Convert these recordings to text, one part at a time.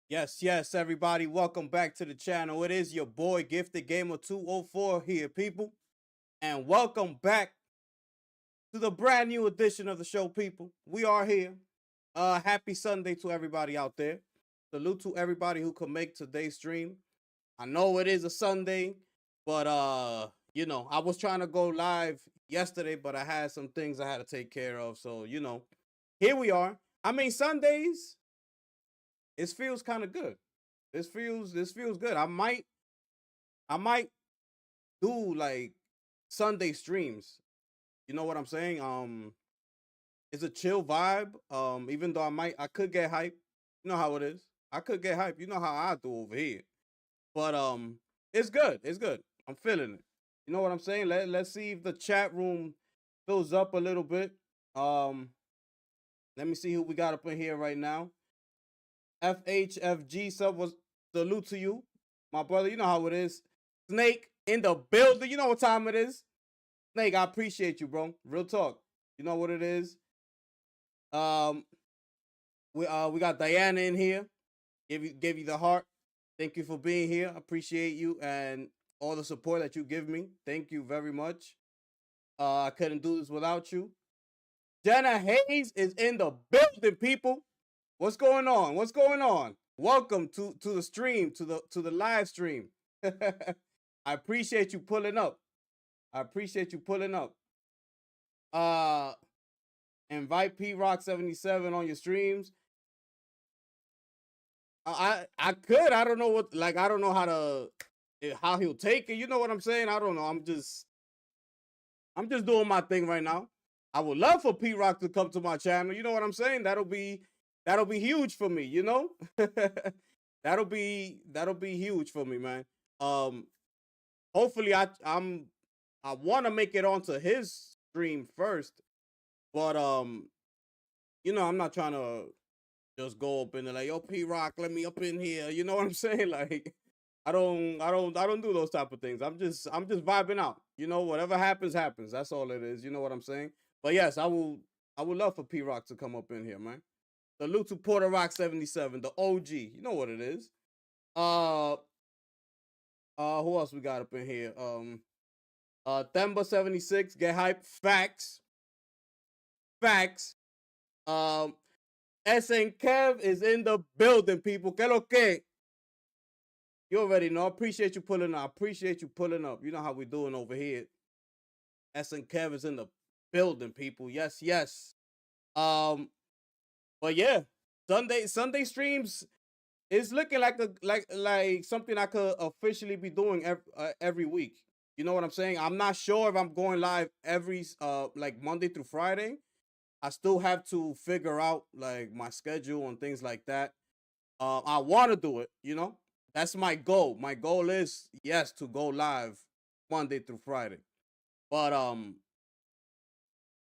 Yes, everybody. Welcome back to the channel. It is your boy Gifted Gamer 204 here, people. And welcome back to the brand new edition of the show, people. We are here. Happy Sunday to everybody out there. Salute to everybody who could make today's stream. I know it is a Sunday, but I was trying to go live yesterday, but I had some things I had to take care of. So, here we are. I mean, Sundays, it feels kind of good. This feels good. I might do like Sunday streams. You know what I'm saying? It's a chill vibe. Even though I could get hype. You know how it is. I could get hype. You know how I do over here. But it's good. It's good. I'm feeling it. You know what I'm saying? Let's see if the chat room fills up a little bit. Um, Let me see who we got up in here right now. FHFG sub was salute to you, my brother. You know how it is. Snake in the building. You know what time it is. Snake, I appreciate you, bro. Real talk. You know what it is. Um, we got Diana in here. Give you the heart. Thank you for being here. I appreciate you and all the support that you give me. Thank you very much. I couldn't do this without you. Jenna Hayes is in the building, people. What's going on? What's going on? Welcome to the stream, to the live stream. I appreciate you pulling up. I appreciate you pulling up. Uh Invite P Rock 77 on your streams. I could. I don't know what, like, I don't know how he'll take it. You know what I'm saying? I don't know. I'm just doing my thing right now. I would love for P Rock to come to my channel. You know what I'm saying? That'll be huge for me, you know? that'll be huge for me, man. Um Hopefully I want to make it onto his stream first, but I'm not trying to just go up in there like, yo, P Rock, let me up in here. You know what I'm saying? Like, I don't do those type of things. I'm just vibing out. You know, whatever happens, happens. That's all it is. You know what I'm saying? But yes, I would love for P Rock to come up in here, man. Salute to Porter Rock 77, the OG. You know what it is. Uh who else we got up in here? Themba 76, get hype. Facts. Facts. Um SN Kev is in the building, people. Que lo que? You already know. I appreciate you pulling up. I appreciate you pulling up. You know how we doing over here. SN Kev is in the building, people. Yes, yes. Um, but yeah, Sunday streams is looking like something I could officially be doing every week. You know what I'm saying? I'm not sure if I'm going live every like Monday through Friday. I still have to figure out like my schedule and things like that. I want to do it, you know. That's my goal. My goal is, yes, to go live Monday through Friday. But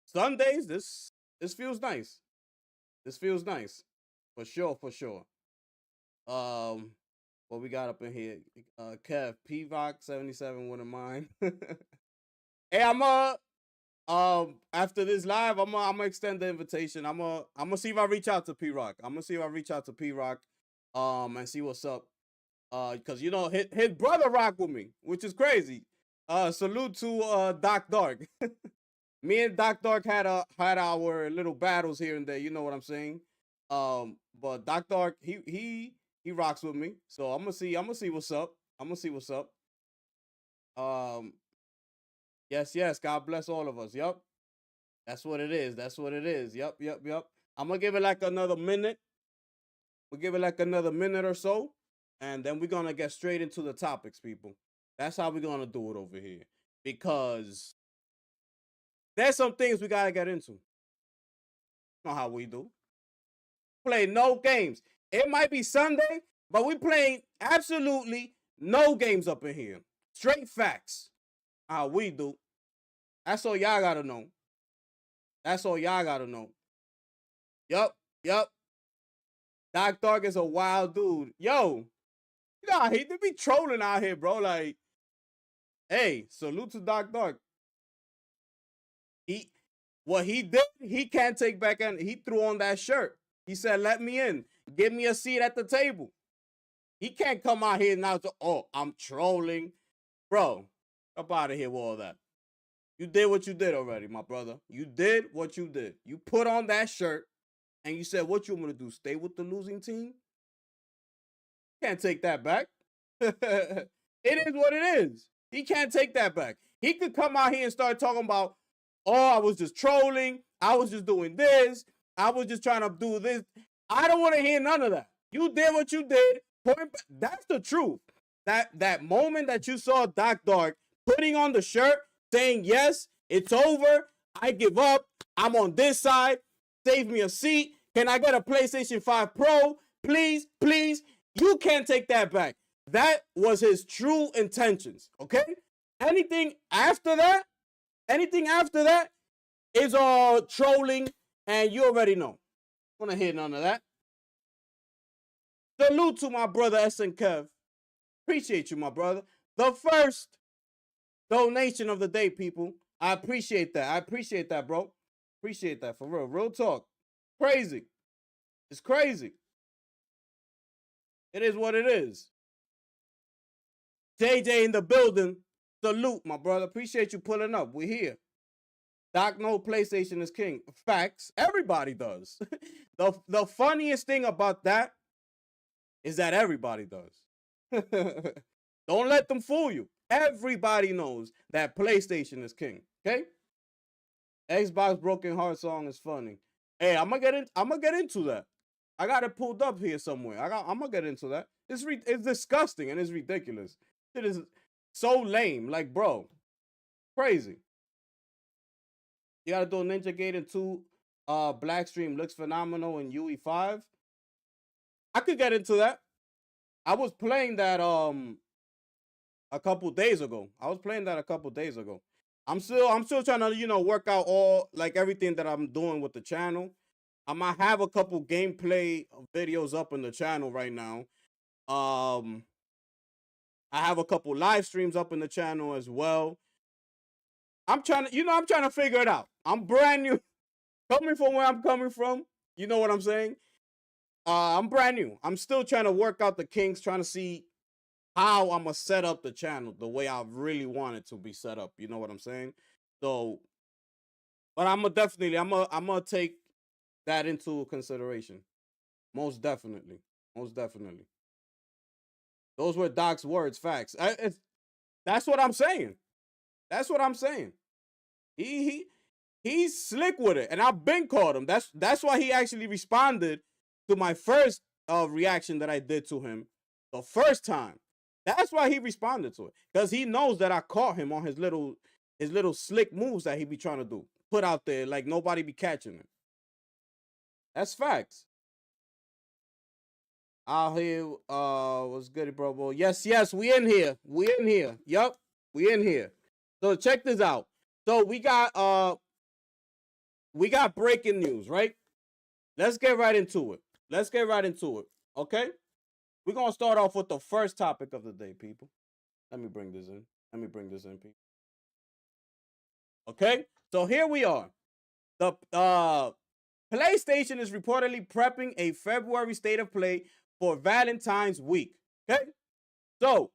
Sundays, this feels nice. This feels nice. For sure, for sure. What we got up in here? Kev Pivoc 77 wouldn't mind. Hey, after this live, I'm gonna extend the invitation. I'm gonna see if I reach out to P Rock. I'm gonna see if I reach out to P Rock and see what's up. Because his brother rock with me, which is crazy. Salute to Doc Dark. Me and Doc Dark had our little battles here and there. You know what I'm saying? But Doc Dark, he rocks with me. So I'm gonna see what's up. I'm gonna see what's up. Um, yes. God bless all of us. Yup. That's what it is. That's what it is. Yup. I'm gonna give it like another minute. We'll give it like another minute or so, and then we're gonna get straight into the topics, people. That's how we're gonna do it over here. Because there's some things we gotta get into. You know how we do. Play no games. It might be Sunday, but we playing absolutely no games up in here. Straight facts. How we do. That's all y'all gotta know. That's all y'all gotta know. Yup. Doc Dark is a wild dude. Yo, I hate to be trolling out here, bro. Like, hey, salute to Doc Dark. What he did, he can't take back, and he threw on that shirt. He said, "Let me in. Give me a seat at the table." He can't come out here now to, oh, I'm trolling. Bro, up out of here with all that. You did what you did already, my brother. You did what you did. You put on that shirt and you said, what you want to do? Stay with the losing team? Can't take that back. It is what it is. He can't take that back. He could come out here and start talking about, oh, I was just trolling. I was just doing this. I was just trying to do this. I don't want to hear none of that. You did what you did. That's the truth. That moment that you saw Doc Dark putting on the shirt, saying, yes, it's over. I give up. I'm on this side. Save me a seat. Can I get a PlayStation 5 Pro? Please, please. You can't take that back. That was his true intentions, okay? Anything after that is all trolling, and you already know. I want to hear none of that. Salute to my brother SN Kev. Appreciate you, my brother. The first donation of the day, people. I appreciate that. I appreciate that, bro. Appreciate that, for real. Real talk. Crazy. It's crazy. It is what it is. JJ in the building. Salute, my brother. Appreciate you pulling up. We're here. Doc, no, PlayStation is king. Facts. Everybody does. The funniest thing about that is that everybody does. Don't let them fool you. Everybody knows that PlayStation is king. Okay? Xbox Broken Heart song is funny. Hey, I'm gonna get into that. I got it pulled up here somewhere. I'm gonna get into that. It's disgusting and it's ridiculous. It is so lame. Like, bro, crazy. You gotta do Ninja Gaiden 2. Blackstream looks phenomenal in UE5. I could get into that. I was playing that a couple days ago. I'm still trying to, work out all, like, everything that I'm doing with the channel. I might have a couple gameplay videos up on the channel right now. I have a couple live streams up in the channel as well. I'm trying to figure it out. I'm brand new. Coming from where I'm coming from, you know what I'm saying? I'm brand new. I'm still trying to work out the kinks, trying to see how I'm going to set up the channel the way I really want it to be set up. You know what I'm saying? So, but I'm going to take that into consideration. Most definitely. Those were Doc's words, facts. That's what I'm saying. He's slick with it, and I've been caught him. That's why he actually responded to my first reaction that I did to him the first time. That's why he responded to it, because he knows that I caught him on his little slick moves that he be trying to do, put out there like nobody be catching him. That's facts. Out here, what's good, bro? Yes, we in here. Yup, we in here. So check this out. So we got breaking news, right? Let's get right into it. Okay? We're going to start off with the first topic of the day, people. Let me bring this in, people. Okay? So here we are. The PlayStation is reportedly prepping a February state of play for Valentine's week. Okay? So,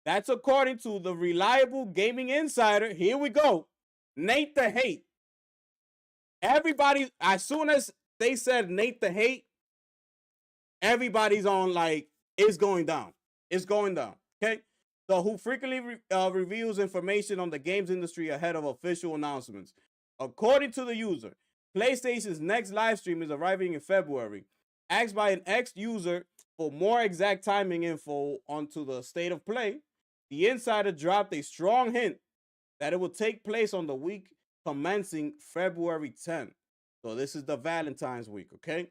that's according to the reliable gaming insider. Here we go. Nate the Hate. Everybody, as soon as they said Nate the Hate, everybody's on like, it's going down. Okay? So, who frequently reveals information on the games industry ahead of official announcements. According to the user, PlayStation's next live stream is arriving in February. Asked by an ex-user for more exact timing info onto the state of play, the insider dropped a strong hint that it will take place on the week commencing February 10th. So this is the Valentine's week, okay?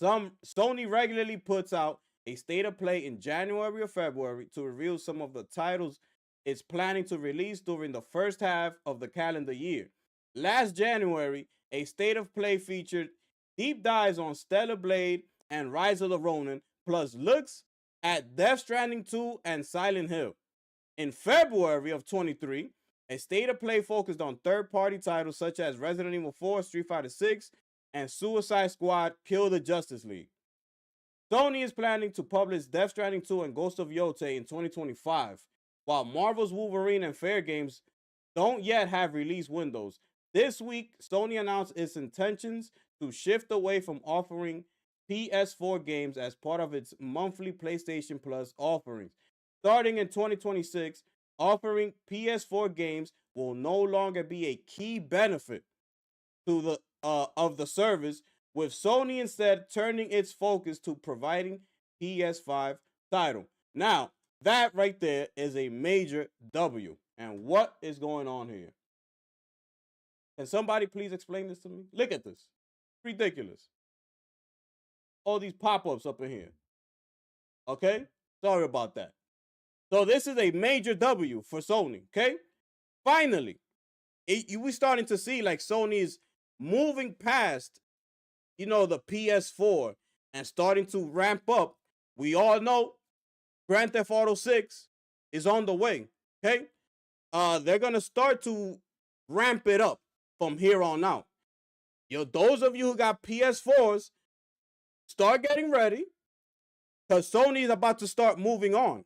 Sony regularly puts out a state of play in January or February to reveal some of the titles it's planning to release during the first half of the calendar year. Last January, a state of play featured deep dives on Stellar Blade and Rise of the Ronin, plus looks at Death Stranding 2 and Silent Hill. In February of 23, a state of play focused on third-party titles such as Resident Evil 4, Street Fighter 6, and Suicide Squad Kill the Justice League. Sony is planning to publish Death Stranding 2 and Ghost of Yotei in 2025, while Marvel's Wolverine and Fair Games don't yet have release windows. This week, Sony announced its intentions to shift away from offering PS4 games as part of its monthly PlayStation Plus offerings. Starting in 2026, offering PS4 games will no longer be a key benefit to the of the service, with Sony instead turning its focus to providing PS5 title. Now, that right there is a major W. And what is going on here? Can somebody please explain this to me? Look at this. Ridiculous. All these pop-ups up in here. Okay? Sorry about that. So this is a major W for Sony, okay? Finally, we're starting to see like Sony is moving past, the PS4 and starting to ramp up. We all know Grand Theft Auto 6 is on the way, okay? They're going to start to ramp it up from here on out. Those of you who got PS4s, start getting ready because Sony is about to start moving on.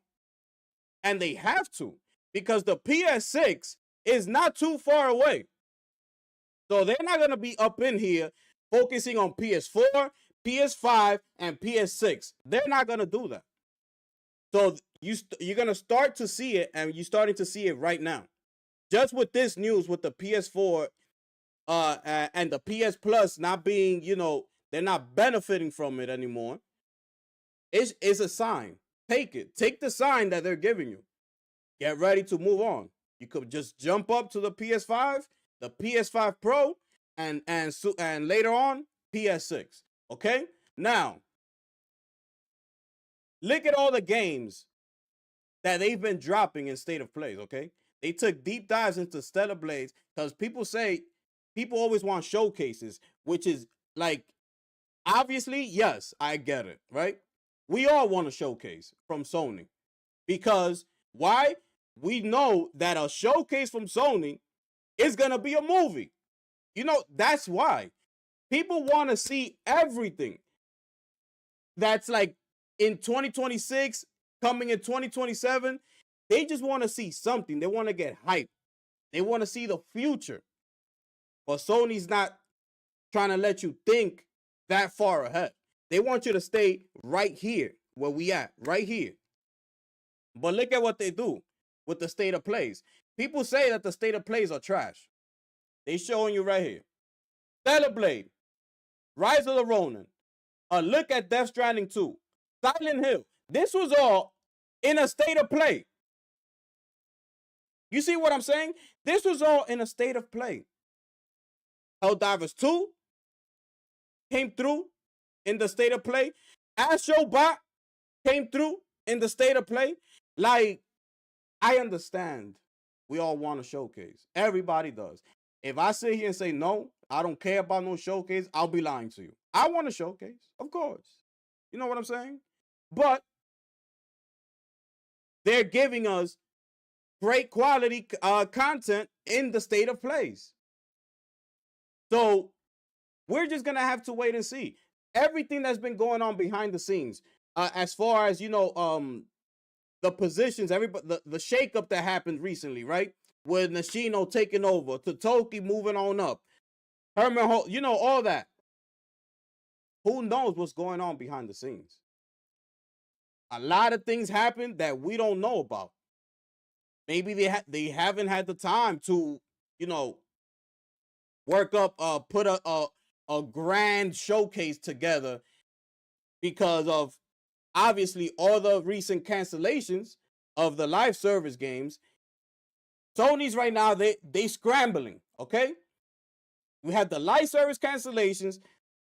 And they have to, because the PS6 is not too far away. So they're not going to be up in here focusing on PS4, PS5, and PS6. They're not going to do that. So you're going to start to see it, and you're starting to see it right now. Just with this news with the PS4 and the PS Plus not being, they're not benefiting from it anymore. It's a sign. Take it. Take the sign that they're giving you. Get ready to move on. You could just jump up to the PS5, the PS5 Pro, and later on PS6. Okay? Now, look at all the games that they've been dropping in State of Plays, okay? They took deep dives into Stellar Blades because people always want showcases, which is like, obviously, yes, I get it, right? We all want a showcase from Sony because why? We know that a showcase from Sony is going to be a movie. That's why. People want to see everything that's like in 2026, coming in 2027. They just want to see something. They want to get hyped. They want to see the future. But Sony's not trying to let you think that far ahead. They want you to stay right here where we at, right here. But look at what they do with the State of Plays. People say that the State of Plays are trash. They showing you right here. Stellar Blade, Rise of the Ronin, a look at Death Stranding 2, Silent Hill. This was all in a State of Play. You see what I'm saying? This was all in a State of Play. Helldivers 2 came through in the State of Play. Astro Bot came through in the State of Play. Like, I understand we all want a showcase. Everybody does. If I sit here and say, no, I don't care about no showcase, I'll be lying to you. I want a showcase, of course. You know what I'm saying? But they're giving us great quality content in the State of Plays. So we're just going to have to wait and see. Everything that's been going on behind the scenes, as far as, the positions, everybody, the shakeup that happened recently, right? With Nishino taking over, Totoki moving on up, Herman, all that. Who knows what's going on behind the scenes? A lot of things happen that we don't know about. Maybe they haven't had the time to, work up, put a grand showcase together because of obviously all the recent cancellations of the live service games. Sony's right now, they scrambling, okay? We had the live service cancellations,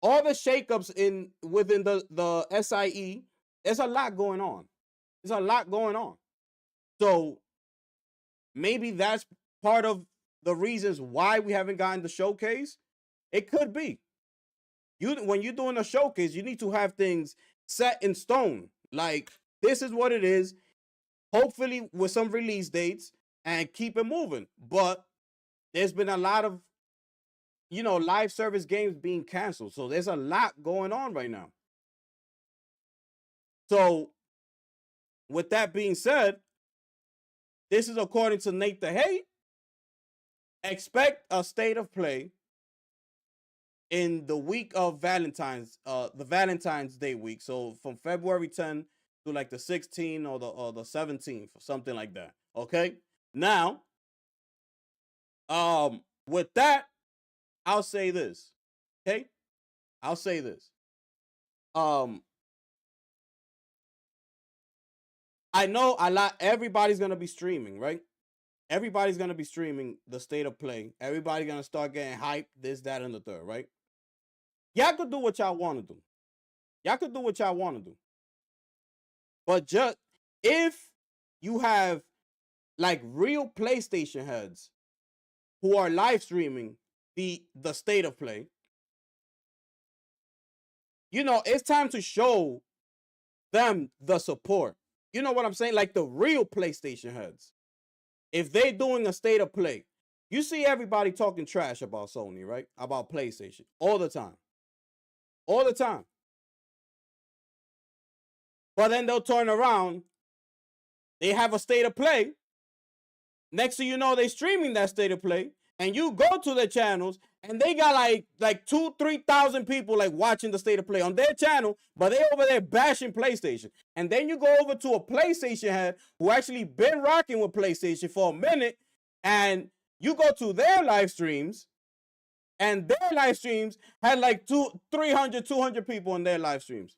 all the shakeups within the SIE. There's a lot going on. There's a lot going on. So maybe that's part of the reasons why we haven't gotten the showcase. It could be. When you're doing a showcase, you need to have things set in stone. Like, this is what it is. Hopefully with some release dates and keep it moving. But there's been a lot of, live service games being canceled. So there's a lot going on right now. So, with that being said, this is according to Nate the Hate. Expect a state of play in the week of the Valentine's Day week. So from February 10th to like the 16th or the 17th or something like that. Okay. Now, with that, I'll say this. Okay, I'll say this. I know a lot. Everybody's gonna be streaming, right? Everybody's gonna be streaming the state of play. Everybody's gonna start getting hyped. This, that, and the third, right? Y'all could do what y'all want to do. Y'all could do what y'all want to do. But just if you have like real PlayStation heads who are live streaming the state of play, you know, it's time to show them the support. You know what I'm saying? Like the real PlayStation heads. If they're doing a state of play, you see everybody talking trash about Sony, right? About PlayStation all the time. All the time. But then they'll turn around. They have a state of play. Next thing you know, they're streaming that state of play. And you go to their channels and they got like 2,000-3,000 people like watching the state of play on their channel, but they over there bashing PlayStation. And then you go over to a PlayStation head who actually been rocking with PlayStation for a minute, and you go to their live streams, and their live streams had like 300, 200 people in their live streams.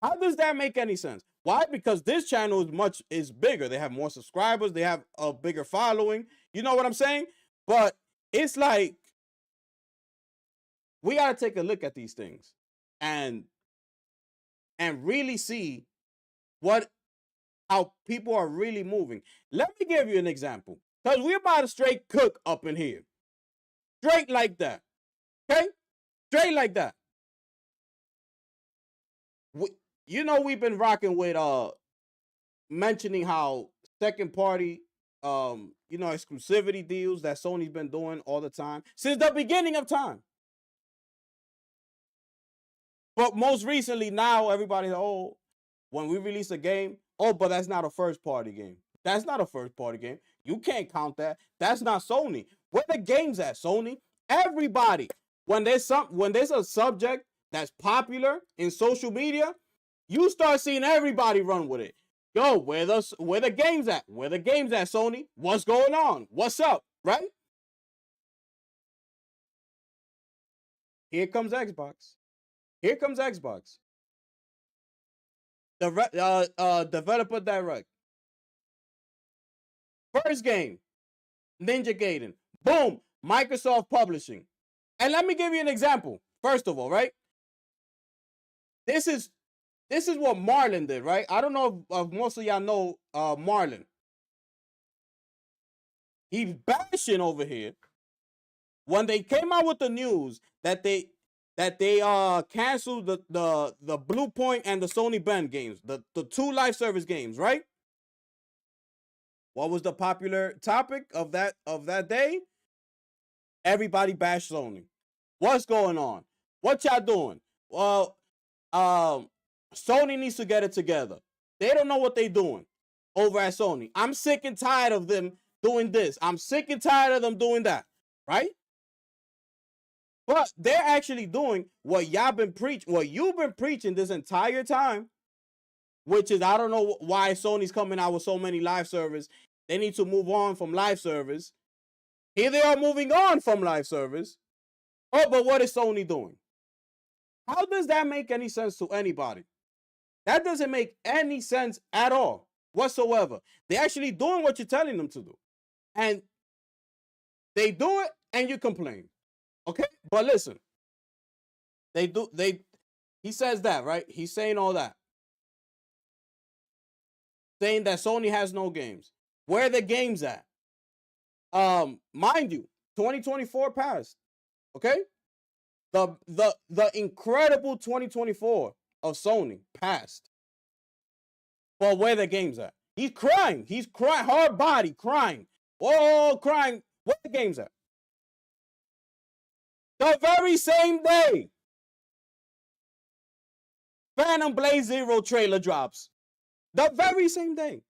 How does that make any sense? Why? Because this channel is bigger. They have more subscribers. They have a bigger following. You know what I'm saying? But it's like we got to take a look at these things and really see how people are really moving. Let me give you an example, because we're about to straight cook up in here. Straight like that. Okay? Straight like that. You know, we've been rocking with mentioning how second party exclusivity deals that Sony's been doing all the time since the beginning of time. But most recently, now everybody's, when we release a game, but that's not a first party game. That's not a first party game. You can't count that. That's not Sony. Where the game's at, Sony? Everybody, when there's a subject that's popular in social media, you start seeing everybody run with it. Yo, where the game's at? Where the game's at, Sony? What's going on? What's up? Right? Here comes Xbox. Here comes Xbox. The developer direct. First game, Ninja Gaiden. Boom, Microsoft Publishing. And let me give you an example. First of all, right? This is what Marlon did, right? I don't know if most of y'all know Marlon. He's bashing over here when they came out with the news that they canceled the Blue Point and the Sony Bend games, the two live service games, right? What was the popular topic of that day? Everybody bashed Sony. What's going on? What y'all doing? Well, Sony needs to get it together. They don't know what they're doing over at Sony. I'm sick and tired of them doing this. I'm sick and tired of them doing that, right? But they're actually doing what you've been preaching this entire time, which is, I don't know why Sony's coming out with so many live servers. They need to move on from live servers. Here they are moving on from live servers. Oh, but what is Sony doing? How does that make any sense to anybody? That doesn't make any sense at all whatsoever. They're actually doing what you're telling them to do. And they do it and you complain. Okay? But listen. He says that, right? He's saying all that. Saying that Sony has no games. Where are the games at? Mind you, 2024 passed. Okay? The incredible 2024 of Sony passed. But where the games at? He's crying. He's crying. Hard body crying. Oh, crying. Where the games at? The very same day. Phantom Blade Zero trailer drops. The very same day.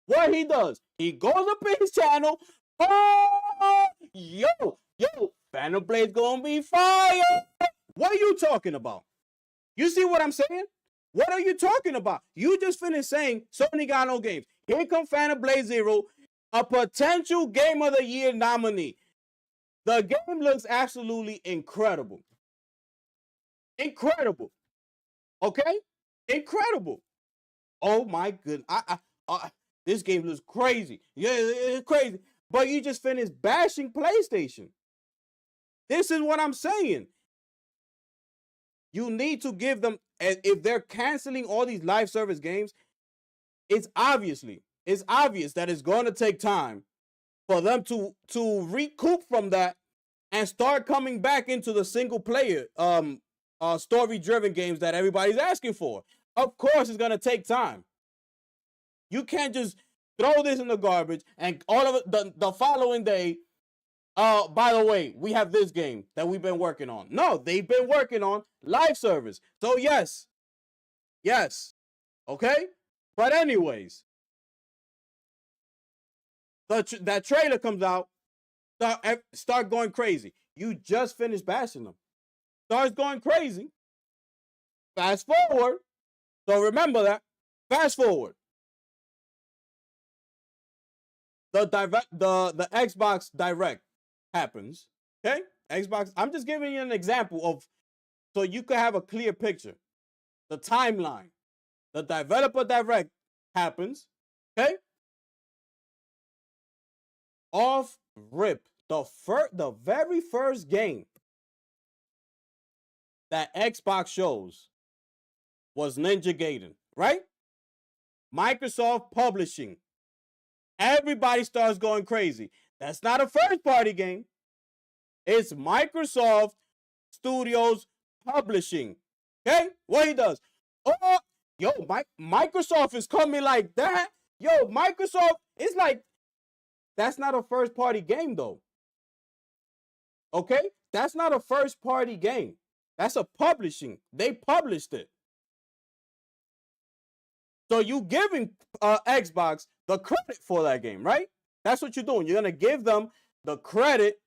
What he does, he goes up in his channel. Oh, yo, Phantom Blade's gonna be fire. What are you talking about? You see what I'm saying? What are you talking about? You just finished saying Sony got no games. Here comes Phantom Blade Zero, a potential Game of the Year nominee. The game looks absolutely incredible. Incredible. Okay? Incredible. Oh my goodness. This game looks crazy. Yeah, it's crazy. But you just finished bashing PlayStation. This is what I'm saying. You need to give them, if they're canceling all these live service games, it's obvious that it's going to take time for them to recoup from that and start coming back into the single player story driven games that everybody's asking for. Of course, it's going to take time. You can't just throw this in the garbage and all of it the following day, by the way, we have this game that we've been working on. No, they've been working on live service. So yes. Okay? But anyways, that trailer comes out, start going crazy. You just finished bashing them. Starts going crazy. Fast forward. So remember that. Fast forward. The Xbox Direct happens. Okay? Xbox. I'm just giving you an example of so you could have a clear picture. The timeline. The Developer Direct happens. Okay? Off rip. The very first game that Xbox shows was Ninja Gaiden, right? Microsoft Publishing. Everybody starts going crazy. That's not a first-party game. It's Microsoft Studios Publishing. Okay? What he does. Oh, yo, Microsoft is coming like that. Yo, Microsoft, it's like, that's not a first-party game, though. Okay? That's not a first-party game. That's a publishing. They published it. So you giving Xbox the credit for that game, right? That's what you're doing. You're going to give them the credit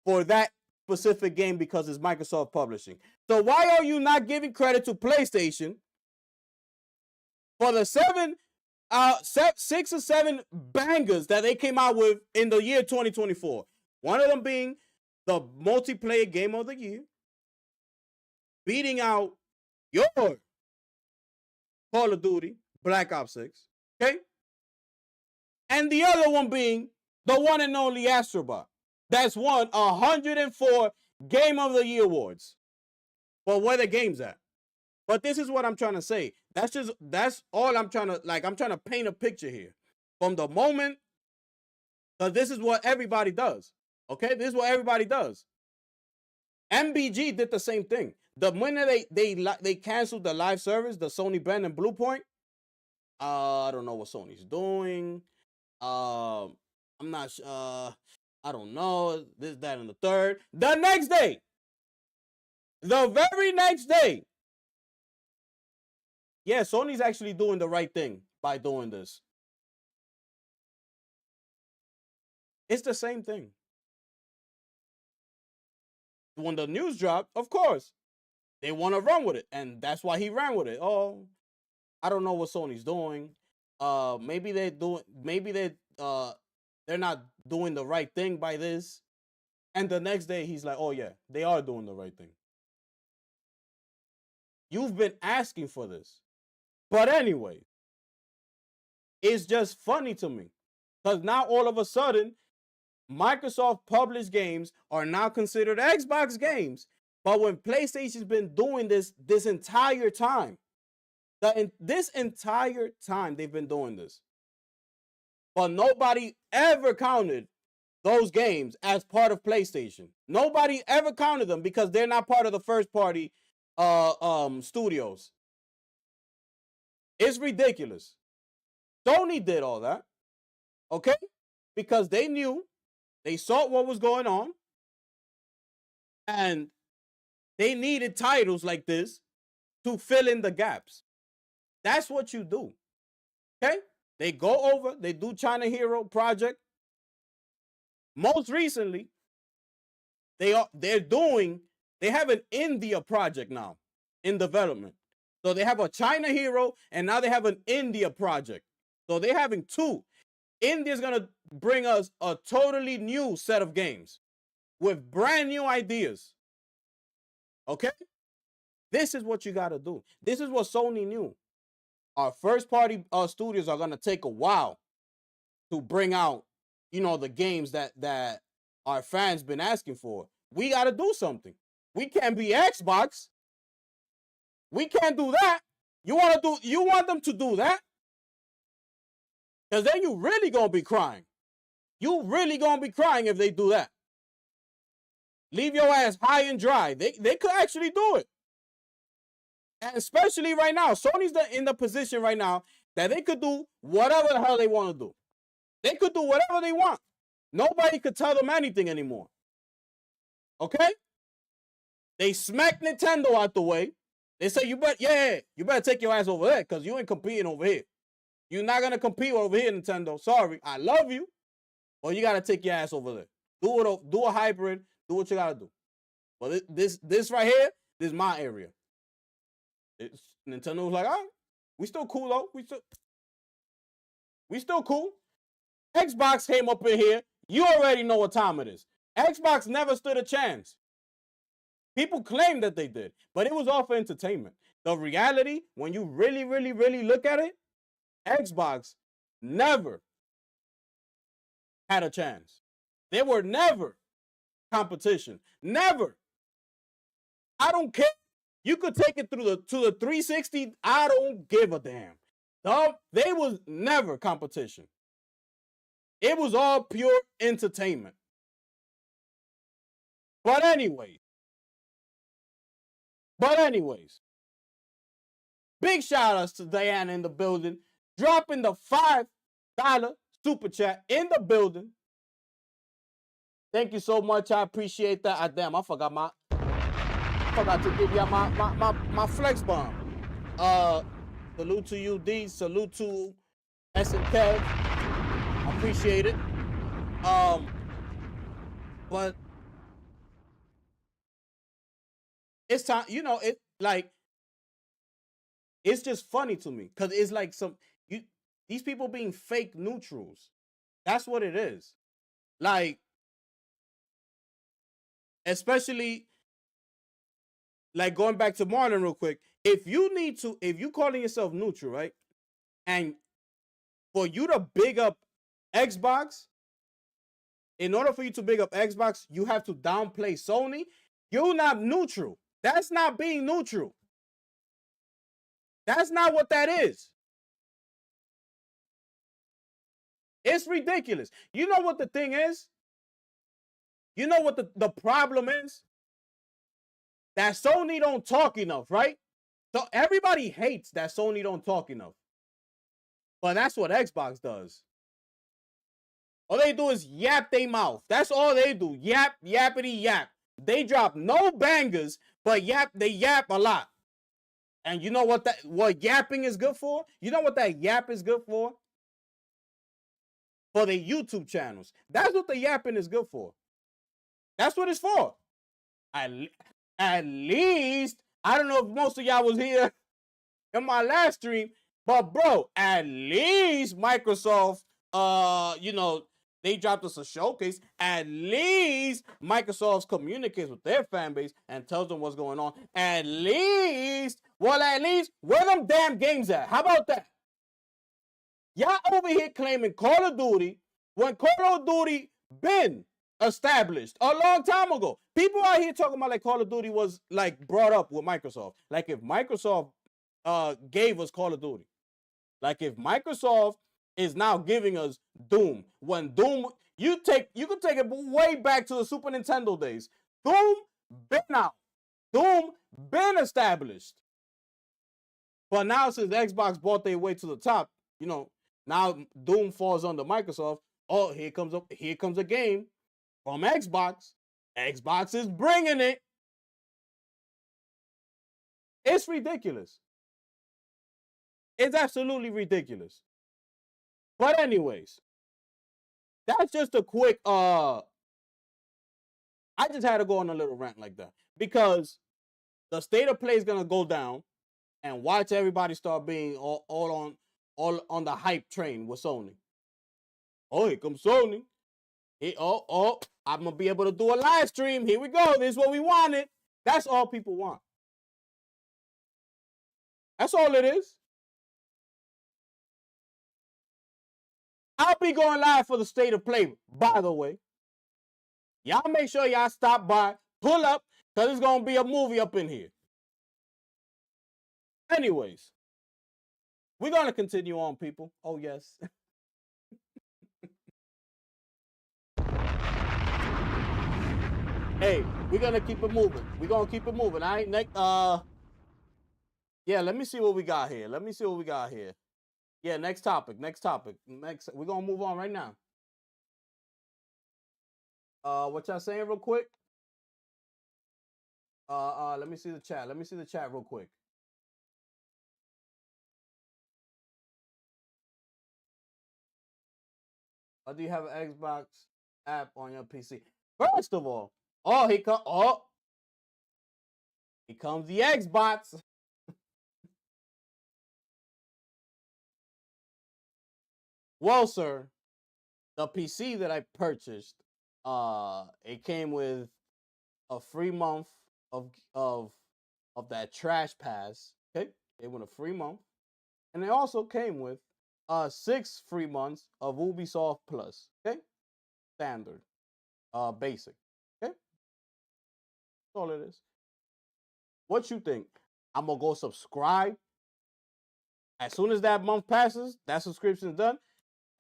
for that specific game because it's Microsoft Publishing. So why are you not giving credit to PlayStation for the 6 or 7 bangers that they came out with in the year 2024? One of them being the multiplayer game of the year, beating out your Call of Duty, Black Ops 6, okay? And the other one being the one and only Astrobot. That's won 104 Game of the Year awards. Well, where the game's at? But this is what I'm trying to say. That's all I'm trying to paint a picture here. From the moment, because this is what everybody does. Okay? This is what everybody does. MBG did the same thing. The minute they canceled the live service, the Sony Ben and Bluepoint, I don't know what Sony's doing. I'm not sure. I don't know. This, that, and the third. The next day, the very next day, yeah, Sony's actually doing the right thing by doing this. It's the same thing. When the news dropped, of course, they want to run with it, and that's why he ran with it. Oh, I don't know what Sony's doing. Maybe they're not doing the right thing by this. And the next day he's like, oh yeah, they are doing the right thing. You've been asking for this. But anyway, it's just funny to me because now all of a sudden Microsoft published games are now considered Xbox games. But when PlayStation's been doing this entire time, this entire time they've been doing this. But nobody ever counted those games as part of PlayStation. Nobody ever counted them because they're not part of the first party studios. It's ridiculous. Sony did all that. Okay? Because they knew, they saw what was going on, and they needed titles like this to fill in the gaps. That's what you do. Okay? They go over, they do China Hero Project. Most recently, they have an India project now in development. So they have a China Hero, and now they have an India project. So they're having two. India's gonna bring us a totally new set of games with brand new ideas. Okay? This is what you gotta do. This is what Sony knew. Our first party studios are gonna take a while to bring out, the games that our fans been asking for. We gotta do something. We can't be Xbox. We can't do that. You want them to do that? Because then you really gonna be crying. You really gonna be crying if they do that. Leave your ass high and dry. They could actually do it. And especially right now, Sony's in the position right now that they could do whatever the hell they want to do. They could do whatever they want. Nobody could tell them anything anymore. Okay? They smack Nintendo out the way. They say, you better take your ass over there because you ain't competing over here. You're not going to compete over here, Nintendo. Sorry. I love you. But you got to take your ass over there. Do a hybrid. Do what you got to do. But this right here, this is my area. Nintendo was like, all right, we still cool though. We still cool. Xbox came up in here. You already know what time it is. Xbox never stood a chance. People claim that they did, but it was all for entertainment. The reality, when you really, really, really look at it, Xbox never had a chance. They were never competition. Never. I don't care. You could take it to the 360. I don't give a damn. They was never competition. It was all pure entertainment. But anyways, big shout outs to Diana in the building, dropping the $5 super chat in the building. Thank you so much. I appreciate that. I forgot to give you my flex bomb. Salute to you, D. Salute to S and Kev. I appreciate it. But it's time, it's just funny to me because it's like these people being fake neutrals. That's what it is. Like, especially, like, going back to Marlon real quick, if you calling yourself neutral, right? And for you to big up Xbox, in order for you to big up Xbox, you have to downplay Sony. You're not neutral. That's not being neutral. That's not what that is. It's ridiculous. You know what the thing is? You know what the problem is? That Sony don't talk enough, right? So everybody hates that Sony don't talk enough. But that's what Xbox does. All they do is yap they mouth. That's all they do. Yap, yappity yap. They drop no bangers, but they yap a lot. And you know what yapping is good for? You know what that yap is good for? For the YouTube channels. That's what the yapping is good for. That's what it's for. At least, I don't know if most of y'all was here in my last stream, but bro, at least Microsoft, they dropped us a showcase. At least Microsoft communicates with their fan base and tells them what's going on. At least, where them damn games at? How about that? Y'all over here claiming Call of Duty when Call of Duty been established a long time ago. People out here talking about like Call of Duty was like brought up with Microsoft. Like if Microsoft gave us Call of Duty. Like if Microsoft is now giving us Doom. When Doom, you can take it way back to the Super Nintendo days. Doom been out. Doom been established. But now since Xbox bought their way to the top, now Doom falls under Microsoft. Oh, here comes a game from Xbox. Xbox is bringing it. It's ridiculous. It's absolutely ridiculous. But anyways, that's just a quick I just had to go on a little rant like that because the state of play is gonna go down, and watch everybody start being all on the hype train with Sony. Oh, here comes Sony. I'm gonna be able to do a live stream. Here we go. This is what we wanted. That's all people want. That's all it is. I'll be going live for the state of play, by the way. Y'all make sure y'all stop by, pull up, because it's going to be a movie up in here. Anyways, we're going to continue on, people. Oh, yes. Hey, we're going to keep it moving. We're going to keep it moving. Yeah, let me see what we got here. Yeah, next topic. We're going to move on right now. What y'all saying real quick? Let me see the chat. Real quick. Or do you have an Xbox app on your PC? First of all, here comes the Xbox. Well, sir, the PC that I purchased, it came with a free month of that Trash Pass. Okay, it went a free month, and it also came with 6 free months of Ubisoft Plus. Okay, standard, basic. Okay, that's all it is. What you think? I'm gonna go subscribe as soon as that month passes. That subscription's done.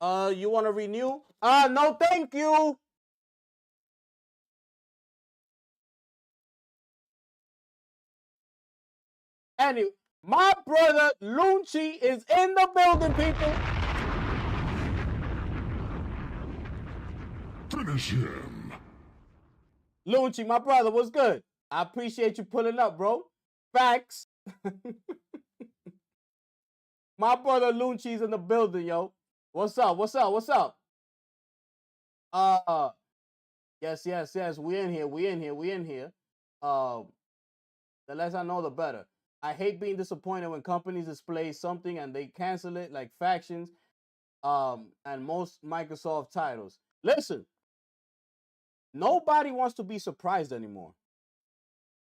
You want to renew? No, thank you. Anyway, my brother Lunchi is in the building, people. Finish him. Lunchi, my brother, what's good? I appreciate you pulling up, bro. Facts. My brother Lunchi's in the building, yo. What's up? Yes. We in here. The less I know, the better. I hate being disappointed when companies display something and they cancel it, like Factions, and most Microsoft titles. Listen, nobody wants to be surprised anymore.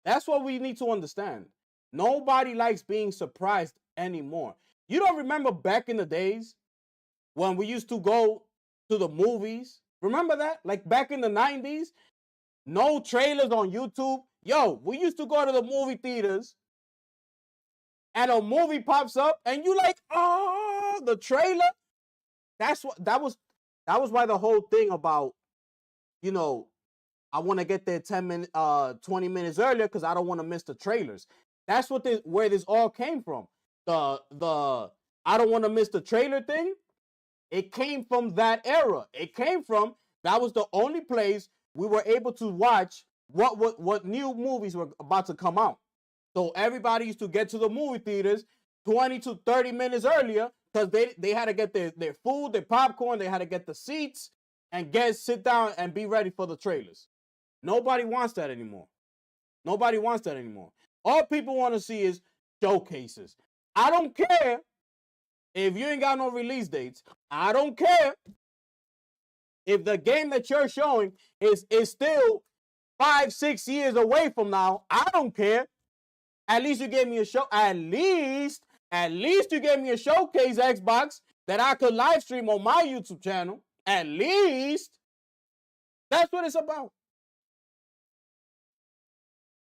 That's what we need to understand. Nobody likes being surprised anymore. You don't remember back in the days when we used to go to the movies? Remember that? Like back in the 90s? No trailers on YouTube. Yo, we used to go to the movie theaters and a movie pops up and you like, oh, the trailer. That was why the whole thing about, I want to get there 20 minutes earlier because I don't want to miss the trailers. That's where this all came from. The I don't want to miss the trailer thing. It came from that era. That was the only place we were able to watch what new movies were about to come out. So everybody used to get to the movie theaters 20 to 30 minutes earlier because they had to get their food, their popcorn, they had to get the seats and sit down and be ready for the trailers. Nobody wants that anymore. All people want to see is showcases. I don't care if you ain't got no release dates. I don't care if the game that you're showing is still 5-6 years away from now. I don't care. At least you gave me a show. At least you gave me a showcase Xbox that I could live stream on my YouTube channel. At least. That's what it's about.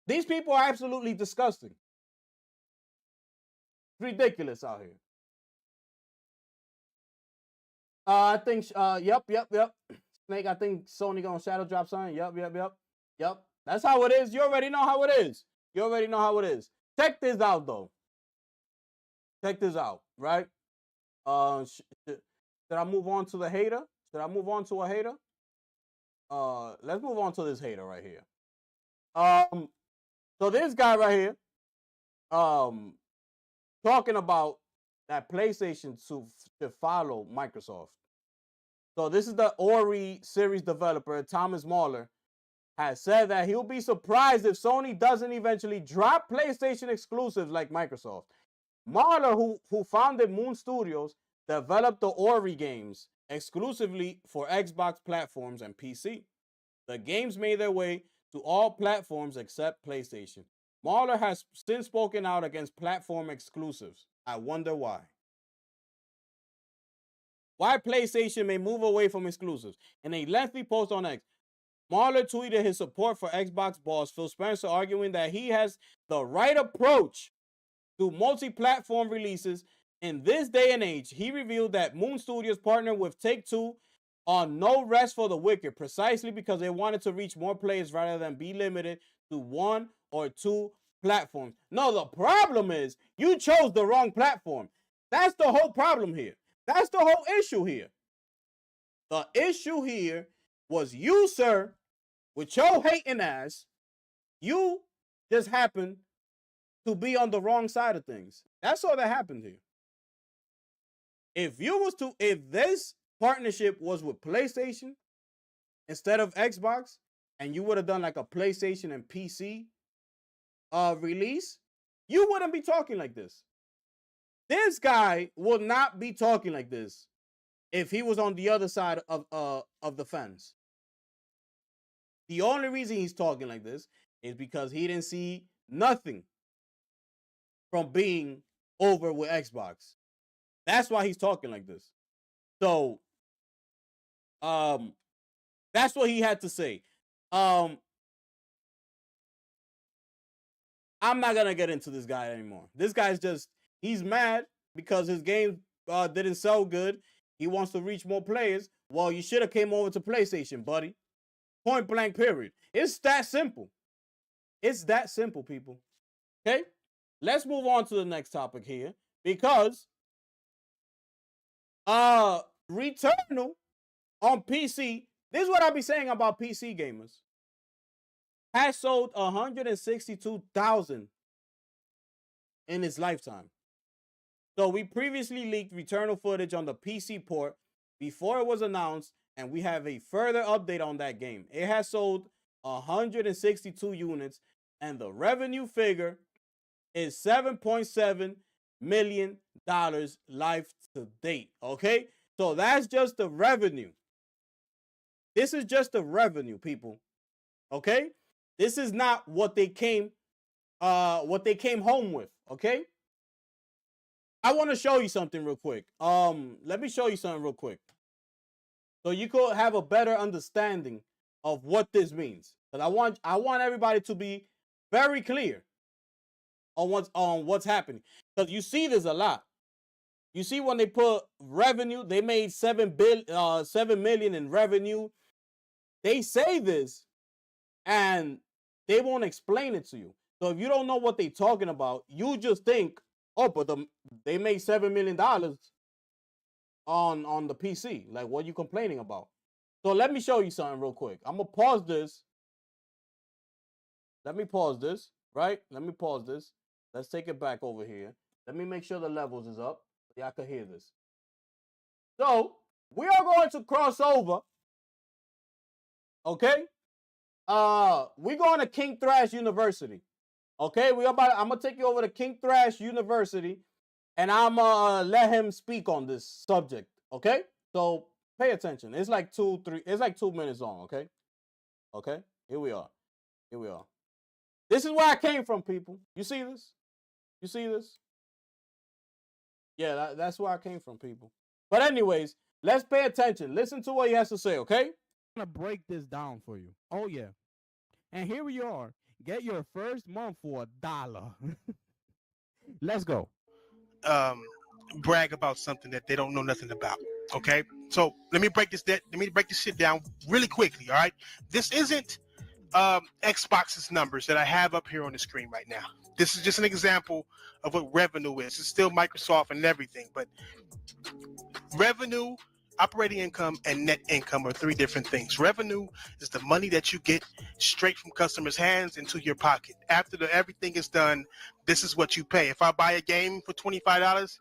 These people are absolutely disgusting. It's ridiculous out here. I think, yep. Snake, I think Sony gonna shadow drop something. Yep. That's how it is. You already know how it is. Check this out, though. Right? Should I move on to the hater? Should I move on to a hater? Let's move on to this hater right here. So this guy right here, talking about that PlayStation to follow Microsoft. So this is the Ori series developer, Thomas Mahler, has said that he'll be surprised if Sony doesn't eventually drop PlayStation exclusives like Microsoft. Mahler, who founded Moon Studios, developed the Ori games exclusively for Xbox platforms and PC. The games made their way to all platforms except PlayStation. Mahler has since spoken out against platform exclusives. I wonder why. Why PlayStation may move away from exclusives. In a lengthy post on X, Mahler tweeted his support for Xbox boss Phil Spencer, arguing that he has the right approach to multi-platform releases in this day and age. He revealed that Moon Studios partnered with Take-Two on No Rest for the Wicked, precisely because they wanted to reach more players rather than be limited to one or two platforms. No, the problem is you chose the wrong platform. That's the whole problem here. That's the whole issue here. The issue here was you, sir, with your hating ass, you just happened to be on the wrong side of things. That's all that happened here. If this partnership was with PlayStation instead of Xbox, and you would have done like a PlayStation and PC release, you wouldn't be talking like this. This guy would not be talking like this if he was on the other side of the fence. The only reason he's talking like this is because he didn't see nothing from being over with Xbox. That's why he's talking like this. So, that's what he had to say. I'm not gonna get into this guy anymore. This guy's he's mad because his game didn't sell good. He wants to reach more players. Well, you should have came over to PlayStation, buddy. Point blank, period. It's that simple. It's that simple, people. Okay? Let's move on to the next topic here, because Returnal on PC, this is what I be saying about PC gamers, has sold 162,000 in its lifetime. So we previously leaked Returnal footage on the PC port before it was announced, and we have a further update on that game. It has sold 162 units, and the revenue figure is $7.7 million life to date. Okay, so that's just the revenue. This is just the revenue, people. Okay, this is not what they came home with. Okay, I want to show you something real quick. Let me show you something real quick, so you could have a better understanding of what this means. Because I want everybody to be very clear on what's happening. Because you see this a lot. You see when they put revenue, they made 7 million in revenue. They say this and they won't explain it to you. So if you don't know what they're talking about, you just think, oh, but they made $7 million on the PC. Like, what are you complaining about? So let me show you something real quick. I'm going to pause this. Let me pause this, right? Let me pause this. Let's take it back over here. Let me make sure the levels is up so y'all can hear this. So we are going to cross over. Okay? We're going to King Thrash University. Okay? I'm gonna take you over to King Thrash University, and I'm gonna let him speak on this subject. Okay? So pay attention. It's like 2 minutes long. Okay? Okay? Here we are. This is where I came from, people. You see this? You see this? Yeah, that's where I came from, people. But anyways, let's pay attention. Listen to what he has to say, okay? I'm going to break this down for you. Oh, yeah. And here we are. Get your first month for $1. Let's go. Brag about something that they don't know nothing about. Okay? So let me break this shit down really quickly, all right? This isn't Xbox's numbers that I have up here on the screen right now. This is just an example of what revenue is. It's still Microsoft and everything, but revenue, Operating income and net income are three different things. Revenue is the money that you get straight from customers' hands into your pocket. After everything is done, this is what you pay. If I buy a game for $25,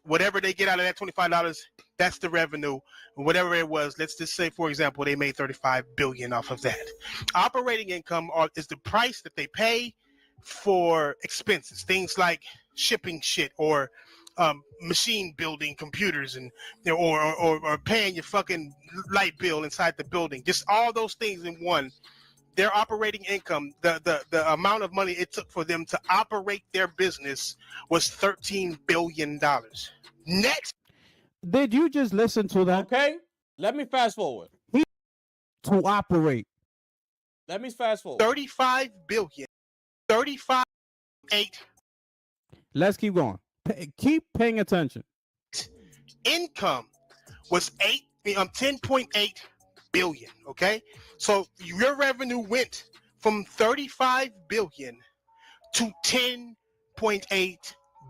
whatever they get out of that $25, that's the revenue. Whatever it was, let's just say, for example, they made $35 billion off of that. Operating income is the price that they pay for expenses, things like shipping shit or machine building computers and or paying your fucking light bill inside the building. Just all those things in one. Their operating income, the amount of money it took for them to operate their business was $13 billion. Next. Did you just listen to that? Okay, let me fast forward. To operate. Let me fast forward. 35 billion. 35.8. Let's keep going. Keep paying attention. Income was 10.8 billion. Okay, so your revenue went from 35 billion to 10.8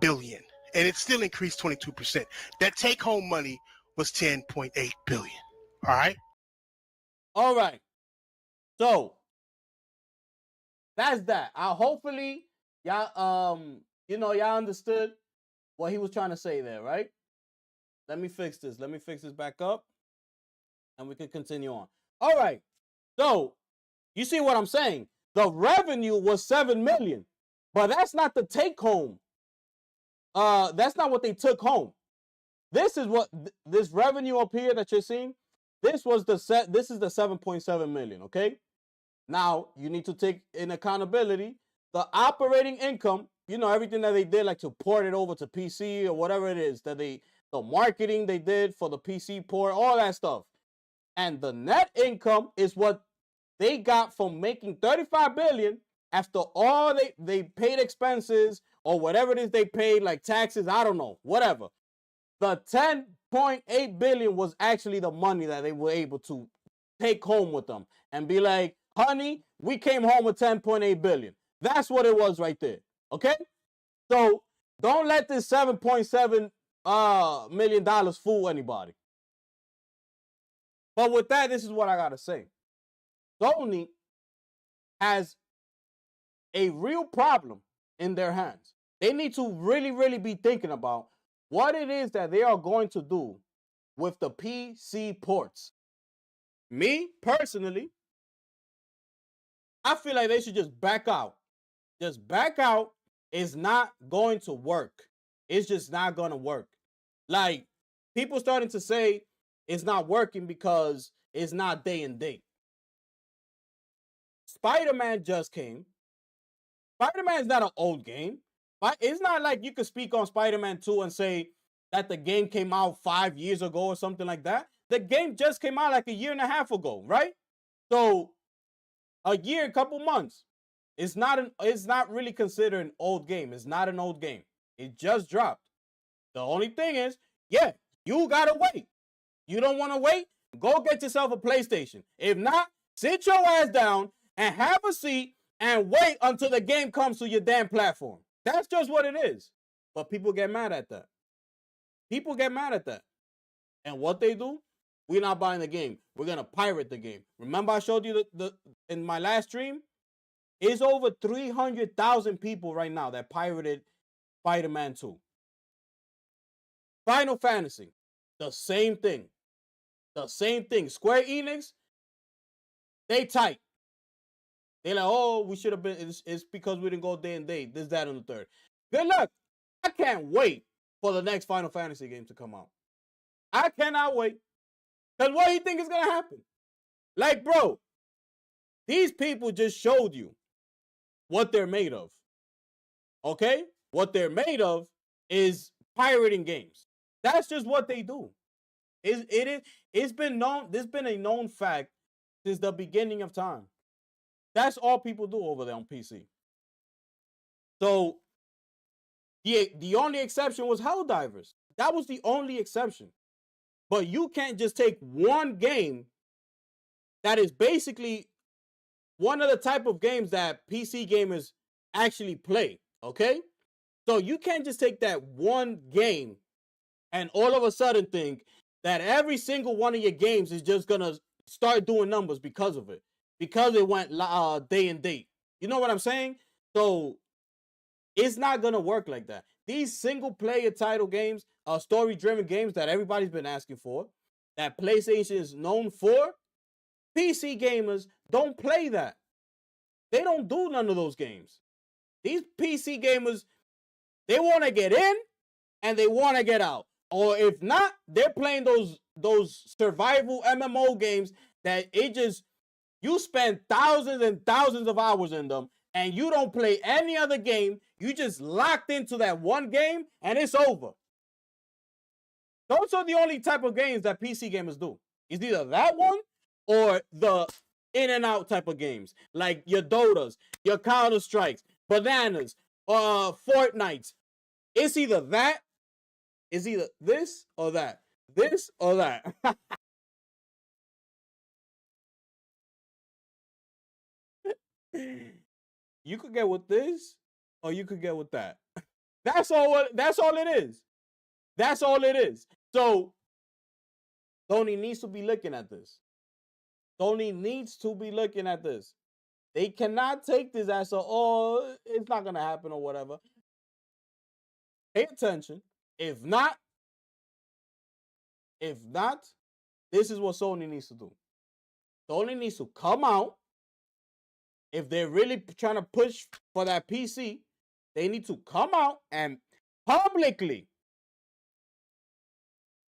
billion, and it still increased 22%. That take-home money was 10.8 billion. All right. So that's that. Hopefully y'all y'all understood what he was trying to say there, right? Let me fix this. Let me fix this back up, and we can continue on. All right. So you see what I'm saying? The revenue was 7 million, but that's not the take home. That's not what they took home. This is what this revenue up here that you're seeing. This is the 7.7 million. Okay. Now you need to take in accountability the operating income. You know, everything that they did, like to port it over to PC or whatever it is that the marketing they did for the PC port, all that stuff. And the net income is what they got from making 35 billion after all they paid expenses or whatever it is they paid, like taxes, I don't know, whatever. The 10.8 billion was actually the money that they were able to take home with them and be like, honey, we came home with 10.8 billion. That's what it was right there. Okay? So don't let this $7.7 million fool anybody. But with that, this is what I gotta say. Sony has a real problem in their hands. They need to really, really be thinking about what it is that they are going to do with the PC ports. Me, personally, I feel like they should just back out. Just back out is not going to work. It's just not going to work. Like, people starting to say it's not working because it's not day and date. Spider-Man just came. Spider-Man is not an old game. It's not like you could speak on Spider-Man 2 and say that the game came out 5 years ago or something like that. The game just came out like a year and a half ago, right? So a year, a couple months. It's not really considered an old game. It's not an old game. It just dropped. The only thing is, yeah, you gotta wait. You don't want to wait? Go get yourself a PlayStation. If not, sit your ass down and have a seat and wait until the game comes to your damn platform. That's just what it is. But people get mad at that. People get mad at that. And what they do, we're not buying the game. We're going to pirate the game. Remember I showed you the in my last stream? It's over 300,000 people right now that pirated Spider-Man 2. Final Fantasy, the same thing. The same thing. Square Enix, they tight. They're like, oh, we should have been, it's because we didn't go day and date. This, that, and the third. Good luck. I can't wait for the next Final Fantasy game to come out. I cannot wait. Because what do you think is going to happen? Like, bro, these people just showed you what they're made of. Okay? What they're made of is pirating games. That's just what they do. It's been known, this has been a known fact since the beginning of time. That's all people do over there on PC. So the only exception was Helldivers. That was the only exception. But you can't just take one game that is basically one of the type of games that PC gamers actually play, okay? So you can't just take that one game and all of a sudden think that every single one of your games is just gonna start doing numbers because of it, because it went day and date. You know what I'm saying? So it's not gonna work like that. These single player title games, story driven games that everybody's been asking for, that PlayStation is known for, PC gamers don't play that. They don't do none of those games. These PC gamers, they want to get in and they want to get out. Or if not, they're playing those survival MMO games that it just, you spend thousands and thousands of hours in them and you don't play any other game. You just locked into that one game and it's over. Those are the only type of games that PC gamers do. It's either that one or the in and out type of games, like your Dotas, your Counter Strikes, Bananas, Fortnites. It's either that, it's either this or that, this or that. You could get with this, or you could get with that. That's all. That's all it is. That's all it is. So Sony needs to be looking at this. Sony needs to be looking at this. They cannot take this as it's not gonna happen or whatever. Pay attention. If not, this is what Sony needs to do. Sony needs to come out. If they're really trying to push for that PC, they need to come out and publicly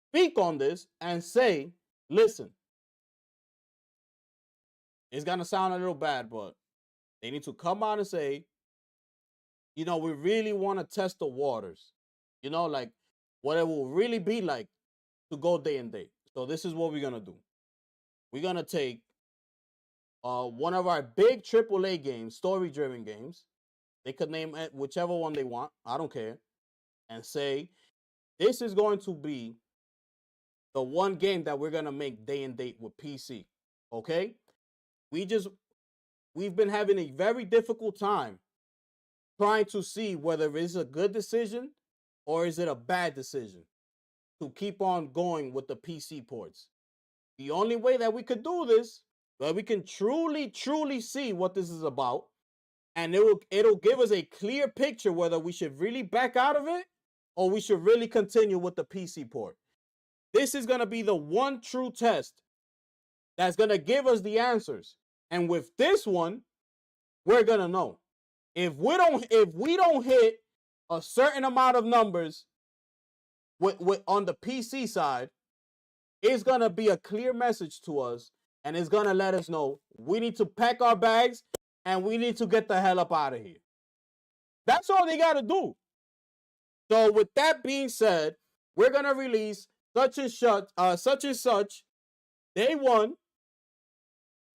speak on this and say, listen, it's going to sound a little bad, but they need to come out and say, we really want to test the waters. Like what it will really be like to go day and day. So this is what we're going to do. We're going to take one of our big AAA games, story-driven games. They could name it whichever one they want. I don't care. And say, this is going to be the one game that we're going to make day and date with PC. Okay? We've been having a very difficult time trying to see whether it's a good decision or is it a bad decision to keep on going with the PC ports. The only way that we could do this, where we can truly, truly see what this is about, and it'll give us a clear picture whether we should really back out of it or we should really continue with the PC port. This is going to be the one true test that's going to give us the answers. And with this one, we're going to know. If we don't hit a certain amount of numbers with on the PC side, it's going to be a clear message to us, and it's going to let us know we need to pack our bags and we need to get the hell up out of here. That's all they got to do. So with that being said, we're going to release such and such day one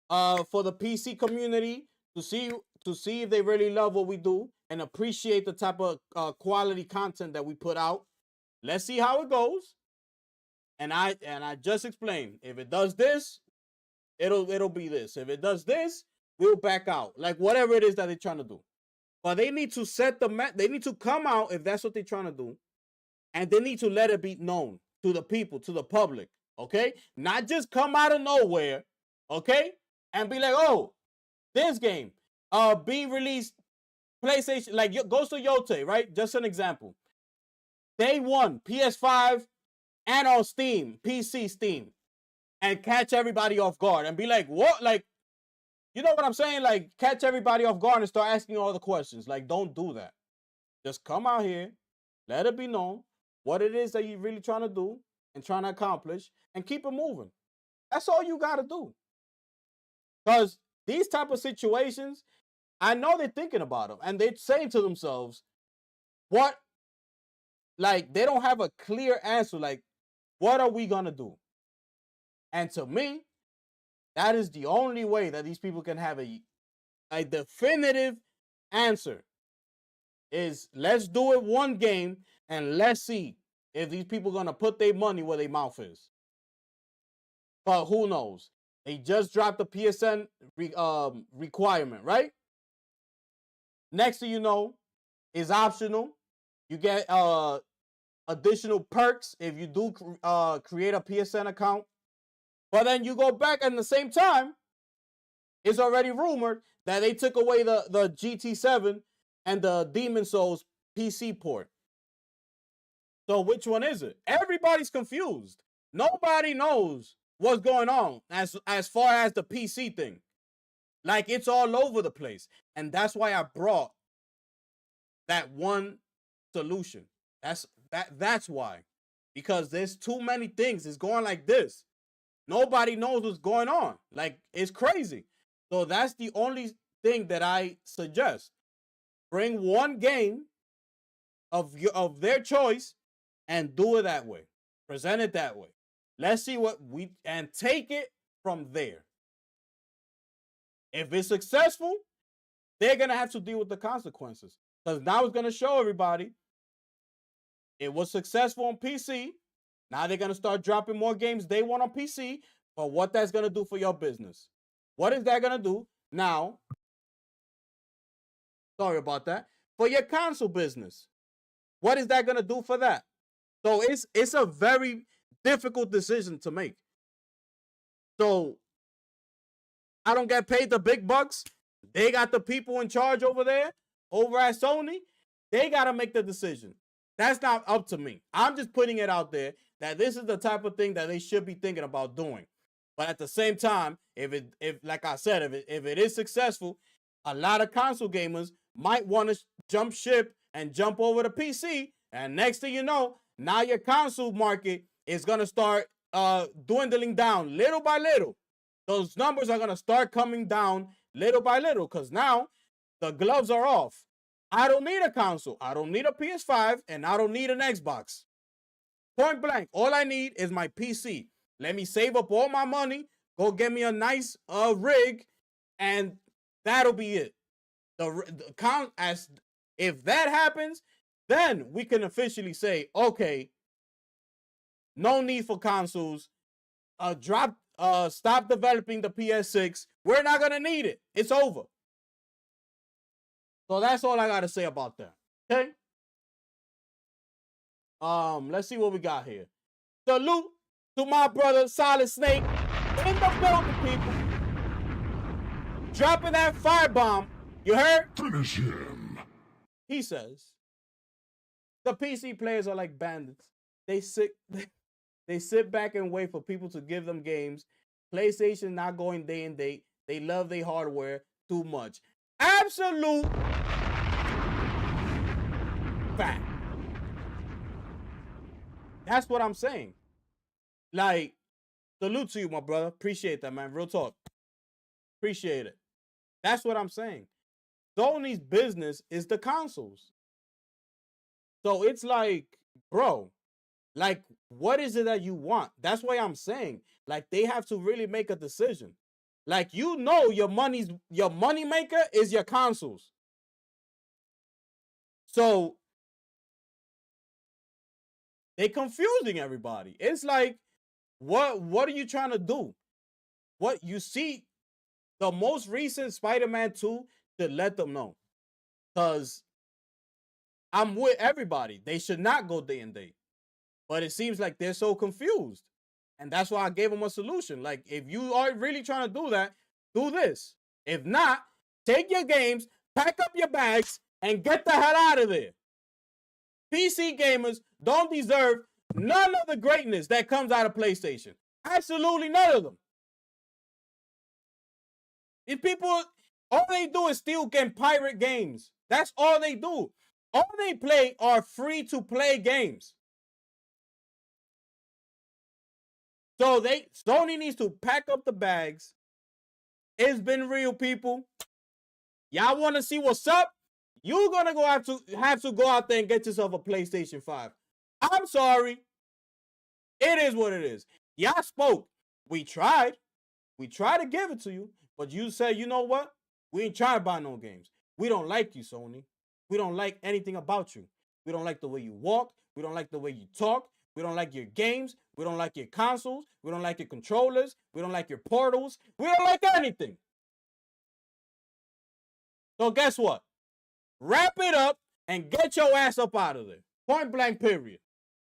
for the PC community to see if they really love what we do and appreciate the type of quality content that we put out. Let's see how it goes. And I just explained, if it does this, it'll be this. If it does this, we'll back out. Like whatever it is that they're trying to do. But they need to they need to come out if that's what they're trying to do. And they need to let it be known to the people, to the public. Okay? Not just come out of nowhere. Okay? And be like, oh, this game being released PlayStation, like goes to Yote, right? Just an example. Day one, PS5 and on Steam, PC Steam. And catch everybody off guard and be like, what? Like, you know what I'm saying? Like, catch everybody off guard and start asking all the questions. Like, don't do that. Just come out here, let it be known what it is that you're really trying to do and trying to accomplish, and keep it moving. That's all you got to do. Because these type of situations, I know they're thinking about them, and they're saying to themselves, what? Like, they don't have a clear answer. Like, what are we going to do? And to me, that is the only way that these people can have a definitive answer. Is let's do it one game and let's see if these people are going to put their money where their mouth is. But who knows? They just dropped the PSN requirement, right? Next thing you know, is optional. You get additional perks if you do create a PSN account. But then you go back at the same time, it's already rumored that they took away the GT7 and the Demon Souls PC port. So which one is it? Everybody's confused. Nobody knows what's going on as far as the PC thing. Like, it's all over the place. And that's why I brought that one solution. That's why. Because there's too many things. It's going like this. Nobody knows what's going on. Like, it's crazy. So that's the only thing that I suggest. Bring one game of their choice and do it that way. Present it that way. Let's see and take it from there. If it's successful, they're going to have to deal with the consequences. Because now it's going to show everybody it was successful on PC. Now they're going to start dropping more games they want on PC. But what that's going to do for your business? What is that going to do now? Sorry about that. For your console business. What is that going to do for that? So it's a very difficult decision to make. So I don't get paid the big bucks. They got the people in charge over there, over at Sony. They got to make the decision. That's not up to me. I'm just putting it out there that this is the type of thing that they should be thinking about doing. But at the same time, if like I said, if it is successful, a lot of console gamers might want to jump ship and jump over to PC. And next thing you know, now your console market is going to start dwindling down little by little. Those numbers are going to start coming down little by little because now the gloves are off. I don't need a console. I don't need a PS5 and I don't need an Xbox. Point blank. All I need is my PC. Let me save up all my money, go get me a nice rig, and that'll be it. If that happens, then we can officially say, okay, no need for consoles. Stop developing the PS6. We're not gonna need it. It's over. So that's all I gotta say about that. Okay. Let's see what we got here. Salute to my brother Solid Snake in the building, people. Dropping that firebomb. You heard? Finish him. He says, the PC players are like bandits. They sit back and wait for people to give them games. PlayStation not going day and date. They love their hardware too much. Absolute fact. That's what I'm saying. Like, salute to you, my brother. Appreciate that, man. Real talk. Appreciate it. That's what I'm saying. Sony's business is the consoles. So it's like, bro, like, what is it that you want? That's why I'm saying, like, they have to really make a decision. Like, you know, your money maker is your consoles. So they're confusing everybody. It's like, what are you trying to do? What you see, the most recent Spider-Man 2 should let them know. Because I'm with everybody. They should not go day and date. But it seems like they're so confused. And that's why I gave them a solution. Like, if you are really trying to do that, do this. If not, take your games, pack up your bags, and get the hell out of there. PC gamers don't deserve none of the greatness that comes out of PlayStation. Absolutely none of them. If people, all they do is steal and pirate games. That's all they do. All they play are free-to-play games. So Sony needs to pack up the bags. It's been real, people. Y'all want to see what's up? You're gonna have to go out there and get yourself a PlayStation 5. I'm sorry. It is what it is. Y'all spoke. We tried. We tried to give it to you, but you said, you know what? We ain't trying to buy no games. We don't like you, Sony. We don't like anything about you. We don't like the way you walk. We don't like the way you talk. We don't like your games. We don't like your consoles. We don't like your controllers. We don't like your portals. We don't like anything. So guess what? Wrap it up and get your ass up out of there. Point blank, period.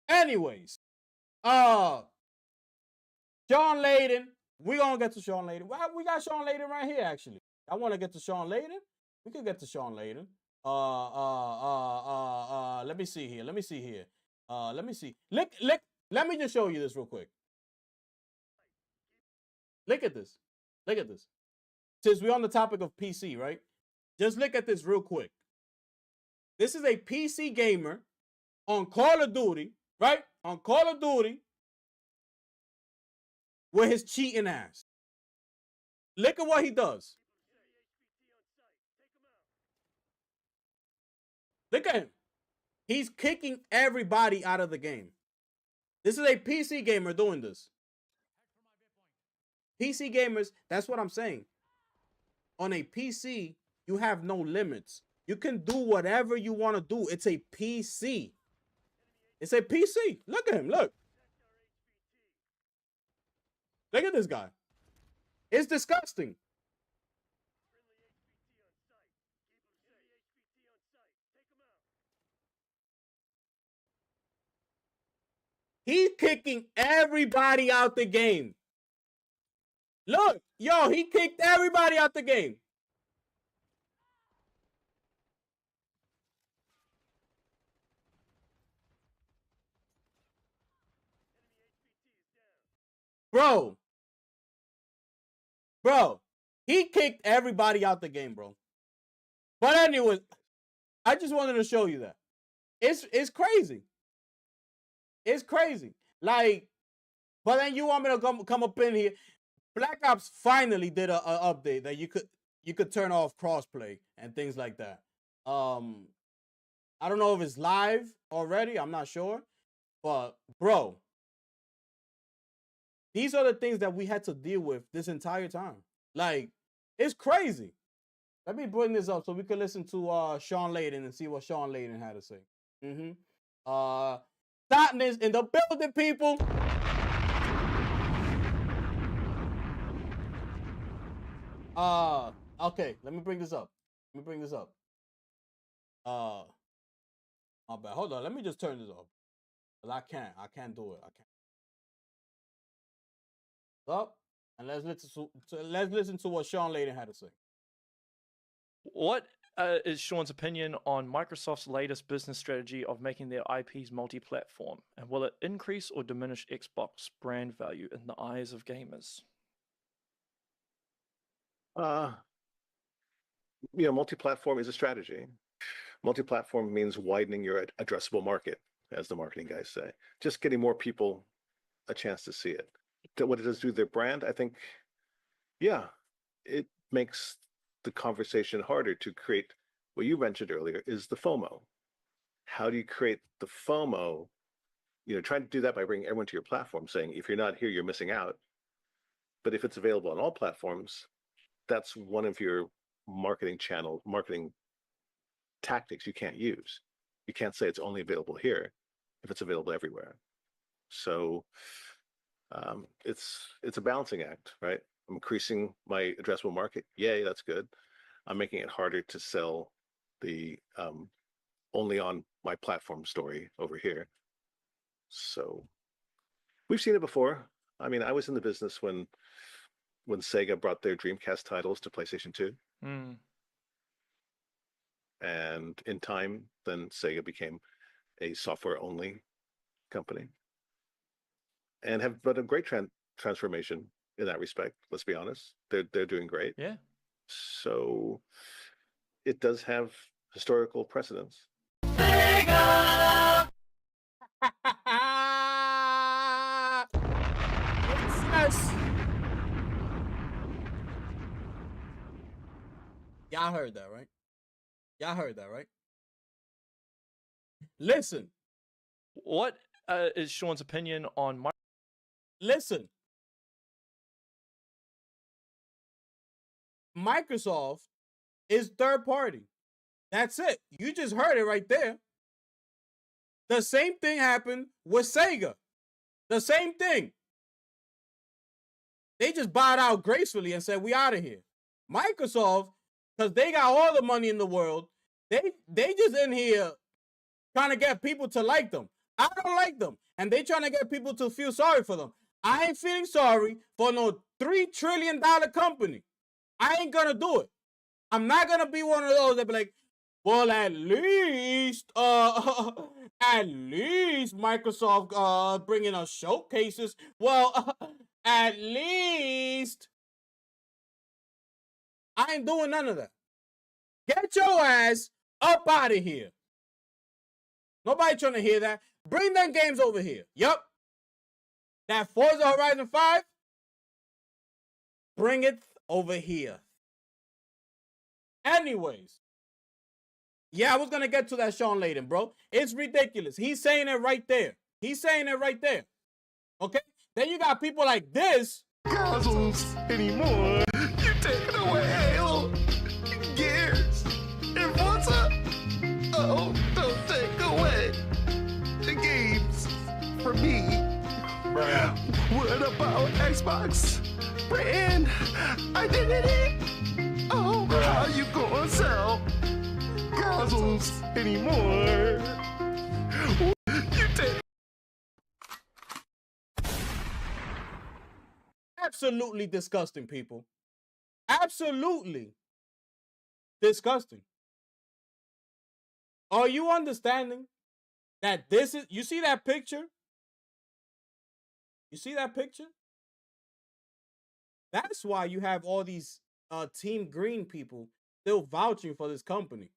Anyways, Sean Layden. We're gonna get to Sean Layden. Well, we got Sean Layden right here, actually. I want to get to Sean Layden. We could get to Sean Layden. Let me see here. Let me see. Let me just show you this real quick. Look at this. Since we're on the topic of PC, right? Just look at this real quick. This is a PC gamer on Call of Duty, right? On Call of Duty with his cheating ass. Look at what he does. Look at him. He's kicking everybody out of the game. This is a PC gamer doing this. PC gamers, that's what I'm saying. On a PC, you have no limits. You can do whatever you want to do. It's a PC. It's a PC. Look at him. Look. Look at this guy. It's disgusting. He's kicking everybody out the game. Look, yo, he kicked everybody out the game. Bro, he kicked everybody out the game, bro. But anyway, I just wanted to show you that. It's crazy. It's crazy. Like, but then you want me to come up in here. Black Ops finally did a update that you could turn off crossplay and things like that. I don't know if it's live already. I'm not sure. But bro, these are the things that we had to deal with this entire time. Like, it's crazy. Let me bring this up so we can listen to Sean Layden and see what Sean Layden had to say. Darkness in the building, people. Okay, let me bring this up. My bad. Hold on, let me just turn this off. But I can't do it. I can't. Up, and let's listen to what Sean Layden had to say. What is Sean's opinion on Microsoft's latest business strategy of making their IPs multi-platform, and will it increase or diminish Xbox brand value in the eyes of gamers? Multi-platform is a strategy. Multi-platform means widening your addressable market, as the marketing guys say. Just getting more people a chance to see it. What it does do to their brand, I think, yeah, it makes the conversation harder to create. What you mentioned earlier is the FOMO. How do you create the FOMO? Trying to do that by bringing everyone to your platform, saying, if you're not here, you're missing out. But if it's available on all platforms, that's one of your marketing tactics you can't use. You can't say it's only available here if it's available everywhere. So it's a balancing act, right? I'm increasing my addressable market. Yay, that's good. I'm making it harder to sell the only on my platform story over here. So we've seen it before. I mean, I was in the business when Sega brought their Dreamcast titles to PlayStation 2. And in time, then Sega became a software-only company. And have but a great transformation in that respect. Let's be honest, they're doing great. Yeah. So it does have historical precedence. Yes. Y'all heard that, right? Listen. What is Sean's opinion on Listen. Microsoft is third party. That's it. You just heard it right there. The same thing happened with Sega. The same thing. They just bowed out gracefully and said, we out of here. Microsoft, because they got all the money in the world, they just in here trying to get people to like them. I don't like them. And they trying to get people to feel sorry for them. I ain't feeling sorry for no $3 trillion company. I ain't gonna do it. I'm not gonna be one of those that be like, well, at least Microsoft bringing us showcases. Well, at least I ain't doing none of that. Get your ass up out of here. Nobody trying to hear that. Bring them games over here. Yup. That Forza Horizon 5, bring it over here. Anyways. Yeah, I was going to get to that Sean Layden, bro. It's ridiculous. He's saying it right there. He's saying it right there. Okay? Then you got people like this. Cosmos anymore. You taking away Halo, Gears, and Forza. Oh, don't take away the games from me. What about Xbox brand identity? Oh, how you gonna sell Cosmos anymore? You take. Absolutely disgusting, people. Absolutely disgusting. Are you understanding that this is, you see that picture? You see that picture? That's why you have all these Team Green people still vouching for this company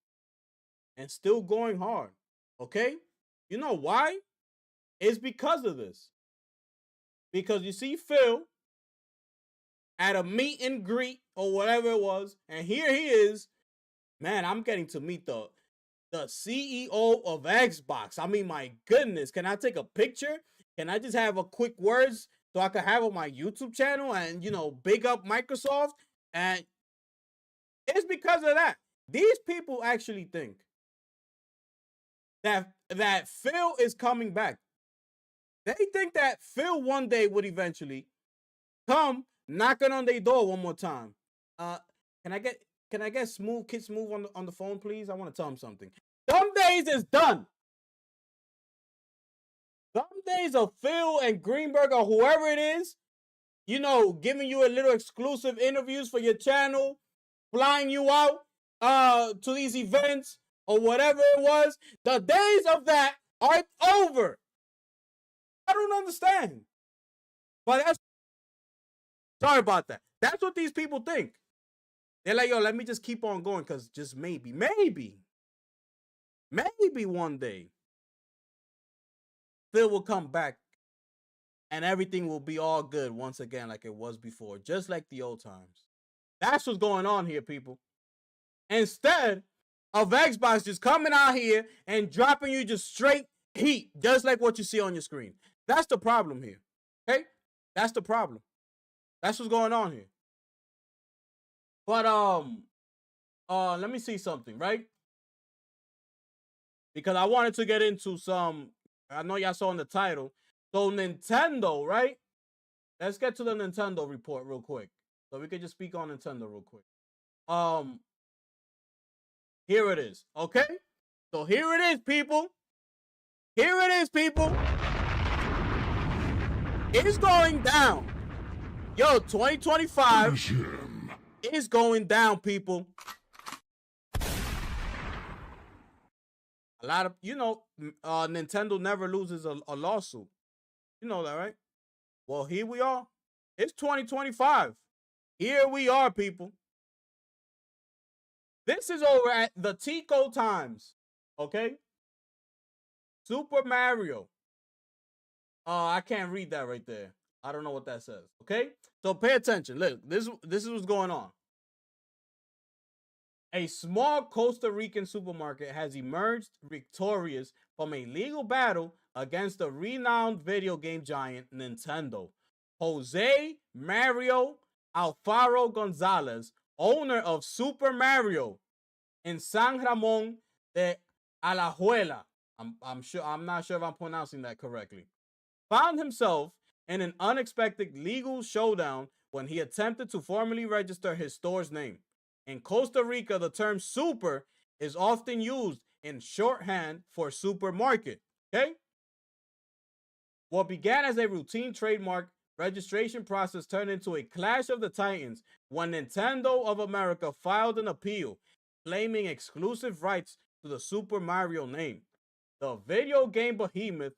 and still going hard. Okay? You know why? It's because of this. Because you see Phil at a meet and greet or whatever it was, and here he is. Man, I'm getting to meet the CEO of Xbox. I mean, my goodness, can I take a picture? Can I just have a quick words so I can have on my YouTube channel and, you know, big up Microsoft? And it's because of that. These people actually think that Phil is coming back. They think that Phil one day would eventually come knocking on their door one more time. Can I get Smooth Kid Smooth on the phone, please? I want to tell him something. Some days is done. Some days of Phil and Greenberg or whoever it is, you know, giving you a little exclusive interviews for your channel, flying you out to these events or whatever it was. The days of that are over. I don't understand. But that's, sorry about that. That's what these people think. They're like, yo, let me just keep on going because just maybe one day Phil will come back and everything will be all good once again like it was before, just like the old times. That's what's going on here, people. Instead of Xbox just coming out here and dropping you just straight heat, just like what you see on your screen. That's the problem here. Okay? That's the problem. That's what's going on here. But let me see something, right? Because I wanted to get into some, I know y'all saw in the title. So Nintendo, right? Let's get to the Nintendo report real quick. So we can just speak on Nintendo real quick. Here it is, okay? So here it is, people. Here it is, people. It's going down. Yo, 2025 is going down, people. A lot of, you know, Nintendo never loses a lawsuit. You know that, right? Well, here we are. It's 2025. Here we are, people. This is over at the Tico Times, okay? Super Mario. I can't read that right there. I don't know what that says, okay? So pay attention. Look, this is what's going on. A small Costa Rican supermarket has emerged victorious from a legal battle against the renowned video game giant Nintendo. Jose Mario Alfaro Gonzalez, owner of Super Mario in San Ramon de Alajuela, I'm not sure if I'm pronouncing that correctly, found himself in an unexpected legal showdown when he attempted to formally register his store's name. In Costa Rica, the term super is often used in shorthand for supermarket, okay? What began as a routine trademark registration process turned into a clash of the titans when Nintendo of America filed an appeal claiming exclusive rights to the Super Mario name. The video game behemoth,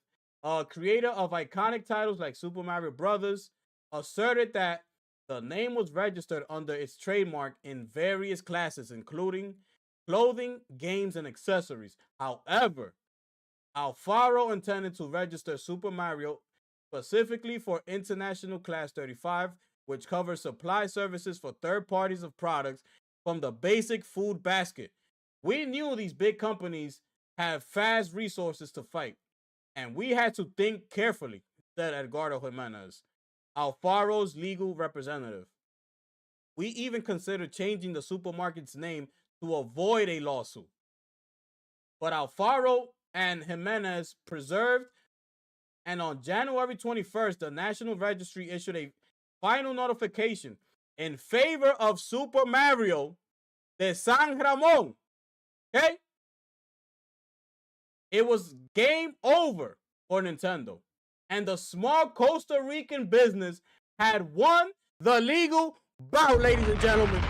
creator of iconic titles like Super Mario Bros., asserted that the name was registered under its trademark in various classes, including clothing, games, and accessories. However, Alfaro intended to register Super Mario specifically for International Class 35, which covers supply services for third parties of products from the basic food basket. We knew these big companies have fast resources to fight, and we had to think carefully, said Edgardo Jimenez, Alfaro's legal representative. We even considered changing the supermarket's name to avoid a lawsuit. But Alfaro and Jimenez preserved, and on January 21st, the National Registry issued a final notification in favor of Super Mario de San Ramon. Okay? It was game over for Nintendo, and the small Costa Rican business had won the legal bout, ladies and gentlemen.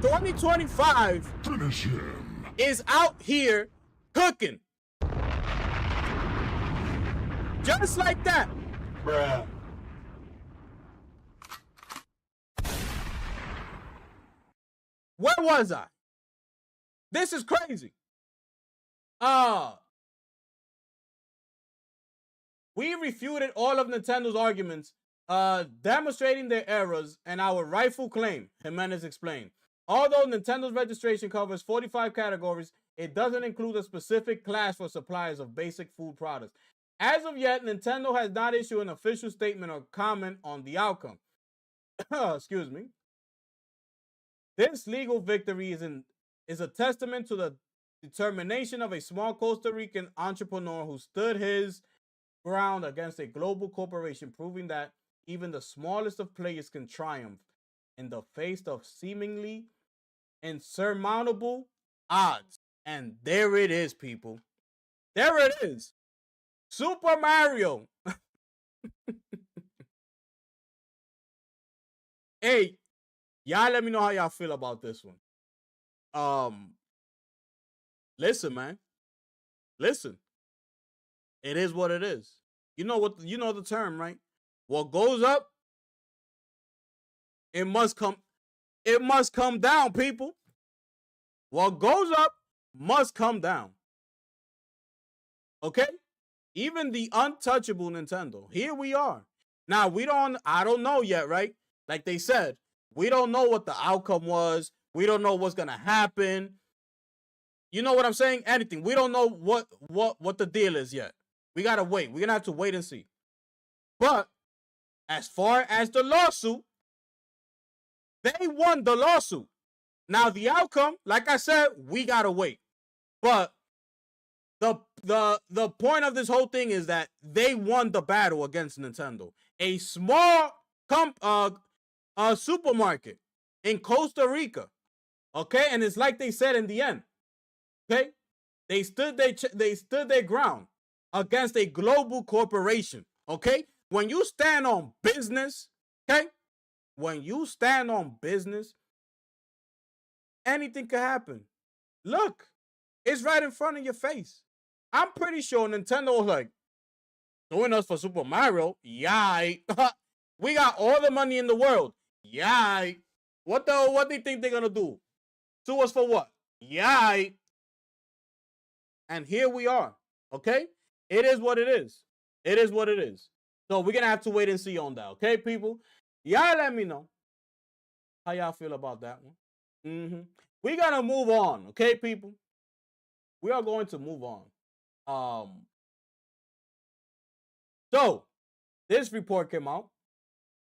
2025 Finish him. is out here cooking. Just like that. Bruh. Where was I? This is crazy. We refuted all of Nintendo's arguments, demonstrating their errors and our rightful claim, Jimenez explained. Although Nintendo's registration covers 45 categories, it doesn't include a specific class for suppliers of basic food products. As of yet, Nintendo has not issued an official statement or comment on the outcome. Excuse me. This legal victory is a testament to the determination of a small Costa Rican entrepreneur who stood his ground against a global corporation, proving that even the smallest of players can triumph in the face of seemingly insurmountable odds. And there it is, people. There it is. Super Mario. Hey, y'all let me know how y'all feel about this one. Listen, man. Listen. It is what it is. You know the term, right? What goes up, it must come down, people. What goes up must come down. Okay? Even the untouchable Nintendo. Here we are. Now, I don't know yet, right? Like they said, we don't know what the outcome was. We don't know what's going to happen. You know what I'm saying? Anything. We don't know what the deal is yet. We got to wait. We're going to have to wait and see. But as far as the lawsuit, they won the lawsuit. Now, the outcome, like I said, we got to wait. But the point of this whole thing is that they won the battle against Nintendo. A small supermarket in Costa Rica. Okay? And it's like they said in the end. Okay? They stood their ground against a global corporation. Okay? When you stand on business, okay? When you stand on business, anything could happen. Look, it's right in front of your face. I'm pretty sure Nintendo was like, doing us for Super Mario? Yay. We got all the money in the world. Yay. What do you think they're going to do? Sue us for what? Yay. And here we are. Okay? It is what it is. It is what it is. So we're going to have to wait and see on that. Okay, people? Y'all let me know how y'all feel about that one. We're going to move on. Okay, people? We are going to move on. So, this report came out.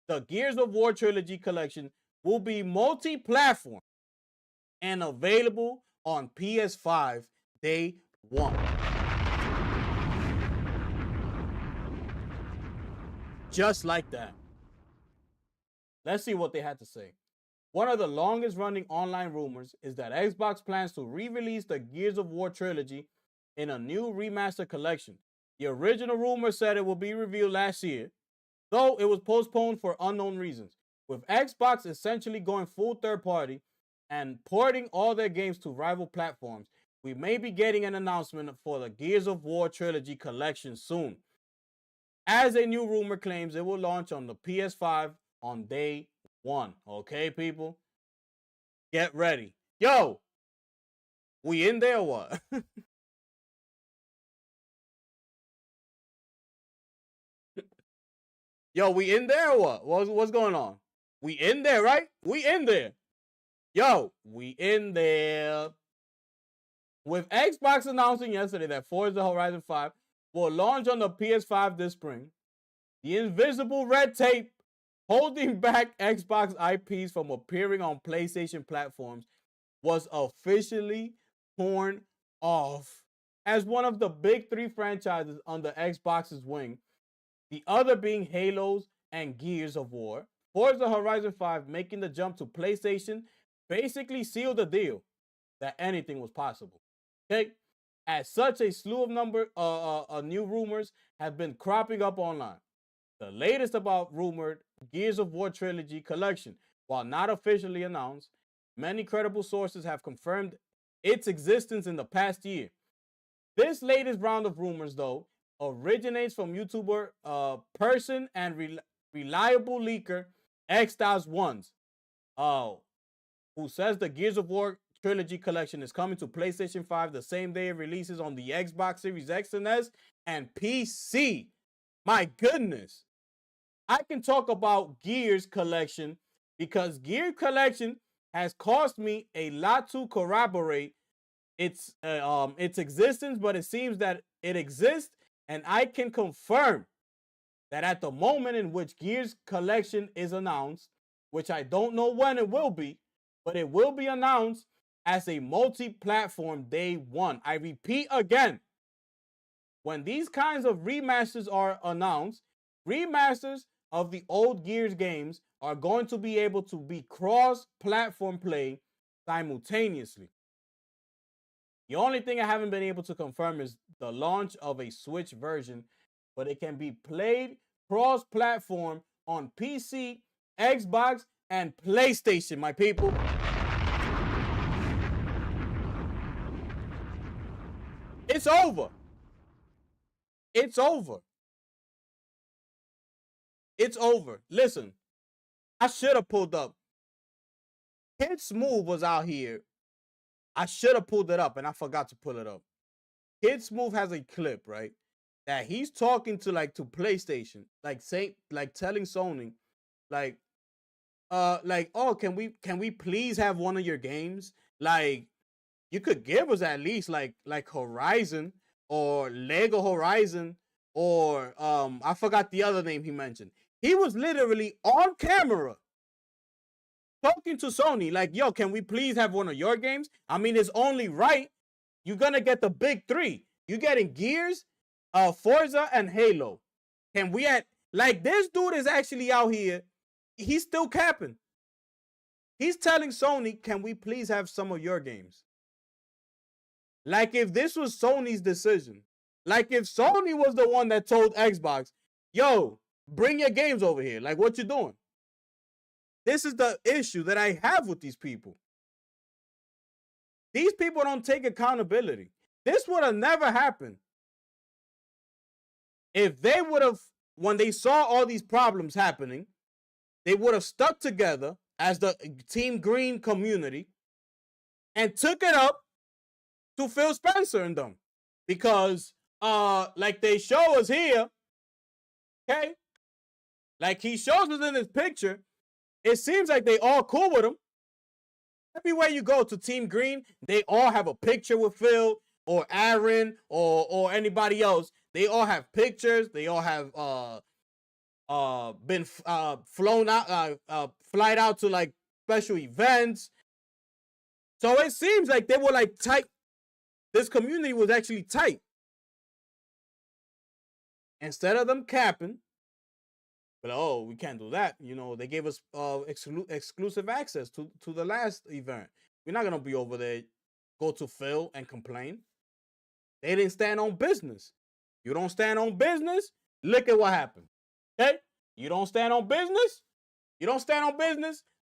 The Gears of War Trilogy Collection will be multi-platform and available on PS5 day one. Just like that. Let's see what they had to say. One of the longest running online rumors is that Xbox plans to re-release the Gears of War trilogy in a new remaster collection. The original rumor said it will be revealed last year, though it was postponed for unknown reasons. With Xbox essentially going full third party and porting all their games to rival platforms, we may be getting an announcement for the Gears of War Trilogy collection soon. As a new rumor claims, it will launch on the PS5 on day one. Okay, people? Get ready. Yo, we in there or what? Yo, we in there or what? What's going on? We in there, right? We in there. Yo, we in there. With Xbox announcing yesterday that Forza Horizon 5 will launch on the PS5 this spring, the invisible red tape holding back Xbox IPs from appearing on PlayStation platforms was officially torn off. As one of the big three franchises under Xbox's wing, the other being Halo's and Gears of War, Forza Horizon 5 making the jump to PlayStation basically sealed the deal that anything was possible. Okay? As such, a slew of new rumors have been cropping up online. The latest about rumored Gears of War Trilogy collection, while not officially announced, many credible sources have confirmed its existence in the past year. This latest round of rumors, though, originates from YouTuber person and reliable leaker X-Styles1, who says the Gears of War Trilogy collection is coming to PlayStation 5 the same day it releases on the Xbox Series X and S and PC. My goodness. I can talk about Gears collection because Gear collection has cost me a lot to corroborate its existence, but it seems that it exists, and I can confirm that at the moment in which Gears collection is announced, which I don't know when it will be, but it will be announced as a multi-platform day one. I repeat again, when these kinds of remasters are announced, remasters of the old Gears games are going to be able to be cross-platform play simultaneously. The only thing I haven't been able to confirm is the launch of a Switch version, but it can be played cross-platform on PC, Xbox, and PlayStation, my people. It's over. It's over. It's over. Listen, I should have pulled up. Kid Smooth was out here. I should have pulled it up, and I forgot to pull it up. Kid Smooth has a clip, right? That he's talking to PlayStation, telling Sony, oh, can we please have one of your games? Like, you could give us at least like Horizon or Lego Horizon or I forgot the other name he mentioned. He was literally on camera talking to Sony like, yo, can we please have one of your games? I mean, it's only right. You're gonna get the big three. You're getting Gears, Forza, and Halo. Can we this dude is actually out here. He's still capping. He's telling Sony, can we please have some of your games? Like if this was Sony's decision. Like if Sony was the one that told Xbox, yo, bring your games over here. Like, what you doing? This is the issue that I have with these people. These people don't take accountability. This would have never happened if they would have, when they saw all these problems happening, they would have stuck together as the Team Green community and took it up to Phil Spencer and them. Because, like they show us here, okay? Like he shows us in this picture, it seems like they all cool with him. Everywhere you go to Team Green, they all have a picture with Phil or Aaron or anybody else. They all have pictures. They all have been flown out, flight out to like special events. So it seems like they were like tight. This community was actually tight. Instead of them capping, but oh, we can't do that. You know, they gave us exclusive access to the last event. We're not gonna be over there, go to Phil and complain. They didn't stand on business. You don't stand on business, look at what happens. Okay? You don't stand on business,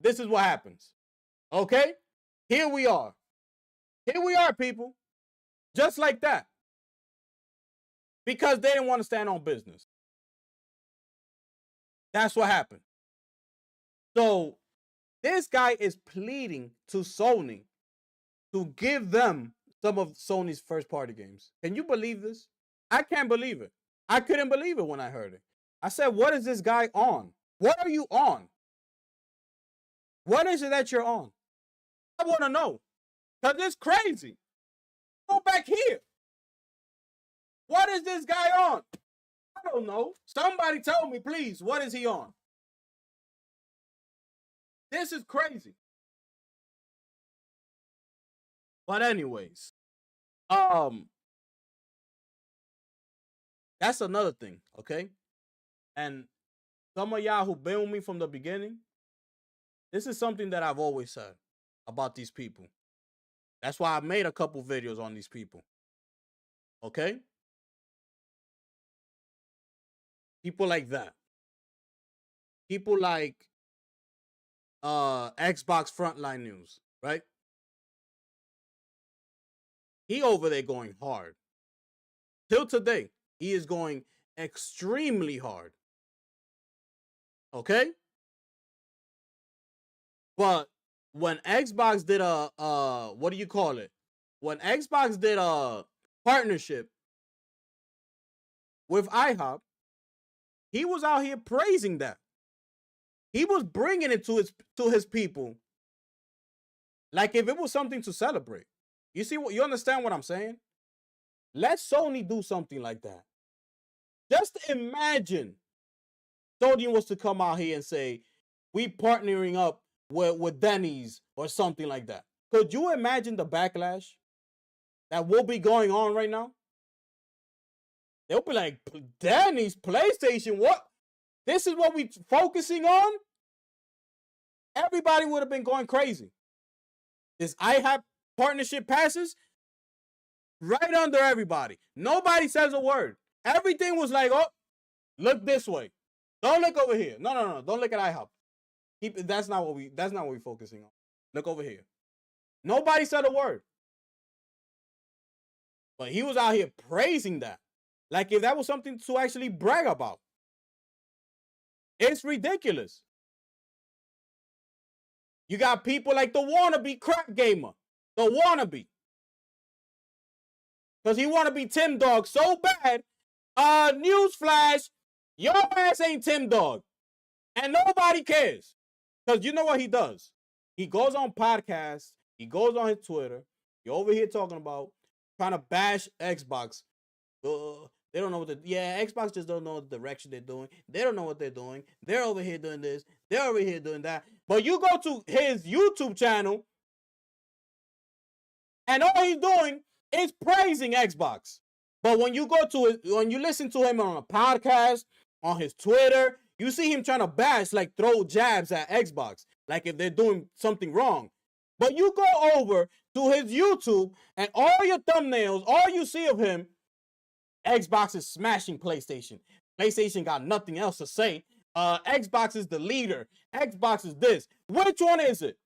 this is what happens. Okay? Here we are. Here we are, people. Just like that. Because they didn't want to stand on business. That's what happened. So, this guy is pleading to Sony to give them some of Sony's first party games. Can you believe this? I can't believe it. I couldn't believe it when I heard it. I said, what is this guy on? What are you on? What is it that you're on? I want to know. Because it's crazy. Go back here. What is this guy on? I don't know. Somebody tell me, please. What is he on? This is crazy. But anyways, that's another thing, okay? And some of y'all who've been with me from the beginning, this is something that I've always said about these people. That's why I made a couple videos on these people. Okay? People like that. People like Xbox Frontline News, right? He over there going hard. Till today, he is going extremely hard. Okay? But when Xbox did what do you call it? When Xbox did a partnership with IHOP, he was out here praising that. He was bringing it to his people like if it was something to celebrate. You understand what I'm saying? Let Sony do something like that. Just imagine Sony was to come out here and say, we partnering up with Denny's or something like that. Could you imagine the backlash that will be going on right now? They'll be like, Denny's, PlayStation, what? This is what we focusing on? Everybody would have been going crazy. This IHOP partnership passes right under everybody. Nobody says a word. Everything was like, oh, look this way. Don't look over here. No. Don't look at IHOP. That's not what we're focusing on. Look over here. Nobody said a word. But he was out here praising that. Like if that was something to actually brag about. It's ridiculous. You got people like the wannabe crap gamer. The wannabe. Because he want to be Tim Dog so bad. Newsflash, your ass ain't Tim Dog. And nobody cares. Because you know what he does? He goes on podcasts. He goes on his Twitter. You're over here talking about trying to bash Xbox. They don't know what Xbox just don't know the direction they're doing. They don't know what they're doing. They're over here doing this. They're over here doing that. But you go to his YouTube channel, and all he's doing is praising Xbox. But when you listen to him on a podcast, on his Twitter, you see him trying to bash, like throw jabs at Xbox, like if they're doing something wrong. But you go over to his YouTube, and all your thumbnails, all you see of him, Xbox is smashing PlayStation. PlayStation got nothing else to say. Xbox is the leader. Xbox is this. Which one is it?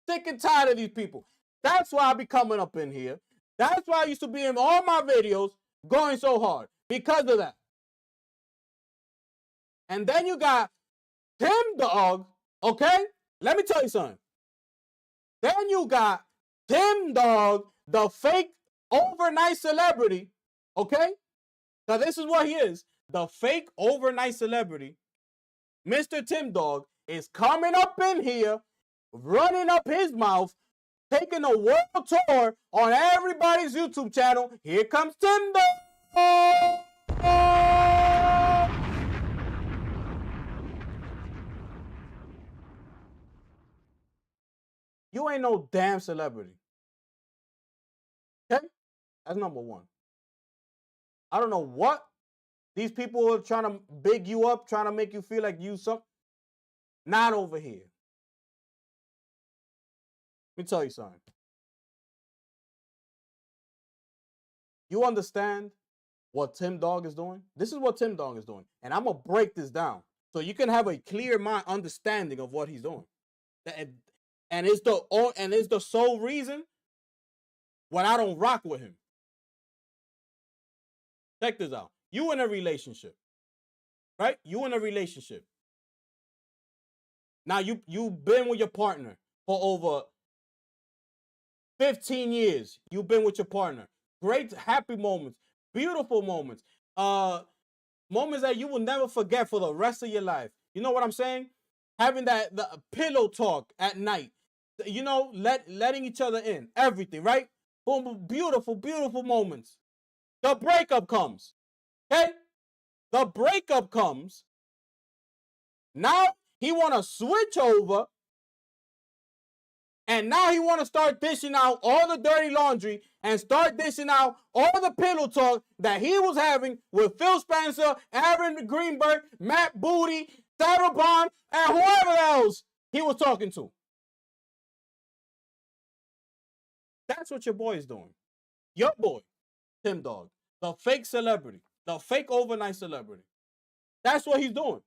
Sick and tired of these people. That's why I be coming up in here. That's why I used to be in all my videos going so hard. Because of that. And then you got Tim Dog, okay? Let me tell you something. Then you got Tim Dog, the fake overnight celebrity, okay? Now this is what he is. The fake overnight celebrity. Mr. Tim Dog is coming up in here, running up his mouth, taking a world tour on everybody's YouTube channel. Here comes Tim Dog. You ain't no damn celebrity. Okay? That's number one. I don't know what these people are trying to big you up, trying to make you feel like you something. Not over here. Let me tell you something. You understand what Tim Dog is doing? This is what Tim Dog is doing. And I'm going to break this down so you can have a clear mind understanding of what he's doing. And it's the sole reason why I don't rock with him. Check this out. You in a relationship, right? You in a relationship. Now you've been with your partner for over 15 years. You've been with your partner. Great, happy moments, beautiful moments, moments that you will never forget for the rest of your life. You know what I'm saying? Having the pillow talk at night. You know, letting each other in, everything, right? Boom, beautiful, beautiful moments. The breakup comes. Okay? The breakup comes. Now he want to switch over. And now he want to start dishing out all the dirty laundry and start dishing out all the pillow talk that he was having with Phil Spencer, Aaron Greenberg, Matt Booty, Sarah Bond, and whoever else he was talking to. That's what your boy is doing. Your boy, Tim Dog, the fake celebrity, the fake overnight celebrity. That's what he's doing.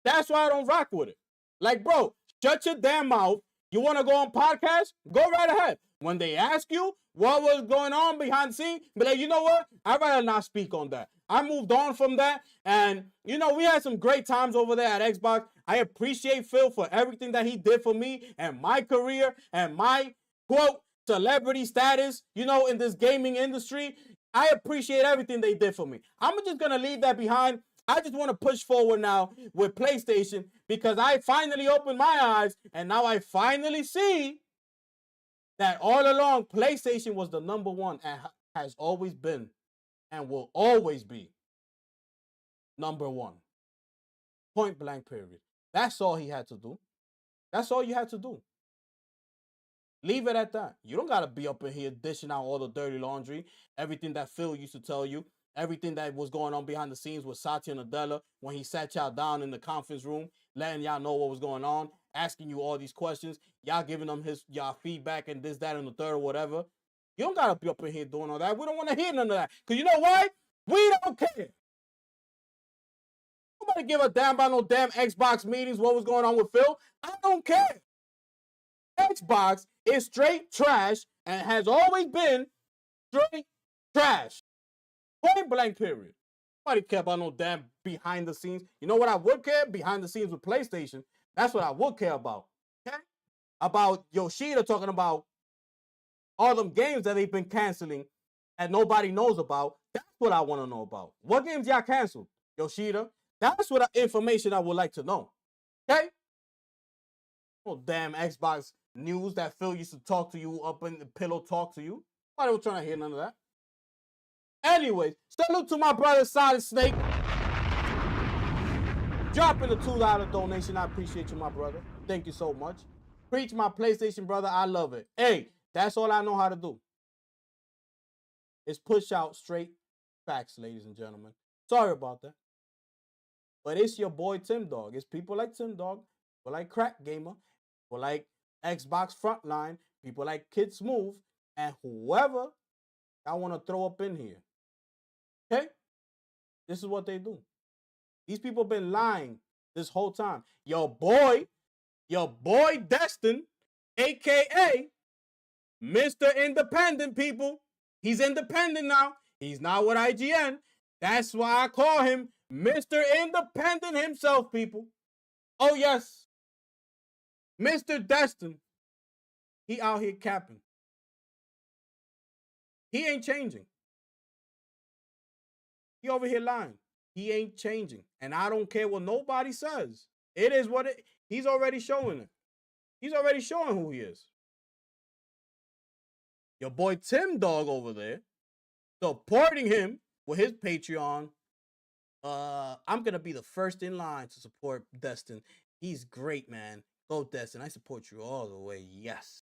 That's why I don't rock with it. Like, bro, shut your damn mouth. You want to go on podcast? Go right ahead. When they ask you what was going on behind the scenes, be like, you know what? I'd rather not speak on that. I moved on from that. And, you know, we had some great times over there at Xbox. I appreciate Phil for everything that he did for me and my career and my, quote, celebrity status, you know, in this gaming industry. I appreciate everything they did for me. I'm just going to leave that behind. I just want to push forward now with PlayStation because I finally opened my eyes and now I finally see that all along PlayStation was the number one and has always been and will always be number one. Point blank period. That's all he had to do. That's all you had to do. Leave it at that. You don't got to be up in here dishing out all the dirty laundry, everything that Phil used to tell you, everything that was going on behind the scenes with Satya Nadella when he sat y'all down in the conference room, letting y'all know what was going on, asking you all these questions, y'all giving them y'all feedback and this, that, and the third or whatever. You don't got to be up in here doing all that. We don't want to hear none of that. Because you know why? We don't care. Nobody give a damn about no damn Xbox meetings, what was going on with Phil. I don't care. Xbox is straight trash and has always been straight trash. Point blank period. Nobody care about no damn behind the scenes. You know what I would care? Behind the scenes with PlayStation. That's what I would care about. Okay? About Yoshida talking about all them games that they've been canceling and nobody knows about. That's what I want to know about. What games y'all canceled, Yoshida? That's what information I would like to know. Okay? Oh, damn Xbox news that Phil used to talk to you up in the pillow talk to you. Nobody was trying to hear none of that. Anyways, salute to my brother Solid Snake. Dropping the $2 donation. I appreciate you, my brother. Thank you so much. Preach my PlayStation, brother. I love it. Hey, that's all I know how to do. Is push out straight facts, ladies and gentlemen. Sorry about that. But it's your boy Tim Dog. It's people like Tim Dog, people like Crack Gamer, people like Xbox Frontline, people like Kid Smooth, and whoever I want to throw up in here. Okay? This is what they do. These people been lying this whole time. Your boy Destin, a.k.a. Mr. Independent, people. He's independent now. He's not with IGN. That's why I call him Mr. Independent himself, people. Oh, yes. Mr. Destin. He out here capping. He ain't changing. He over here lying. He ain't changing. And I don't care what nobody says. It is what it. He's already showing it. He's already showing who he is. Your boy Tim Dog over there, supporting him with his Patreon. I'm going to be the first in line to support Destin. He's great, man. Go, Destin. I support you all the way. Yes.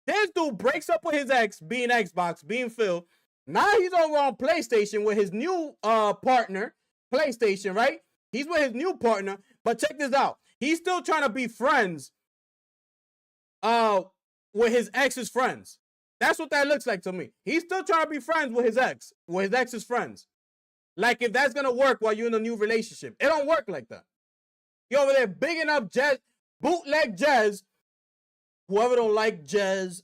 This dude breaks up with his ex, being Xbox, being Phil. Now he's over on PlayStation with his new partner, PlayStation, right? He's with his new partner. But check this out. He's still trying to be friends with his ex's friends. That's what that looks like to me. He's still trying to be friends with his ex, with his ex's friends. Like, if that's gonna work while you're in a new relationship, it don't work like that. You over there bigging up Jez, bootleg Jez. Whoever don't like Jez,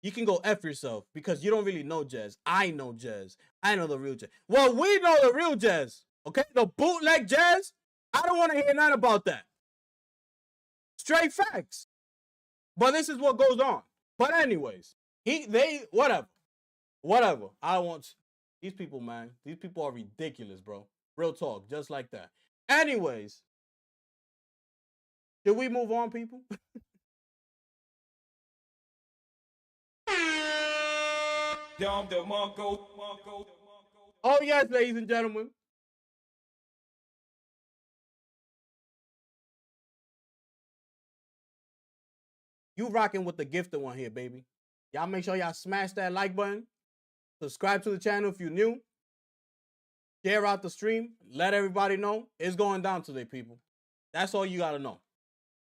you can go F yourself because you don't really know Jez. I know Jez. I know the real Jez. Well, we know the real Jez. Okay? The bootleg Jez, I don't want to hear nothing about that. Straight facts. But this is what goes on. But anyways, whatever. I don't want these people, man. These people are ridiculous, bro. Real talk, just like that. Anyways, should we move on, people? Oh, yes, ladies and gentlemen. You rocking with the gifted one here, baby. Y'all make sure y'all smash that like button. Subscribe to the channel if you're new. Share out the stream. Let everybody know it's going down today, people. That's all you got to know.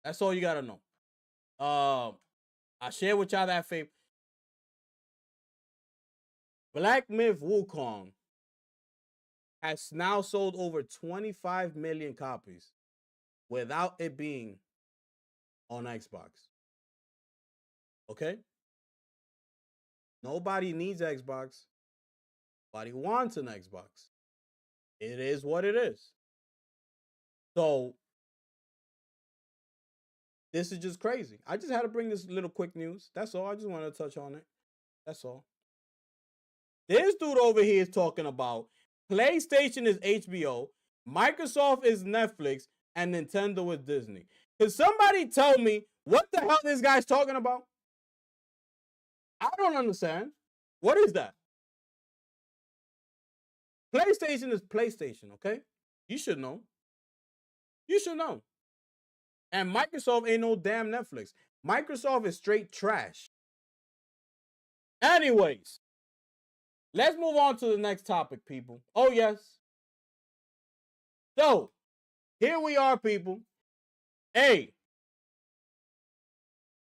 That's all you got to know. I share with y'all that favorite. Black Myth Wukong has now sold over 25 million copies without it being on Xbox. Okay? Nobody needs Xbox. Nobody wants an Xbox. It is what it is. So, this is just crazy. I just had to bring this little quick news. That's all. I just wanted to touch on it. That's all. This dude over here is talking about PlayStation is HBO, Microsoft is Netflix, and Nintendo is Disney. Can somebody tell me what the hell this guy's talking about? I don't understand. What is that? PlayStation is PlayStation, okay? You should know. You should know. And Microsoft ain't no damn Netflix. Microsoft is straight trash. Anyways, let's move on to the next topic, people. Oh, yes. So, here we are, people. Hey,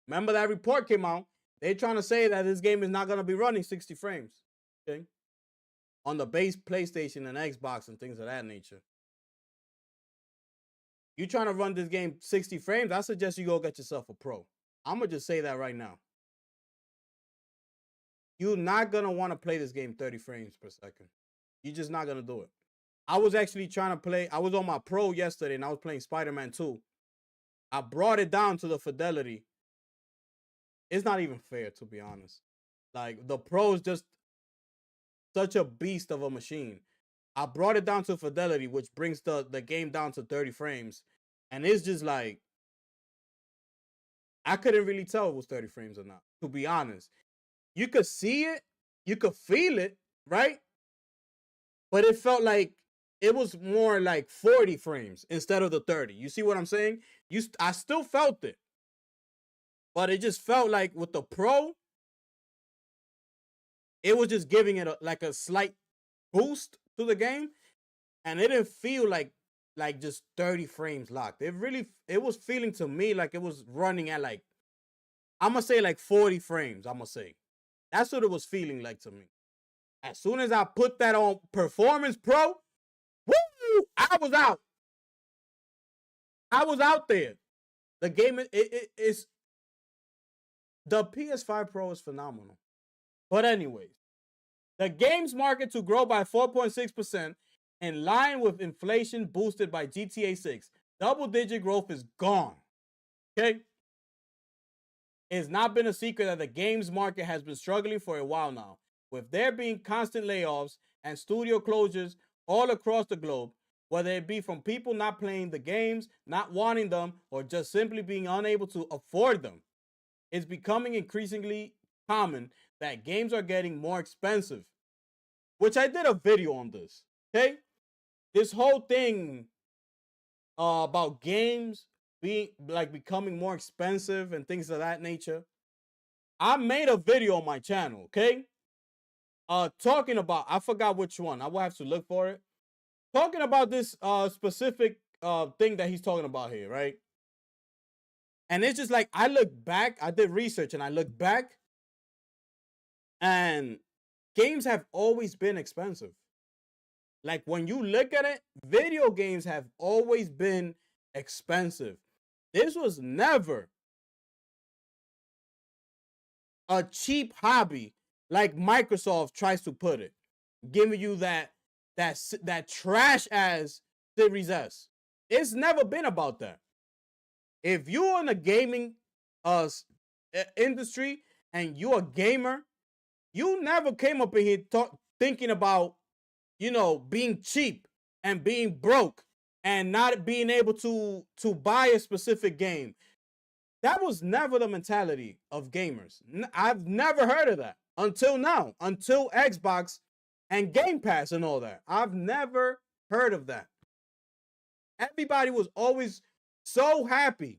remember that report came out? They're trying to say that this game is not going to be running 60 frames. Okay? On the base PlayStation and Xbox and things of that nature. You trying to run this game 60 frames, I suggest you go get yourself a Pro. I'm going to just say that right now. You're not going to want to play this game 30 frames per second. You're just not going to do it. I was actually trying to play. I was on my Pro yesterday and I was playing Spider-Man 2. I brought it down to the fidelity. It's not even fair, to be honest. Like, the Pro is just such a beast of a machine. I brought it down to fidelity, which brings the game down to 30 frames. And it's just like, I couldn't really tell it was 30 frames or not, to be honest. You could see it. You could feel it, right? But it felt like it was more like 40 frames instead of the 30. You see what I'm saying? I still felt it. But it just felt like with the Pro, it was just giving it like a slight boost to the game. And it didn't feel like just 30 frames locked. It was feeling to me like it was running at like, I'm going to say like 40 frames, I'm going to say. That's what it was feeling like to me. As soon as I put that on Performance Pro, woo, I was out. I was out there. The game is the PS5 Pro is phenomenal. But anyways, the games market to grow by 4.6% in line with inflation boosted by GTA 6. Double-digit growth is gone. Okay? It's not been a secret that the games market has been struggling for a while now, with there being constant layoffs and studio closures all across the globe, whether it be from people not playing the games, not wanting them, or just simply being unable to afford them. It's becoming increasingly common that games are getting more expensive, which I did a video on this, okay? This whole thing about games being like becoming more expensive and things of that nature. I made a video on my channel, okay? Talking about, I forgot which one. I will have to look for it. Talking about this specific thing that he's talking about here, right? And it's just like, I look back, I did research and I look back And games have always been expensive. Like when you look at it, video games have always been expensive. This was never a cheap hobby like Microsoft tries to put it, giving you that trash ass Series S. It's never been about that. If you're in the gaming industry and you're a gamer, you never came up in here thinking about, being cheap and being broke and not being able to buy a specific game. That was never the mentality of gamers. I've never heard of that until now, until Xbox and Game Pass and all that. I've never heard of that. Everybody was always so happy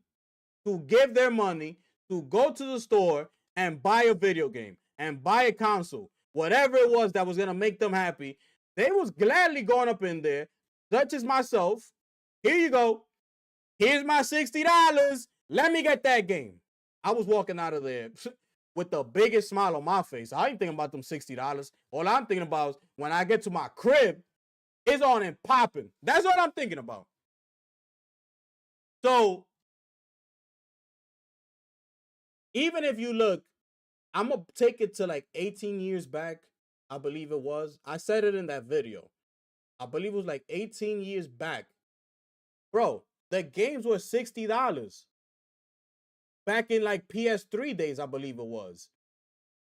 to give their money to go to the store and buy a video game and buy a console, whatever it was that was going to make them happy. They was gladly going up in there, such as myself. Here you go. Here's my $60. Let me get that game. I was walking out of there with the biggest smile on my face. I ain't thinking about them $60. All I'm thinking about is when I get to my crib, it's on and popping. That's what I'm thinking about. So, even if you look, I'm going to take it to like 18 years back, I believe it was. I said it in that video. I believe it was like 18 years back. Bro, the games were $60. Back in like PS3 days, I believe it was.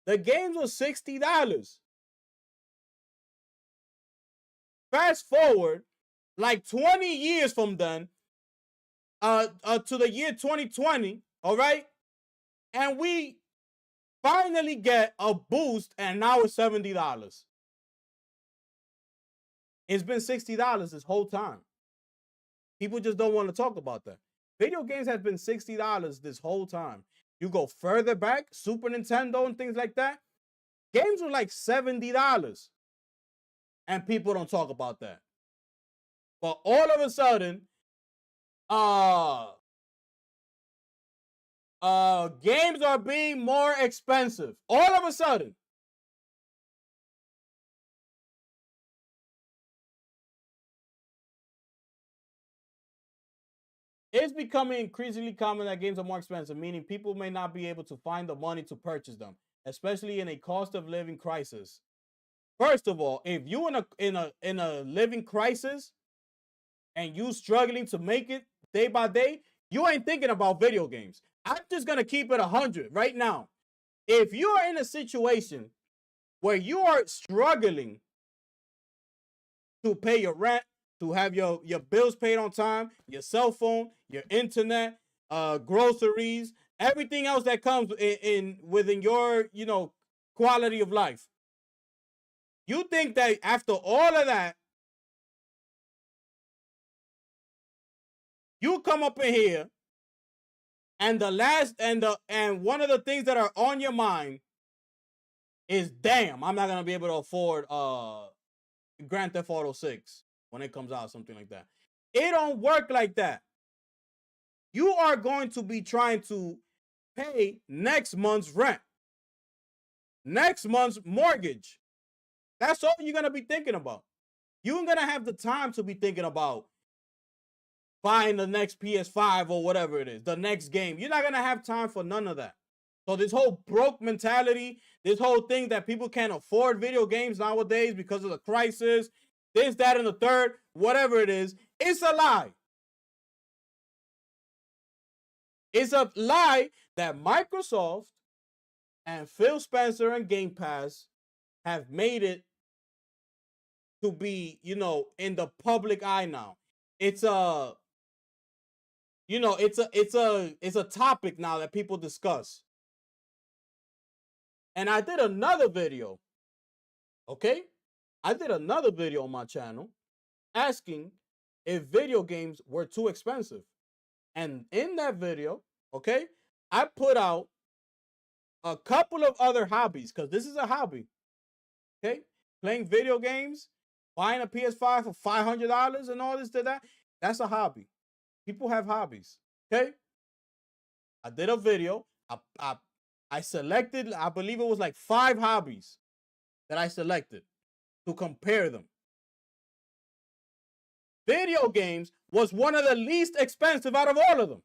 The games were $60. Fast forward like 20 years from then to the year 2020, all right? And we finally get a boost, and now it's $70. It's been $60 this whole time. People just don't want to talk about that. Video games have been $60 this whole time. You go further back, Super Nintendo and things like that, games were like $70. And people don't talk about that. But all of a sudden, games are being more expensive. All of a sudden. It's becoming increasingly common that games are more expensive, meaning people may not be able to find the money to purchase them, especially in a cost of living crisis. First of all, if you in a living crisis and you struggling to make it day by day, you ain't thinking about video games. I'm just gonna keep it 100 right now. If you are in a situation where you are struggling to pay your rent, to have your bills paid on time, your cell phone, your internet, groceries, everything else that comes within your, quality of life. You think that after all of that, you come up in here and one of the things that are on your mind is, damn, I'm not gonna be able to afford Grand Theft Auto 6 when it comes out, something like that. It don't work like that. You are going to be trying to pay next month's rent, next month's mortgage. That's all you're going to be thinking about. You ain't going to have the time to be thinking about buying the next PS5 or whatever it is, the next game. You're not going to have time for none of that. So this whole broke mentality, this whole thing that people can't afford video games nowadays because of the crisis, this, that, and the third, whatever it is, it's a lie. It's a lie that Microsoft and Phil Spencer and Game Pass have made it to be, in the public eye now. It's a topic now that people discuss. And I did another video, okay? I did another video on my channel asking if video games were too expensive. And in that video, okay, I put out a couple of other hobbies, because this is a hobby, okay? Playing video games, buying a PS5 for $500 and all this to that, that's a hobby. People have hobbies, okay? I did a video. I I selected, I believe it was like 5 hobbies that I selected to compare them. Video games was one of the least expensive out of all of them.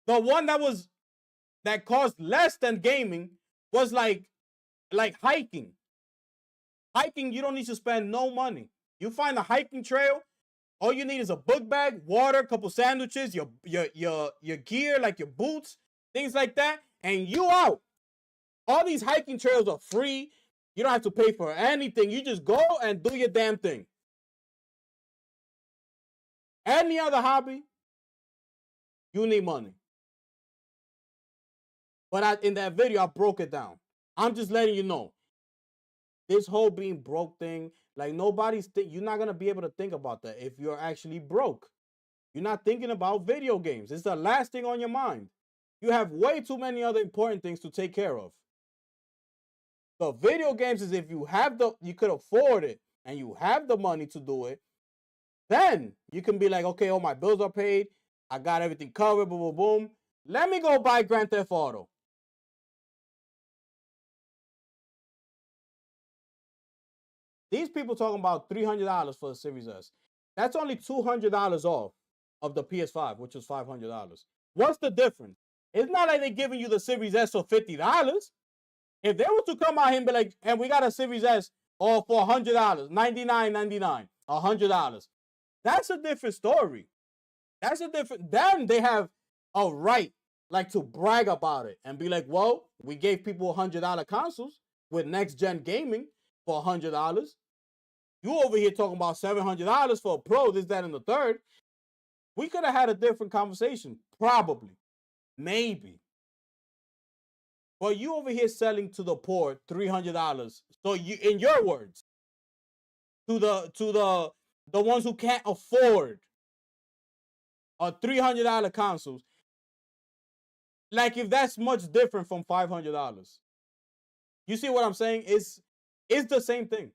The one that cost less than gaming was like hiking. Hiking, you don't need to spend no money. You find a hiking trail, all you need is a book bag, water, a couple sandwiches, your gear, like your boots, things like that, and you out. All these hiking trails are free. You don't have to pay for anything. You just go and do your damn thing. Any other hobby, you need money. But in that video, I broke it down. I'm just letting you know. This whole being broke thing, like you're not going to be able to think about that if you're actually broke. You're not thinking about video games. It's the last thing on your mind. You have way too many other important things to take care of. So video games is if you could afford it and you have the money to do it, then you can be like, okay, all my bills are paid. I got everything covered, boom, boom, boom. Let me go buy Grand Theft Auto. These people talking about $300 for the Series S. That's only $200 off of the PS5, which is $500. What's the difference? It's not like they're giving you the Series S for $50. If they were to come out here and be like, and we got a Series S all for $100, $99.99, $100, that's a different story. Then they have a right, like, to brag about it and be like, well, we gave people $100 consoles with next-gen gaming for $100. You over here talking about $700 for a Pro, this, that, and the third. We could have had a different conversation, probably, maybe. But you over here selling to the poor $300. So you, in your words, to the ones who can't afford a $300 consoles, like if that's much different from $500. You see what I'm saying? It's the same thing.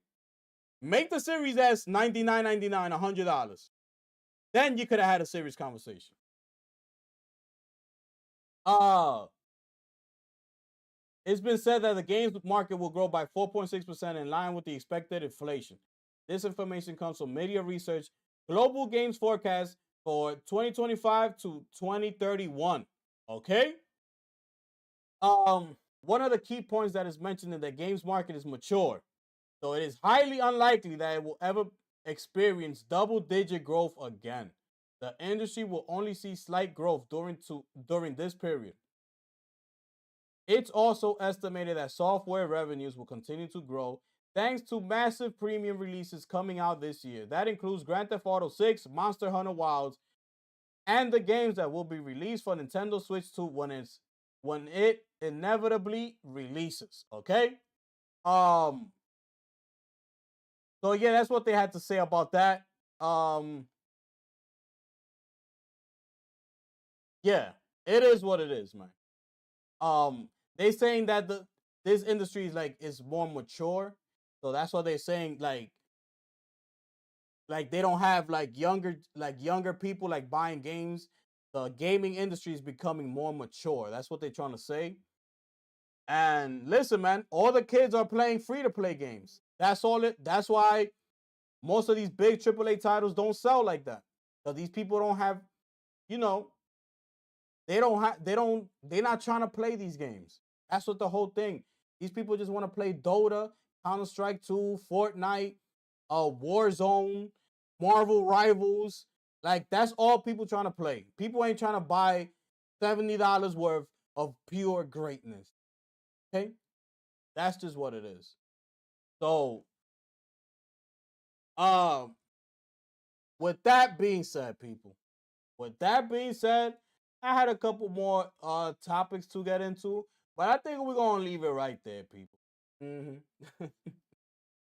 Make the Series S $99.99, $100. Then you could have had a serious conversation. It's been said that the games market will grow by 4.6% in line with the expected inflation. This information comes from Media Research Global Games Forecast for 2025 to 2031. Okay? One of the key points that is mentioned in the games market is mature. So it is highly unlikely that it will ever experience double-digit growth again. The industry will only see slight growth during this period. It's also estimated that software revenues will continue to grow thanks to massive premium releases coming out this year. That includes Grand Theft Auto 6, Monster Hunter Wilds, and the games that will be released for Nintendo Switch 2 when it inevitably releases. Okay? So yeah, that's what they had to say about that. Yeah, it is what it is, man. They saying that this industry is more mature, so that's what they're saying. Like they don't have younger people buying games. The gaming industry is becoming more mature. That's what they're trying to say. And listen, man, all the kids are playing free-to-play games. That's why most of these big AAA titles don't sell like that. Because these people don't have, they're not trying to play these games. That's what the whole thing. These people just want to play Dota, Counter-Strike 2, Fortnite, Warzone, Marvel Rivals. That's all people trying to play. People ain't trying to buy $70 worth of pure greatness. Okay? That's just what it is. So, with that being said, people, I had a couple more topics to get into, but I think we're going to leave it right there, people. Mm-hmm.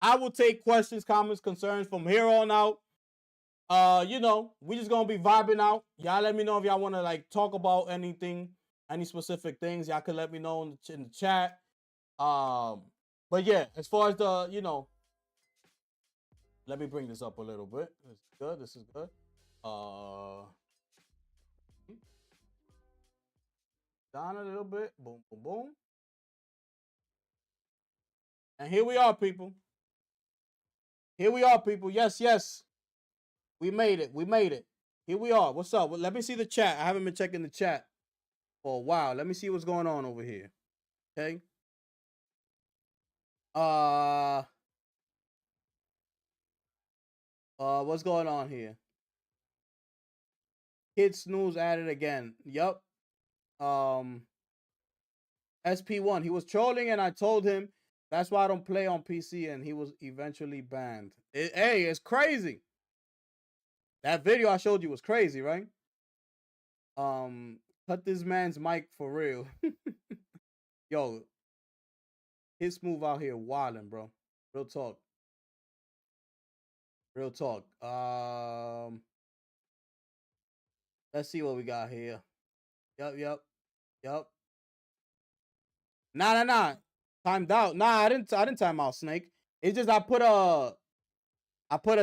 I will take questions, comments, concerns from here on out. We just going to be vibing out. Y'all let me know if y'all want to talk about anything, any specific things. Y'all can let me know in the chat. But yeah, as far as the, let me bring this up a little bit. This is good. Down a little bit. Boom, boom, boom. And here we are, people. Here we are, people. Yes, yes. We made it. We made it. Here we are. What's up? Well, let me see the chat. I haven't been checking the chat for a while. Let me see what's going on over here. Okay. What's going on here? Kid Snooze added again. Yup. SP1. He was trolling, and I told him that's why I don't play on PC, and he was eventually banned. Hey, it's crazy. That video I showed you was crazy, right? Cut this man's mic for real. Yo, his move out here wilding, bro. Real talk. Real talk. Let's see what we got here. Yup. Nah. Timed out. Nah, I didn't time out, Snake. It's just I put a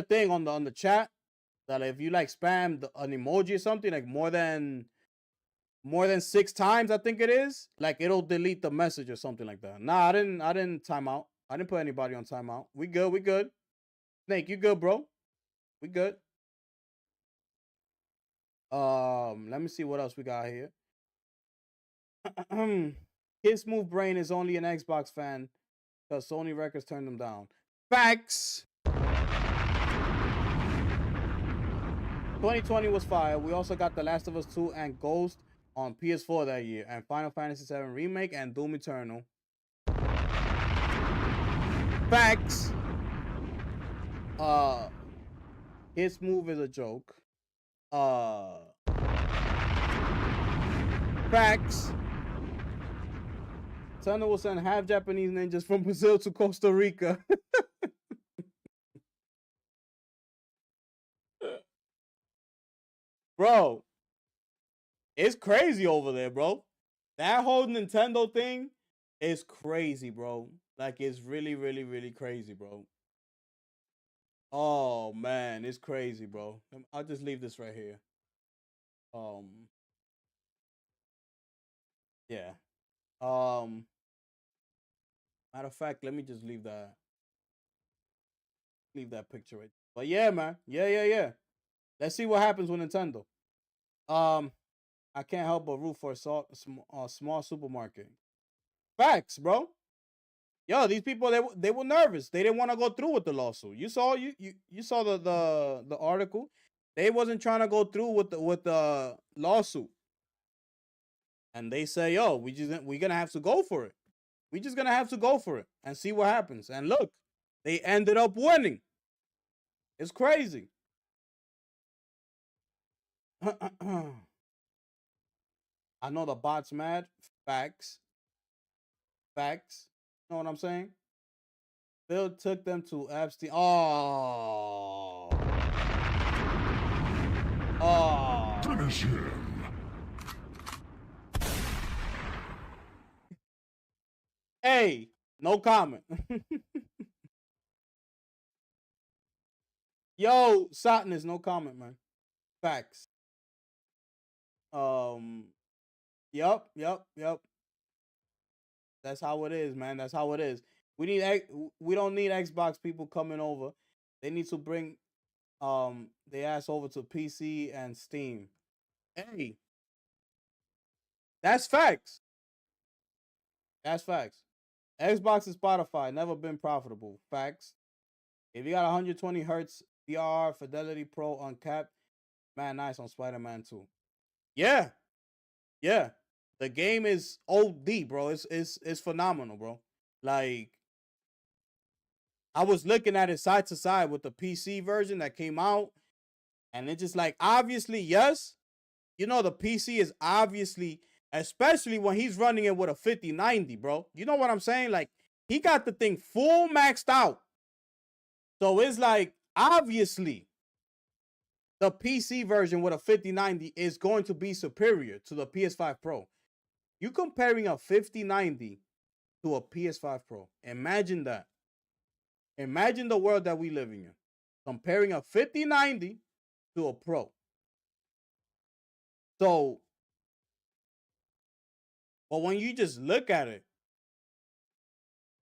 thing on the chat that if you like spam an emoji or something like more than 6 times, I think it is, like it'll delete the message or something like that. Nah, I didn't time out. I didn't put anybody on timeout. We good. Snake, you good, bro? We good. Let me see what else we got here. His Move Brain is only an Xbox fan because Sony Records turned them down. Facts. 2020 was fire. We also got The Last of Us 2 and Ghost on PS4 that year, and Final Fantasy VII Remake and Doom Eternal. Facts. His Move is a joke. Facts. Thunder will send half Japanese ninjas from Brazil to Costa Rica. Bro, it's crazy over there, bro. That whole Nintendo thing is crazy, bro. Like, it's really, really, really crazy, bro. Oh, man, it's crazy, bro. I'll just leave this right here. Yeah. Matter of fact, let me just leave that picture right. But yeah, man. Yeah. Let's see what happens with Nintendo. I can't help but root for a small supermarket. Facts, bro. Yo, these people they were nervous. They didn't want to go through with the lawsuit. You saw the article. They wasn't trying to go through with the lawsuit. And they say, "Yo, we're gonna have to go for it. We're just gonna have to go for it and see what happens." And look, they ended up winning. It's crazy. I know the bot's mad. Facts. You know what I'm saying? Phil took them to Epstein. Oh. Finish him. Hey, no comment. Yo, Sotness, no comment, man. Facts. Yup. That's how it is, man. That's how it is. We don't need Xbox people coming over. They need to bring their ass over to PC and Steam. Hey, that's facts. Xbox and Spotify never been profitable. Facts. If you got 120 hertz VR Fidelity Pro uncapped, man, nice on Spider-Man 2. Yeah. The game is OD, bro. It's phenomenal, bro. Like, I was looking at it side to side with the PC version that came out, and it's just like, obviously, yes, the PC is obviously, especially when he's running it with a 5090, bro. You know what I'm saying? Like, he got the thing full maxed out. So it's like, obviously, the PC version with a 5090 is going to be superior to the PS5 Pro. You comparing a 5090 to a PS5 Pro. Imagine that. Imagine the world that we living in. Comparing a 5090 to a Pro. So But when you just look at it,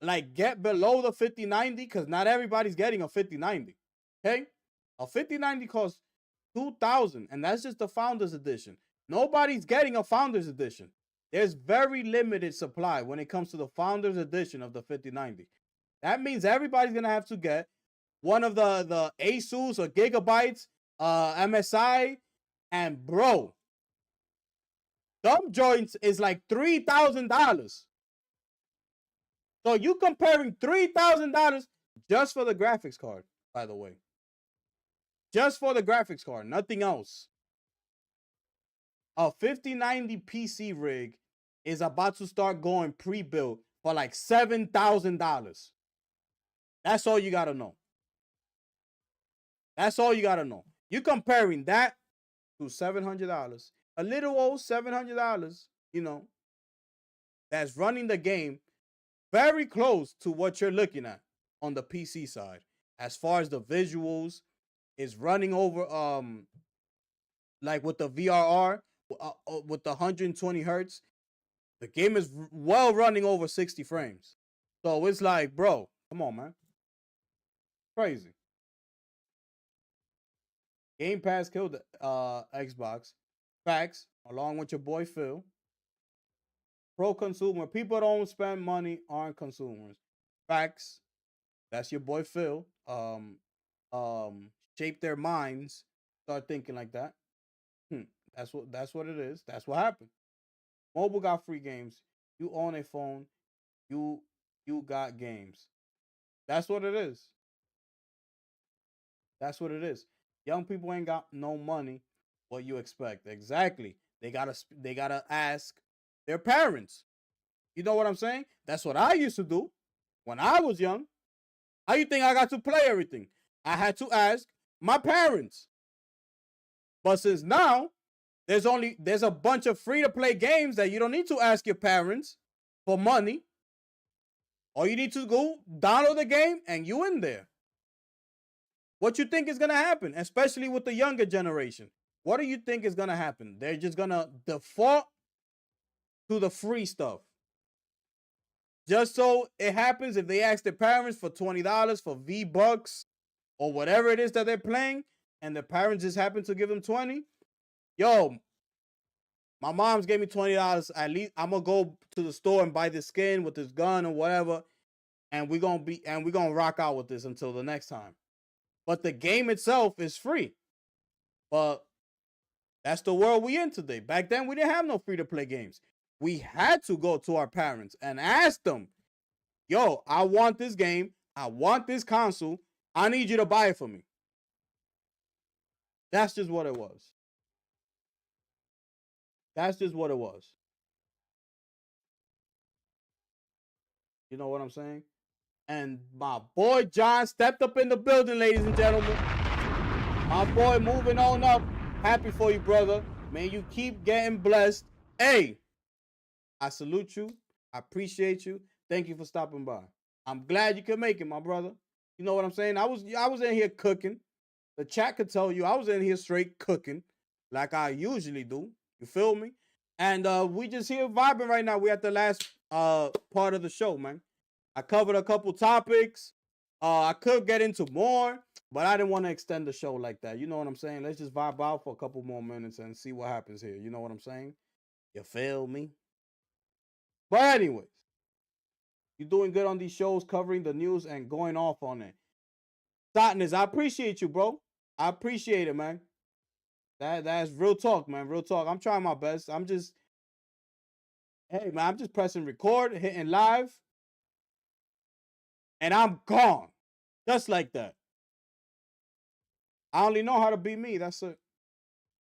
like get below the 5090, because not everybody's getting a 5090. Okay? A 5090 costs $2,000, and that's just the Founders Edition. Nobody's getting a Founders Edition. There's very limited supply when it comes to the Founders Edition of the 5090. That means everybody's gonna have to get one of the Asus or Gigabytes, MSI, and bro, thumb joints is like $3,000. So you comparing $3,000 just for the graphics card, by the way. Just for the graphics card, nothing else. A 5090 PC rig is about to start going pre-built for like $7,000. That's all you gotta know. That's all you gotta know. You're comparing that to $700, a little old $700, you know, that's running the game very close to what you're looking at on the PC side. As far as the visuals, is running over like with the VRR with the 120 hertz, the game is well running over 60 frames. So it's like, bro, come on, man. Crazy. Game Pass killed Xbox. Facts, along with your boy Phil. Pro consumer. People don't spend money aren't consumers. Facts. That's your boy Phil. Shape their minds. Start thinking like that. That's what it is. That's what happened. Mobile got free games. You own a phone. You got games. That's what it is. That's what it is. Young people ain't got no money. What you expect? Exactly. They gotta ask their parents. You know what I'm saying? That's what I used to do when I was young. How you think I got to play everything? I had to ask my parents. But since now, there's a bunch of free-to-play games that you don't need to ask your parents for money. All you need to go download the game and you in there. What you think is going to happen, especially with the younger generation? What do you think is going to happen? They're just going to default to the free stuff. Just so it happens if they ask their parents for $20 for V-Bucks or whatever it is that they're playing, and the parents just happen to give them 20. Yo, my mom's gave me $20. At least I'm gonna go to the store and buy this skin with this gun or whatever, and we're gonna rock out with this until the next time. But the game itself is free. But that's the world we in today. Back then we didn't have no free-to-play games. We had to go to our parents and ask them, yo, I want this game. I want this console. I need you to buy it for me. That's just what it was. That's just what it was. You know what I'm saying? And my boy John stepped up in the building, ladies and gentlemen. My boy moving on up. Happy for you, brother. Man, you keep getting blessed. Hey, I salute you. I appreciate you. Thank you for stopping by. I'm glad you could make it, my brother. You know what I'm saying? I was in here cooking. The chat could tell you I was in here straight cooking like I usually do. You feel me? And we just here vibing right now. We at the last part of the show, man. I covered a couple topics. I could get into more, but I didn't want to extend the show like that. You know what I'm saying? Let's just vibe out for a couple more minutes and see what happens here. You know what I'm saying? You feel me? But anyways, you're doing good on these shows, covering the news and going off on it. Sotness, I appreciate you, bro. I appreciate it, man. That's real talk, man. Real talk. I'm trying my best. I'm just pressing record, hitting live, and I'm gone. Just like that. I only know how to be me. That's it.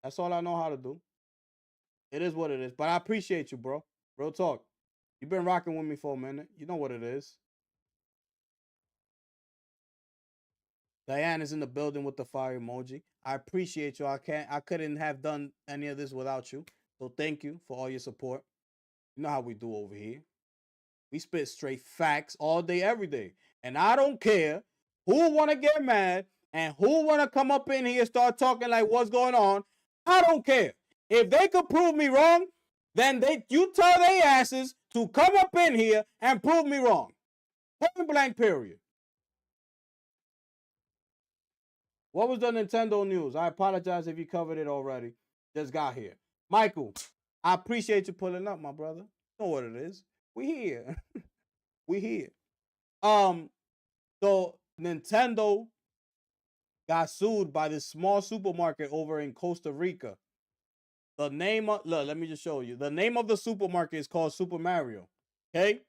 That's all I know how to do. It is what it is. But I appreciate you, bro. Real talk. You've been rocking with me for a minute. You know what it is. Diane is in the building with the fire emoji. I appreciate you. I couldn't have done any of this without you. So thank you for all your support. You know how we do over here. We spit straight facts all day, every day. And I don't care who want to get mad and who want to come up in here and start talking like what's going on. I don't care. If they could prove me wrong, then you tell they asses to come up in here and prove me wrong. Point blank, period. What was the Nintendo news? I apologize if you covered it already. Just got here. Michael, I appreciate you pulling up, my brother. You know what it is. We here. We here. So Nintendo got sued by this small supermarket over in Costa Rica. The name of, look, let me just show you. The name of the supermarket is called Super Mario. Okay?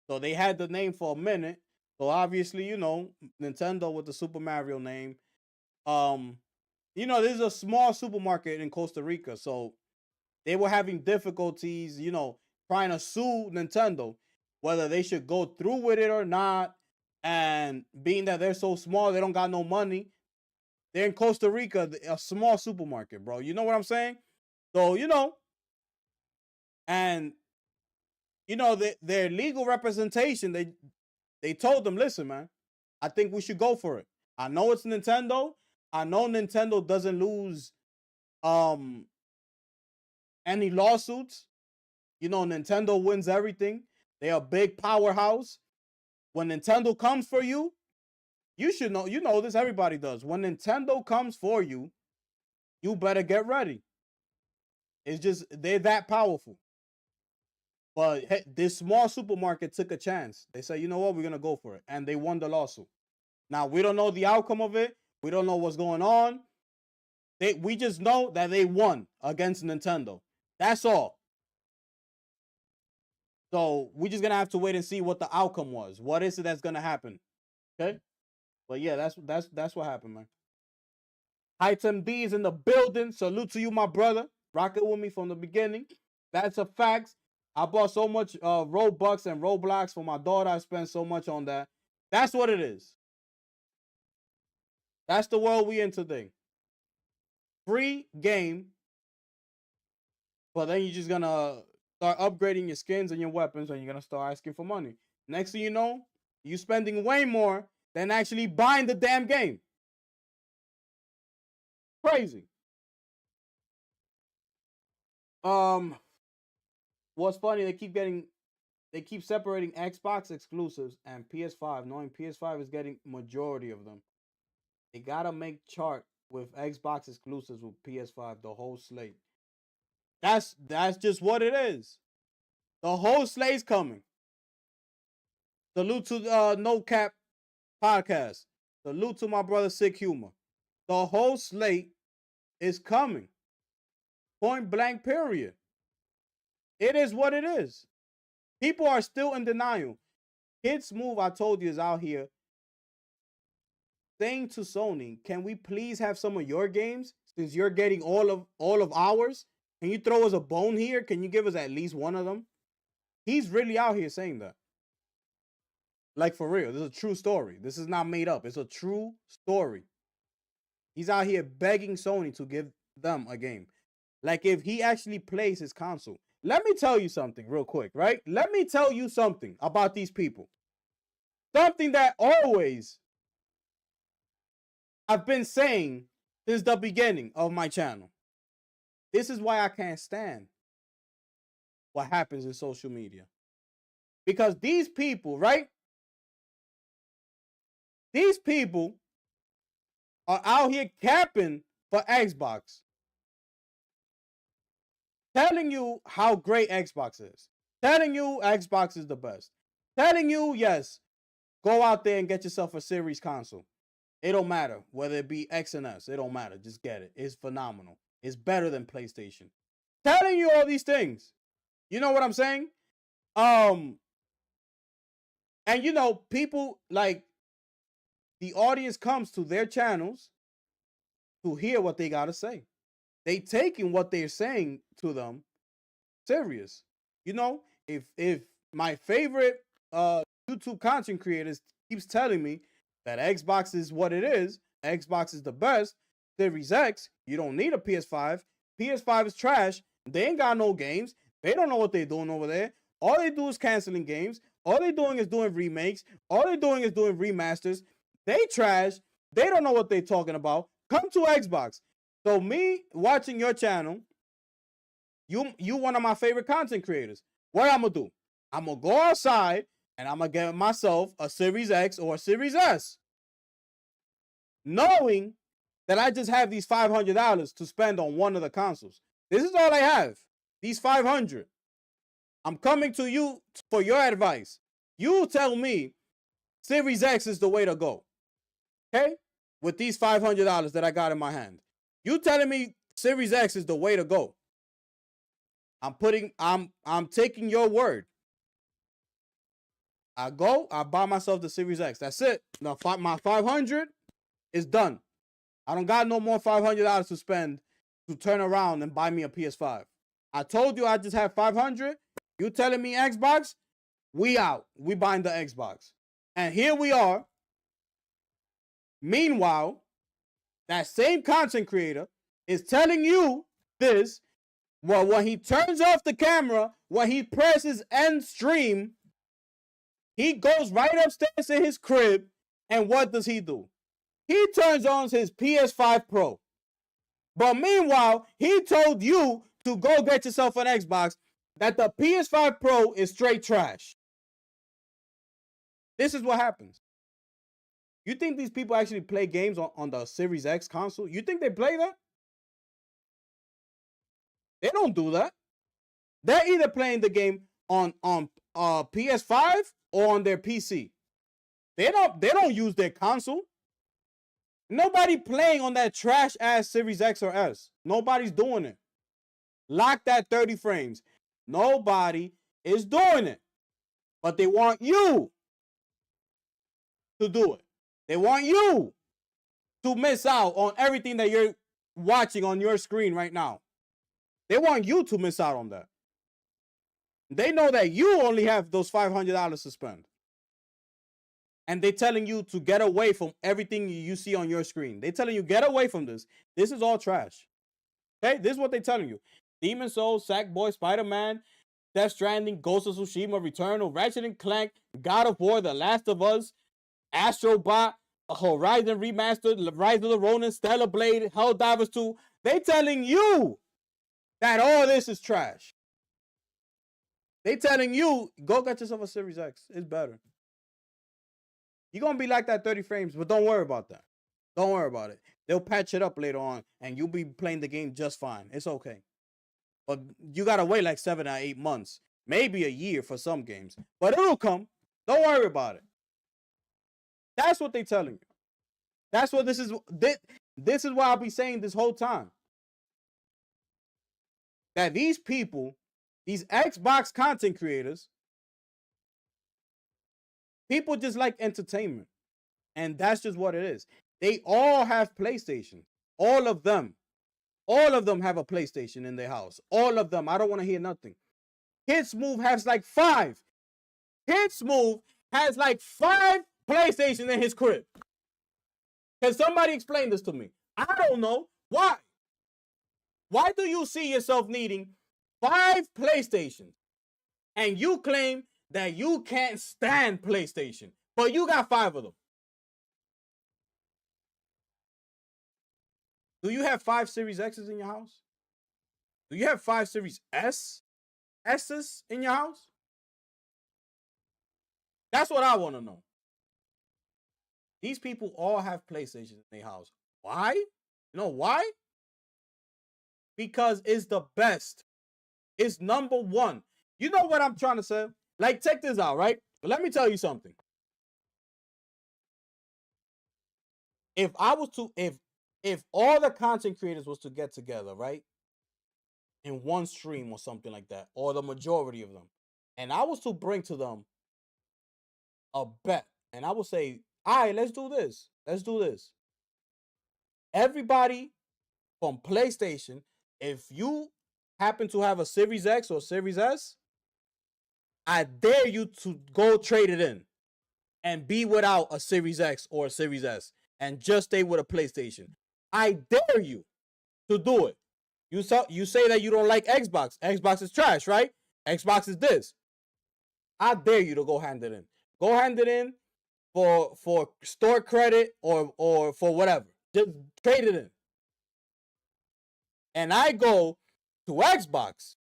So they had the name for a minute. So obviously, you know, Nintendo with the Super Mario name. You know, this is a small supermarket in Costa Rica. So they were having difficulties, you know, trying to sue Nintendo, whether they should go through with it or not. And being that they're so small, they don't got no money. They're in Costa Rica, a small supermarket, bro. You know what I'm saying? So, you know, and, you know, their legal representation, they told them, listen, man, I think we should go for it. I know it's Nintendo. I know Nintendo doesn't lose any lawsuits. You know, Nintendo wins everything. They're a big powerhouse. When Nintendo comes for you, you should know, you know this, everybody does. When Nintendo comes for you, you better get ready. It's just, they're that powerful. But hey, this small supermarket took a chance. They said, you know what, we're going to go for it. And they won the lawsuit. Now, we don't know the outcome of it. We don't know what's going on. We just know that they won against Nintendo. That's all. So we're just going to have to wait and see what the outcome was. What is it that's going to happen? Okay? But yeah, that's what happened, man. Heights MD is in the building. Salute to you, my brother. Rock it with me from the beginning. That's a fact. I bought so much Robux and Roblox for my daughter. I spent so much on that. That's what it is. That's the world we in today. Free game. But then you're just going to start upgrading your skins and your weapons, and you're going to start asking for money. Next thing you know, you're spending way more than actually buying the damn game. Crazy. What's funny, they keep separating Xbox exclusives and PS5, knowing PS5 is getting majority of them. They gotta make chart with Xbox exclusives with PS5, the whole slate. That's just what it is. The whole slate's coming. Salute to No Cap Podcast. Salute to my brother Sick Humor. The whole slate is coming. Point blank, period. It is what it is. People are still in denial. Kids Move, I told you, is out here saying to Sony, can we please have some of your games since you're getting all of ours? Can you throw us a bone here? Can you give us at least one of them? He's really out here saying that. Like, for real. This is a true story. This is not made up. It's a true story. He's out here begging Sony to give them a game. Like, if he actually plays his console. Let me tell you something real quick, right? Let me tell you something about these people. Something that always I've been saying since the beginning of my channel. This is why I can't stand what happens in social media. Because these people, right? These people are out here capping for Xbox. Telling you how great Xbox is. Telling you Xbox is the best. Telling you, yes, go out there and get yourself a Series console. It don't matter whether it be X and S. It don't matter. Just get it. It's phenomenal. It's better than PlayStation. Telling you all these things. You know what I'm saying? And you know, people, like, the audience comes to their channels to hear what they gotta say. They taking what they're saying to them serious. You know, if my favorite YouTube content creators keeps telling me that Xbox is what it is, Xbox is the best, Series X, you don't need a PS5. PS5 is trash. They ain't got no games. They don't know what they're doing over there. All they do is canceling games. All they're doing is doing remakes. All they're doing is doing remasters. They trash. They don't know what they're talking about. Come to Xbox. So me watching your channel You one of my favorite content creators. What I'm gonna do? I'm gonna go outside and I'm gonna get myself a Series X or a Series S, knowing that I just have these $500 to spend on one of the consoles. This is all I have. These 500. I'm coming to you for your advice. You tell me Series X is the way to go. Okay? With these $500 that I got in my hand. You telling me Series X is the way to go. I'm taking your word. I buy myself the Series X. That's it. Now my 500 is done. I don't got no more $500 to spend to turn around and buy me a PS5. I told you I just have 500. You telling me Xbox? We out. We buying the Xbox. And here we are. Meanwhile, that same content creator is telling you this. Well, when he turns off the camera, when he presses end stream, he goes right upstairs in his crib, and what does he do? He turns on his PS5 Pro. But meanwhile, he told you to go get yourself an Xbox, that the PS5 Pro is straight trash. This is what happens. You think these people actually play games on the Series X console? You think they play that? They don't do that. They're either playing the game on PS5 or on their PC. They don't use their console. Nobody playing on that trash ass Series X or S. Nobody's doing it. Lock that 30 frames. Nobody is doing it. But they want you to do it. They want you to miss out on everything that you're watching on your screen right now. They want you to miss out on that. They know that you only have those $500 to spend. And they're telling you to get away from everything you see on your screen. They're telling you, get away from this. This is all trash. Okay? This is what they're telling you. Demon's Souls, Sackboy, Spider-Man, Death Stranding, Ghost of Tsushima, Returnal, Ratchet & Clank, God of War, The Last of Us, Astro Bot, Horizon Remastered, Rise of the Ronin, Stellar Blade, Helldivers 2. They telling you that all this is trash. They telling you, go get yourself a Series X. It's better. You're going to be like that 30 frames, but don't worry about that. Don't worry about it. They'll patch it up later on, and you'll be playing the game just fine. It's okay. But you got to wait like 7 or 8 months. Maybe a year for some games. But it'll come. Don't worry about it. That's what they're telling you. That's what this is. This is what I'll be saying this whole time. That these people, these Xbox content creators, people just like entertainment. And that's just what it is. They all have PlayStation. All of them. All of them have a PlayStation in their house. All of them. I don't want to hear nothing. Kid Smooth has like 5. Kid Smooth has like 5 PlayStation in his crib. Can somebody explain this to me? I don't know. Why? Why do you see yourself needing 5 PlayStations? And you claim that you can't stand PlayStation, but you got 5 of them. Do you have 5 Series X's in your house? Do you have 5 Series S's in your house? That's what I want to know. These people all have PlayStations in their house. Why? You know why? Because it's the best. It's number one. You know what I'm trying to say? Like, check this out, right? Let me tell you something. If I was to, if all the content creators was to get together, right, in one stream or something like that, or the majority of them, and I was to bring to them a bet, and I would say, all right, let's do this. Let's do this. Everybody from PlayStation, if you happen to have a Series X or Series S, I dare you to go trade it in and be without a Series X or a Series S and just stay with a PlayStation. I dare you to do it. You say that you don't like Xbox. Xbox is trash, right? Xbox is this. I dare you to go hand it in. Go hand it in for store credit or for whatever. Just trade it in. And I go to Xbox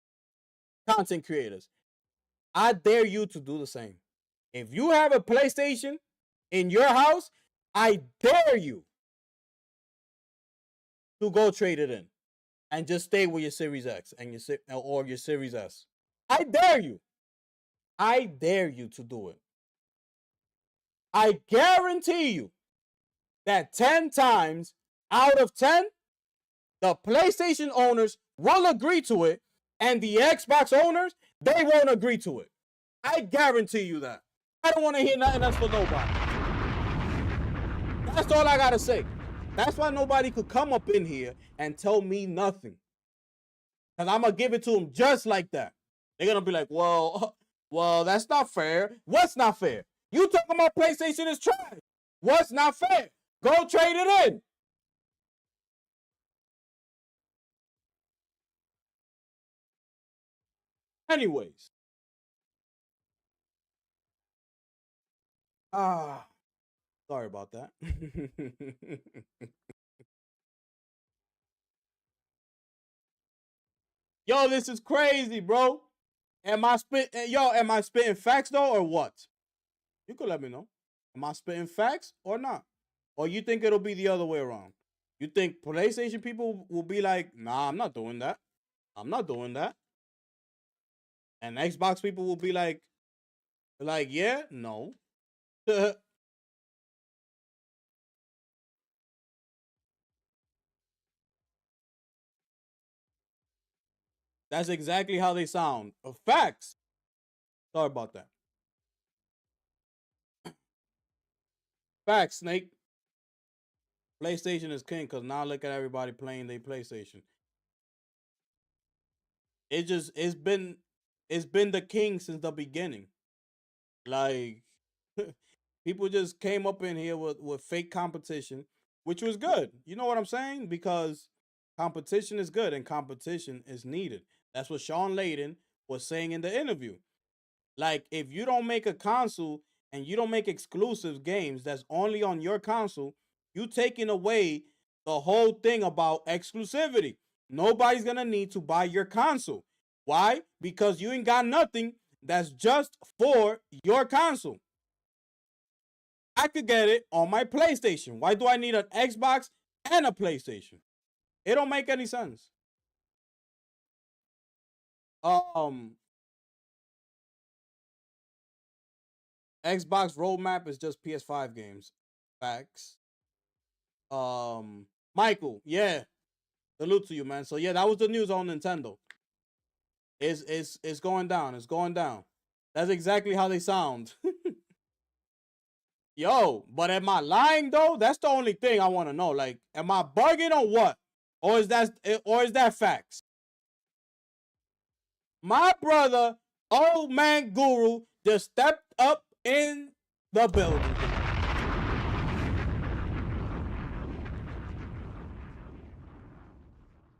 content creators, I dare you to do the same. If you have a PlayStation in your house, I dare you to go trade it in and just stay with your Series X and your Series S. I dare you. I dare you to do it. I guarantee you that 10 times out of 10, the PlayStation owners will agree to it, and the Xbox owners, they won't agree to it. I guarantee you that. I don't want to hear nothing else for nobody. That's all I gotta say. That's why nobody could come up in here and tell me nothing. Because I'm gonna give it to them just like that. They're gonna be like, well, that's not fair. What's not fair? You talking about PlayStation is trash. What's not fair? Go trade it in. Anyways. Sorry about that. Yo, this is crazy, bro. Am I spitting facts though or what? You could let me know. Am I spitting facts or not? Or you think it'll be the other way around? You think PlayStation people will be like, nah, I'm not doing that. I'm not doing that. And Xbox people will be like, yeah, no. That's exactly how they sound. Facts. Sorry about that. Facts, Snake. PlayStation is king because now look at everybody playing their PlayStation. It's been the king since the beginning. Like people just came up in here with fake competition, which was good. You know what I'm saying? Because competition is good and competition is needed. That's what Sean Layden was saying in the interview. Like, if you don't make a console and you don't make exclusive games that's only on your console, you taking away the whole thing about exclusivity. Nobody's gonna need to buy your console. Why? Because you ain't got nothing that's just for your console. I could get it on my PlayStation. Why do I need an Xbox and a PlayStation? It don't make any sense. Xbox roadmap is just PS5 games. Facts. Michael, yeah. Salute to you, man. So yeah, that was the news on Nintendo. It's going down. It's going down. That's exactly how they sound. Yo, but am I lying though? That's the only thing I want to know. Like, am I bugging or what? Or is that facts? My brother, old man Guru, just stepped up in the building.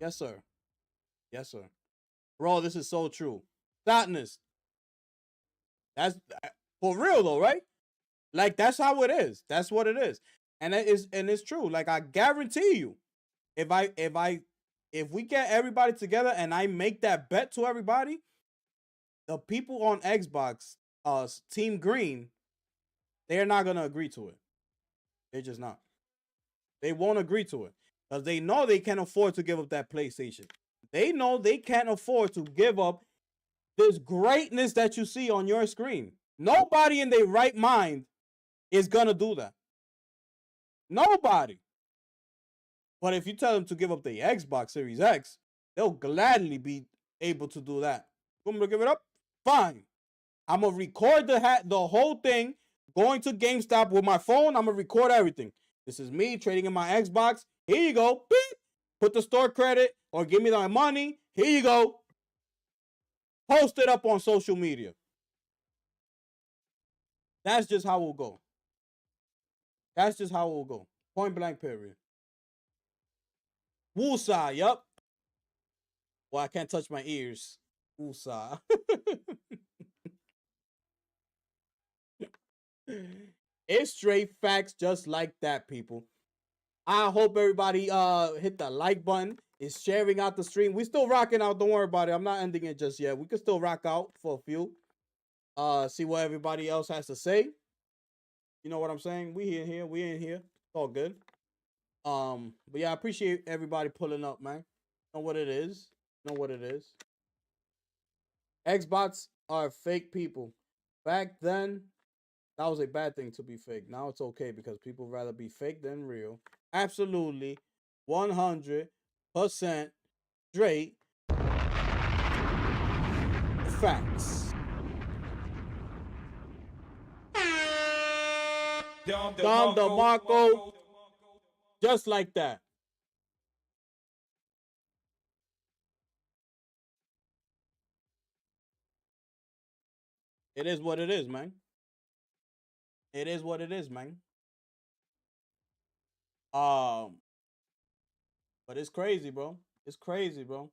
Yes, sir. Yes, sir. Bro, this is so true. Sadness. That's for real though, right? Like, that's how it is. That's what it is. And it's true. Like, I guarantee you, if we get everybody together and I make that bet to everybody, the people on Xbox, Team Green, they're not gonna agree to it. They're just not. They won't agree to it. Because they know they can't afford to give up that PlayStation. They know they can't afford to give up this greatness that you see on your screen. Nobody in their right mind is gonna do that. Nobody. But if you tell them to give up the Xbox Series X, they'll gladly be able to do that. You want me to give it up? Fine. I'm gonna record the whole thing, going to GameStop with my phone. I'm gonna record everything. This is me trading in my Xbox. Here you go. Beep. Put the store credit or give me my money. Here you go. Post it up on social media. That's just how we'll go. That's just how we'll go. Point blank, period. Woosah, yup. Well, I can't touch my ears. Woosah. It's straight facts just like that, people. I hope everybody hit the like button. is sharing out the stream. We still rocking out. Don't worry about it. I'm not ending it just yet. We can still rock out for a few. See what everybody else has to say. You know what I'm saying? We in here. We in here. It's all good. But yeah, I appreciate everybody pulling up, man. Know what it is. Know what it is. Xbots are fake people. Back then, that was a bad thing to be fake. Now it's okay because people rather be fake than real. Absolutely. 100% straight facts. Dom DeMarco, just like that. It is what it is, man. It is what it is, man. But it's crazy, bro. It's crazy, bro.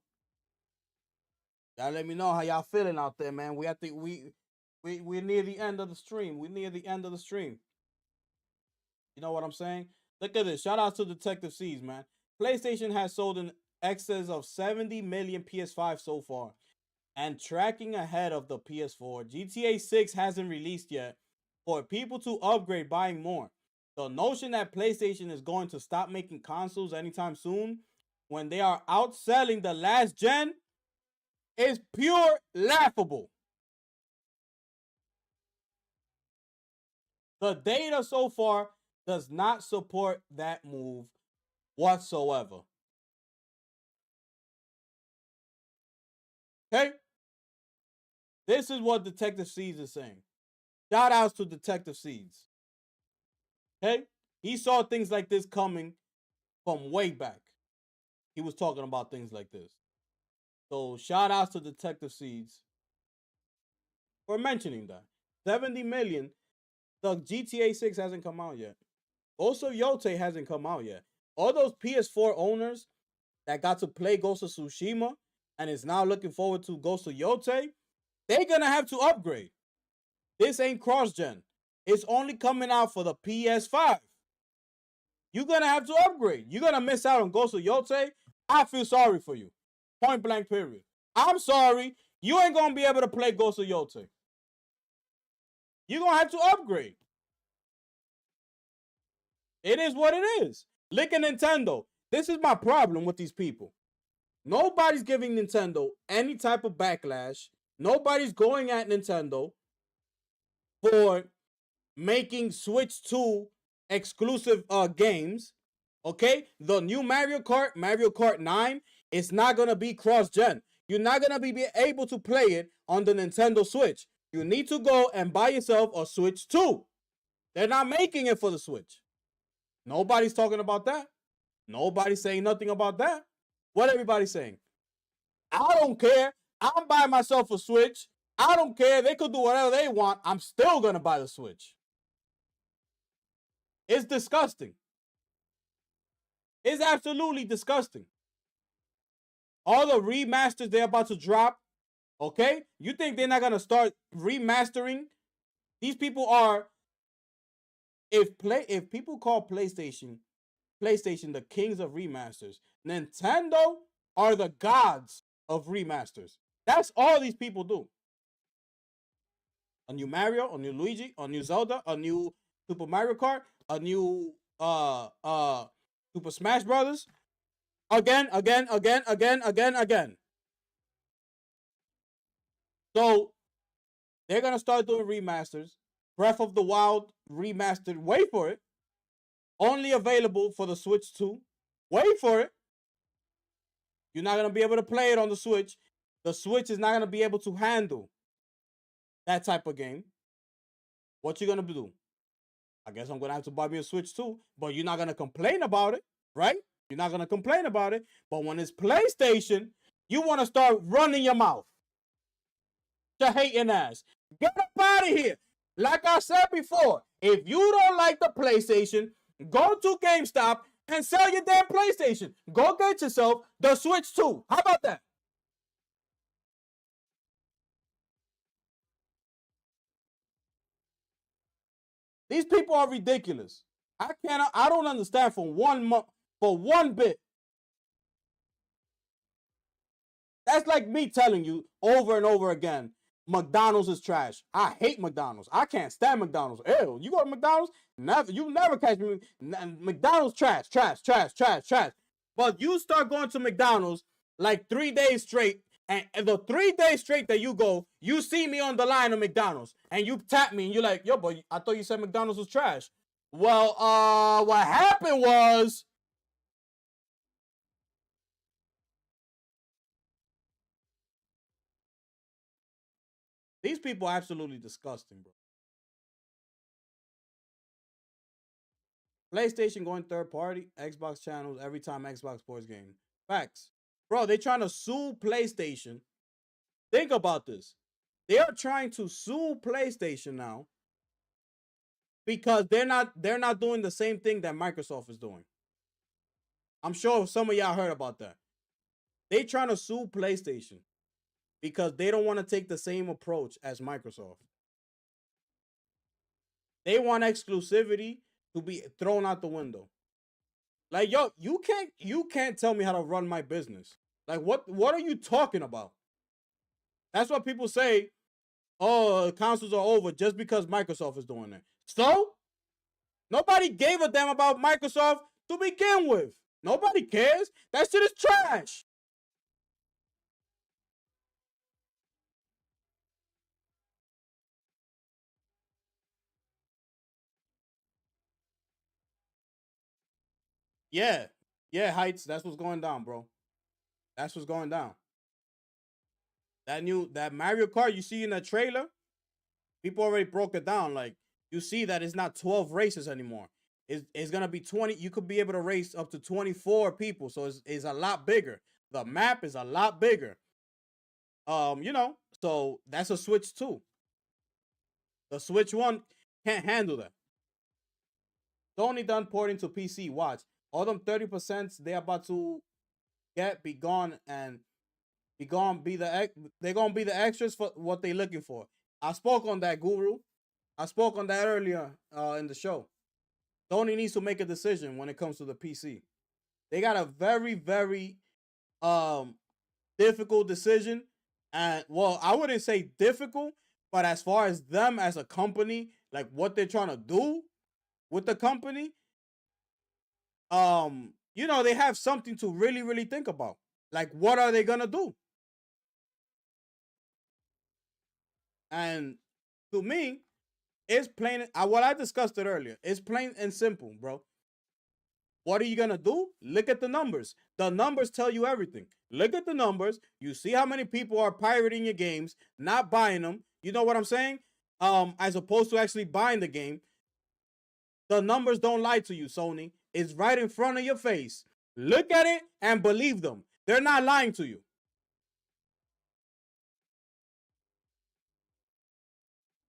Y'all let me know how y'all feeling out there, man. We're near the end of the stream. We're near the end of the stream. You know what I'm saying? Look at this. Shout out to Detective C's, man. PlayStation has sold in excess of 70 million PS5 so far, and tracking ahead of the PS4. GTA 6 hasn't released yet for people to upgrade buying more. The notion that PlayStation is going to stop making consoles anytime soon when they are outselling the last gen is pure laughable. The data so far does not support that move whatsoever. Okay? This is what Detective Seeds is saying. Shout outs to Detective Seeds. Okay? He saw things like this coming from way back. He was talking about things like this. So shout outs to Detective Seeds for mentioning that. 70 million. The GTA 6 hasn't come out yet. Also, Yote hasn't come out yet. All those PS4 owners that got to play Ghost of Tsushima and is now looking forward to Ghost of Yote, they're going to have to upgrade. This ain't cross-gen. It's only coming out for the PS5. You're going to have to upgrade. You're going to miss out on Ghost of Yote. I feel sorry for you. Point blank period. I'm sorry. You ain't going to be able to play Ghost of Yote. You're going to have to upgrade. It is what it is. Look at Nintendo. This is my problem with these people. Nobody's giving Nintendo any type of backlash. Nobody's going at Nintendo for making Switch 2 exclusive games. Okay? The new Mario Kart 9, is not going to be cross-gen. You're not going to be able to play it on the Nintendo Switch. You need to go and buy yourself a Switch 2. They're not making it for the Switch. Nobody's talking about that. Nobody's saying nothing about that. What everybody's saying? I don't care. I'm buying myself a Switch. I don't care. They could do whatever they want. I'm still going to buy the Switch. It's disgusting. It's absolutely disgusting. All the remasters they're about to drop, okay? You think they're not going to start remastering? These people are, if people call PlayStation the kings of remasters, Nintendo are the gods of remasters. That's all these people do. A new Mario, a new Luigi, a new Zelda, a new Super Mario Kart, a new Super Smash Brothers. Again. So they're gonna start doing remasters. Breath of the Wild remastered. Wait for it. Only available for the Switch 2. Wait for it. You're not gonna be able to play it on the Switch. The Switch is not gonna be able to handle that type of game. What you gonna do? I guess I'm gonna have to buy me a Switch 2, but you're not gonna complain about it, right? You're not gonna complain about it. But when it's PlayStation, you want to start running your mouth. To hating ass. Get up out of here. Like I said before, if you don't like the PlayStation, go to GameStop and sell your damn PlayStation. Go get yourself the Switch 2. How about that? These people are ridiculous. I don't understand for 1 month, for one bit. That's like me telling you over and over again, McDonald's is trash. I hate McDonald's. I can't stand McDonald's. Ew, you go to McDonald's? Never. You never catch me. McDonald's trash, trash, trash, trash, trash. But you start going to McDonald's like 3 days straight, and the 3 days straight that you go, you see me on the line of McDonald's, and you tap me, and you're like, yo, but I thought you said McDonald's was trash. Well, what happened was, these people are absolutely disgusting, bro. PlayStation going third party, Xbox channels every time Xbox Sports game. Facts. Bro, they're trying to sue PlayStation. Think about this. They are trying to sue PlayStation now because they're not doing the same thing that Microsoft is doing. I'm sure some of y'all heard about that. They trying to sue PlayStation because they don't want to take the same approach as Microsoft. They want exclusivity to be thrown out the window. Like, yo, you can't tell me how to run my business. Like, what are you talking about? That's what people say. Oh, consoles are over just because Microsoft is doing it. So, nobody gave a damn about Microsoft to begin with. Nobody cares. That shit is trash. Yeah. Yeah, Heights. That's what's going down, bro. That's what's going down. That Mario Kart you see in the trailer, people already broke it down. Like, you see that it's not 12 races anymore. It's gonna be 20. You could be able to race up to 24 people. So it's a lot bigger. The map is a lot bigger. So that's a Switch 2. The Switch 1 can't handle that. Sony done porting to PC. Watch. All them 30% they're about to be gone and they're gonna be the extras for what they're looking for. I spoke on that, Guru. I spoke on that earlier in the show. Sony needs to make a decision when it comes to the PC. They got a very, very difficult decision. And, well, I wouldn't say difficult, but as far as them as a company, like what they're trying to do with the company, they have something to really, really think about. Like, what are they gonna do? And to me, it's plain. What I discussed it earlier. It's plain and simple, bro. What are you gonna do? Look at the numbers. The numbers tell you everything. Look at the numbers. You see how many people are pirating your games, not buying them. You know what I'm saying? As opposed to actually buying the game. The numbers don't lie to you, Sony. It's right in front of your face. Look at it and believe them. They're not lying to you.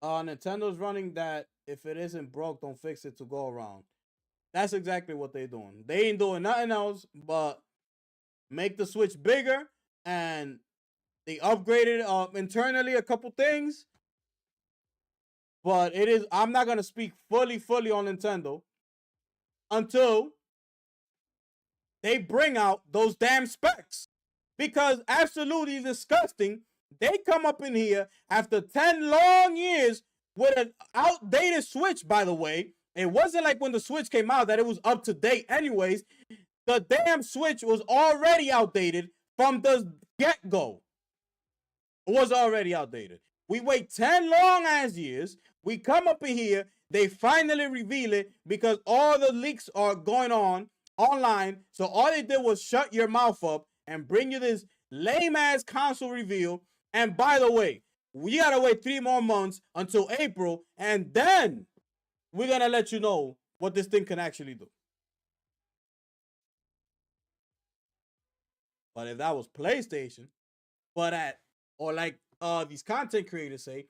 Nintendo's running that if it isn't broke, don't fix it to go around. That's exactly what they're doing. They ain't doing nothing else but make the Switch bigger, and they upgraded internally a couple things. But I'm not gonna speak fully on Nintendo until they bring out those damn specs. Because absolutely disgusting, they come up in here after 10 long years with an outdated Switch, by the way. It wasn't like when the Switch came out that it was up to date anyways. The damn Switch was already outdated from the get-go. It was already outdated. We wait 10 long ass years. We come up in here. They finally reveal it because all the leaks are going on online. So all they did was shut your mouth up and bring you this lame ass console reveal. And by the way, we gotta wait 3 more months until April, and then we're gonna let you know what this thing can actually do. But if that was PlayStation, or like these content creators say,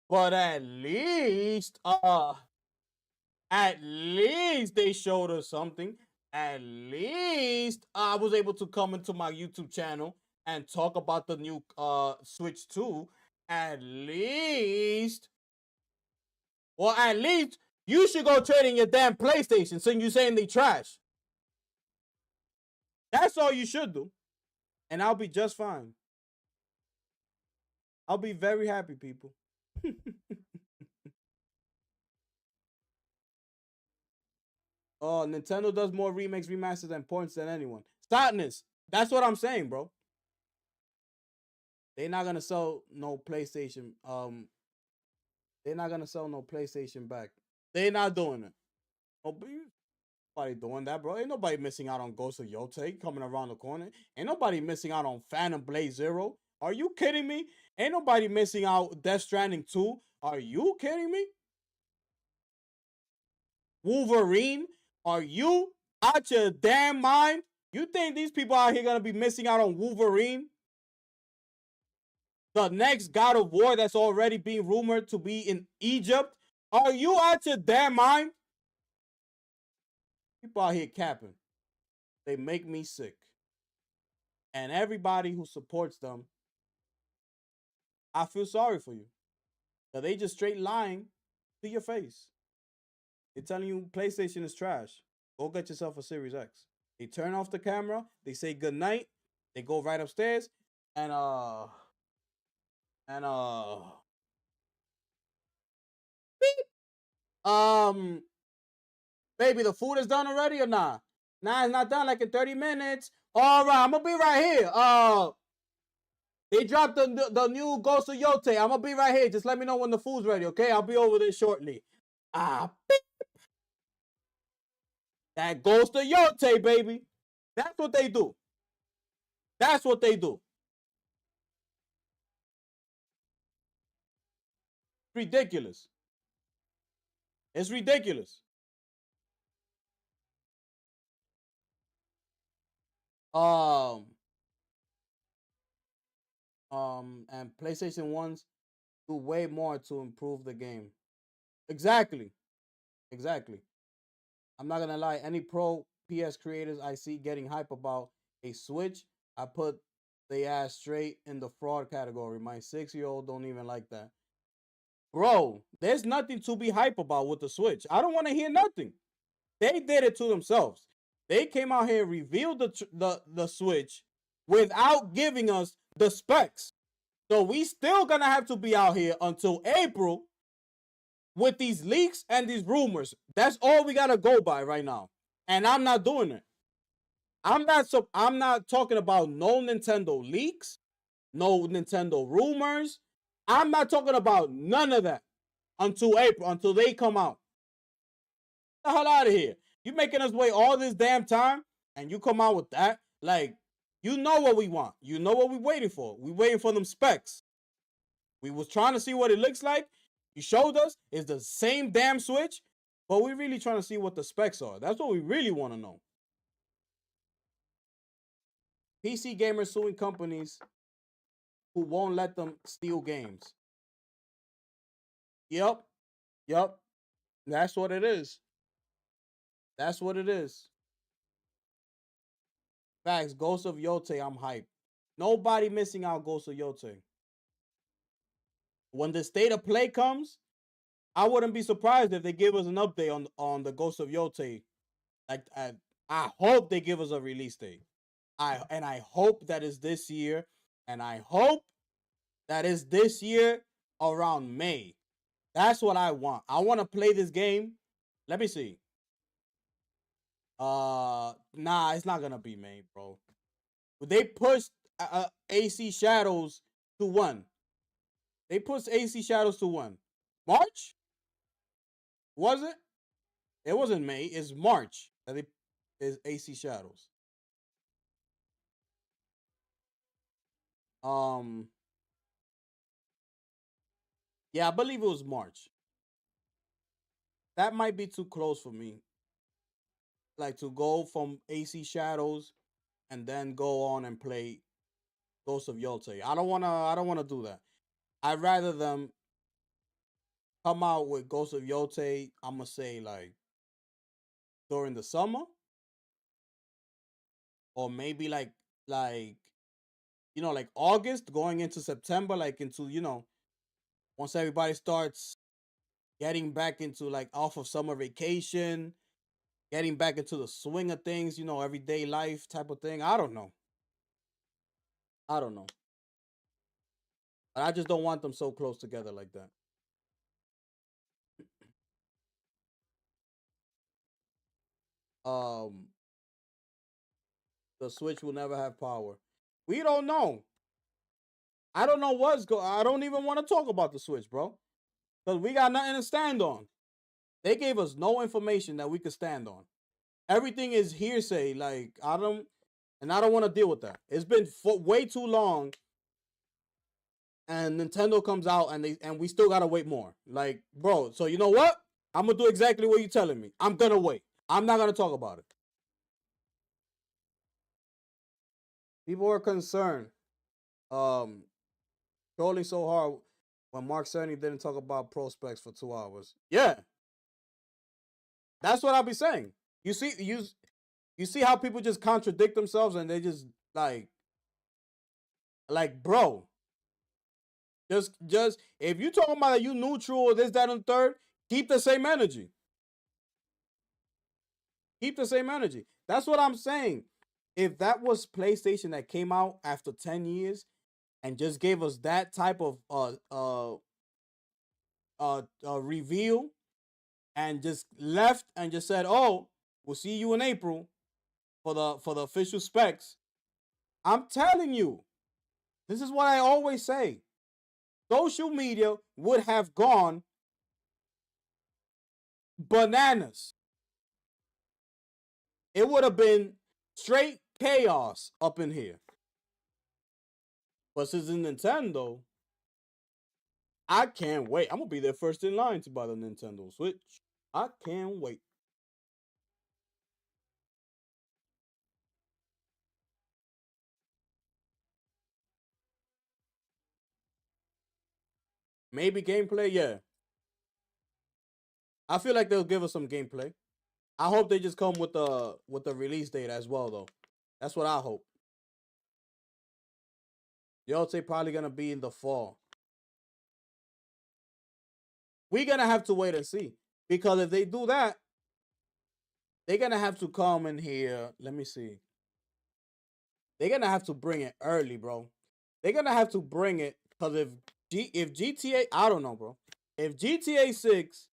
but at least they showed us something. At least I was able to come into my YouTube channel and talk about the new Switch 2. At least you should go trade in your damn PlayStation since you saying they trash. That's all you should do. And I'll be just fine. I'll be very happy, people. Oh, Nintendo does more remakes, remasters, and points than anyone. Sadness. That's what I'm saying, bro. They're not gonna sell no PlayStation. They're not gonna sell no PlayStation back. They're not doing it. Nobody doing that, bro. Ain't nobody missing out on Ghost of Yotei coming around the corner. Ain't nobody missing out on Phantom Blade Zero. Are you kidding me? Ain't nobody missing out Death Stranding 2. Are you kidding me? Wolverine. Are you out your damn mind? You think these people out here gonna be missing out on Wolverine? The next God of War that's already being rumored to be in Egypt? Are you out your damn mind? People out here capping. They make me sick. And everybody who supports them, I feel sorry for you. So they just straight lying to your face. They're telling you PlayStation is trash. Go get yourself a Series X. They turn off the camera. They say good night. They go right upstairs. And beep. Baby, the food is done already or not? Nah, it's not done. Like in 30 minutes. All right, I'm gonna be right here. They dropped the new Ghost of Yote. I'm gonna be right here. Just let me know when the food's ready, okay? I'll be over there shortly. Beep. That Ghost of Yote, baby. That's what they do. That's what they do. Ridiculous. It's ridiculous. And PlayStation 1s do way more to improve the game. Exactly. I'm not gonna lie. Any pro PS creators I see getting hype about a Switch, I put the ass straight in the fraud category. My 6-year-old don't even like that. Bro, there's nothing to be hype about with the Switch. I don't want to hear nothing. They did it to themselves. They came out here and revealed the Switch without giving us the specs. So we still gonna have to be out here until April with these leaks and these rumors. That's all we gotta go by right now. And I'm not doing it. I'm not talking about no Nintendo leaks, no Nintendo rumors. I'm not talking about none of that until April, until they come out. Get the hell out of here. You making us wait all this damn time and you come out with that? Like, you know what we want. You know what we waiting for. We waiting for them specs. We was trying to see what it looks like. You showed us it's the same damn Switch, but we really trying to see what the specs are. That's what we really want to know. PC gamers suing companies who won't let them steal games. Yep. That's what it is. Facts. Ghost of Yote, I'm hyped. Nobody missing out Ghost of Yote. When the state of play comes, I wouldn't be surprised if they give us an update on the Ghost of Yote. Like, I hope they give us a release date. I hope that is this year, and I hope that is this year around May. That's what I want. I want to play this game. Let me see. Nah, it's not gonna be May, bro. They pushed AC Shadows to 1. They pushed AC Shadows to 1. March? Was it? It wasn't May. It's March that it is AC Shadows. Yeah, I believe it was March. That might be too close for me. Like to go from AC Shadows and then go on and play Ghost of Yote. I don't wanna do that. I'd rather them come out with Ghost of Yote, I'ma say like during the summer. Or maybe like like August going into September, like into, once everybody starts getting back into like off of summer vacation getting back into the swing of things, everyday life type of thing. I don't know. But I just don't want them so close together like that. The Switch will never have power. We don't know. I don't know I don't even want to talk about the Switch, bro. Because we got nothing to stand on. They gave us no information that we could stand on. Everything is hearsay. Like, I don't want to deal with that. It's been way too long. And Nintendo comes out and we still gotta wait more. Like, bro, so you know what? I'm gonna do exactly what you're telling me. I'm gonna wait. I'm not gonna talk about it. People are concerned. Trolling so hard when Mark Cerny didn't talk about prospects for 2 hours. Yeah. That's what I'll be saying. You see how people just contradict themselves and they just like bro. Just if you talking about that you neutral or this, that, and third, keep the same energy. Keep the same energy. That's what I'm saying. If that was PlayStation that came out after 10 years and just gave us that type of reveal and just left and just said, "Oh, we'll see you in April for the official specs." I'm telling you, this is what I always say. Social media would have gone bananas. It would have been straight chaos up in here. But since it's Nintendo, I can't wait. I'm going to be there first in line to buy the Nintendo Switch. I can't wait. Maybe gameplay, yeah. I feel like they'll give us some gameplay. I hope they just come with the release date as well, though. That's what I hope. Yotei probably gonna be in the fall. We're gonna have to wait and see. Because if they do that, they're gonna have to come in here. Let me see. They're gonna have to bring it early, bro. They're gonna have to bring it because if GTA, I don't know, bro. If GTA 6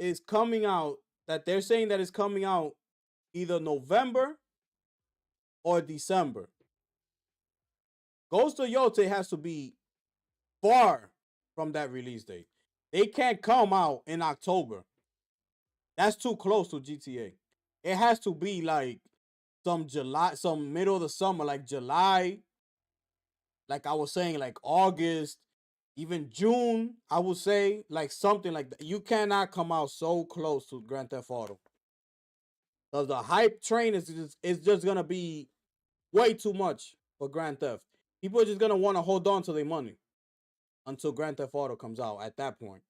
is coming out, that they're saying that it's coming out either November or December. Ghost of Yotei has to be far from that release date. They can't come out in October. That's too close to GTA. It has to be like some middle of the summer, like July. Like I was saying, like August, even June, I would say, like something like that. You cannot come out so close to Grand Theft Auto. Because the hype train is just going to be way too much for Grand Theft. People are just going to want to hold on to their money until Grand Theft Auto comes out at that point.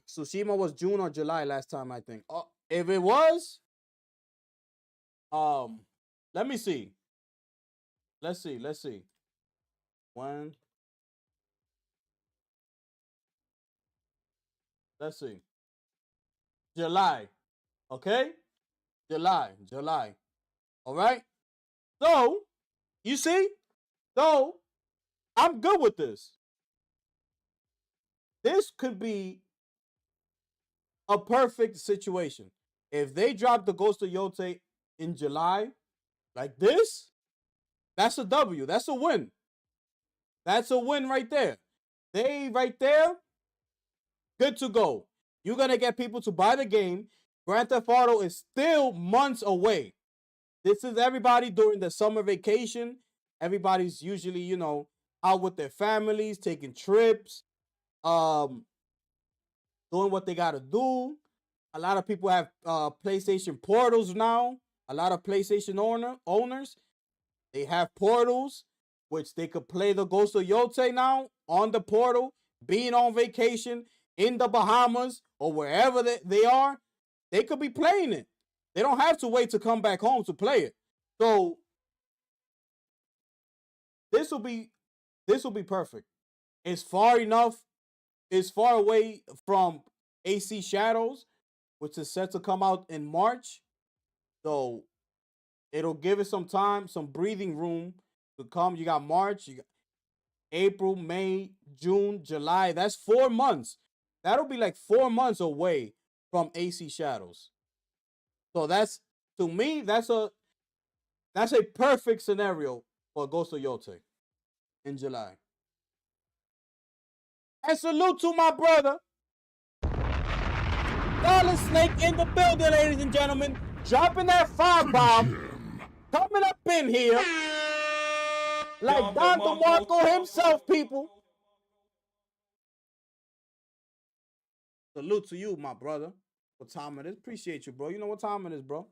Tsushima was June or July last time, I think. If it was, let me see. Let's see. When? Let's see. July. Okay? July. All right? So, you see? So, I'm good with this. This could be a perfect situation. If they drop the Ghost of Yotei in July, like this, that's a W. That's a win. That's a win right there. They right there, good to go. You're going to get people to buy the game. Grand Theft Auto is still months away. This is everybody during the summer vacation. Everybody's usually, out with their families, taking trips, doing what they got to do. A lot of people have PlayStation portals now. A lot of PlayStation owners, they have portals, which they could play the Ghost of Yotei now on the portal, being on vacation in the Bahamas or wherever they are. They could be playing it. They don't have to wait to come back home to play it. So this will be perfect. It's far enough is far away from AC Shadows, which is set to come out in March. So it'll give it some time, some breathing room to come. You got March, you got April, May, June, July. That's 4 months. That'll be like 4 months away from AC Shadows. So that's, to me, that's a perfect scenario for Ghost of Yote in July. And salute to my brother, Solid Snake in the building, ladies and gentlemen. Dropping that firebomb. Coming up in here. Like Don DeMarco himself, people. Salute to you, my brother. What time it is? Appreciate you, bro. You know what time it is, bro.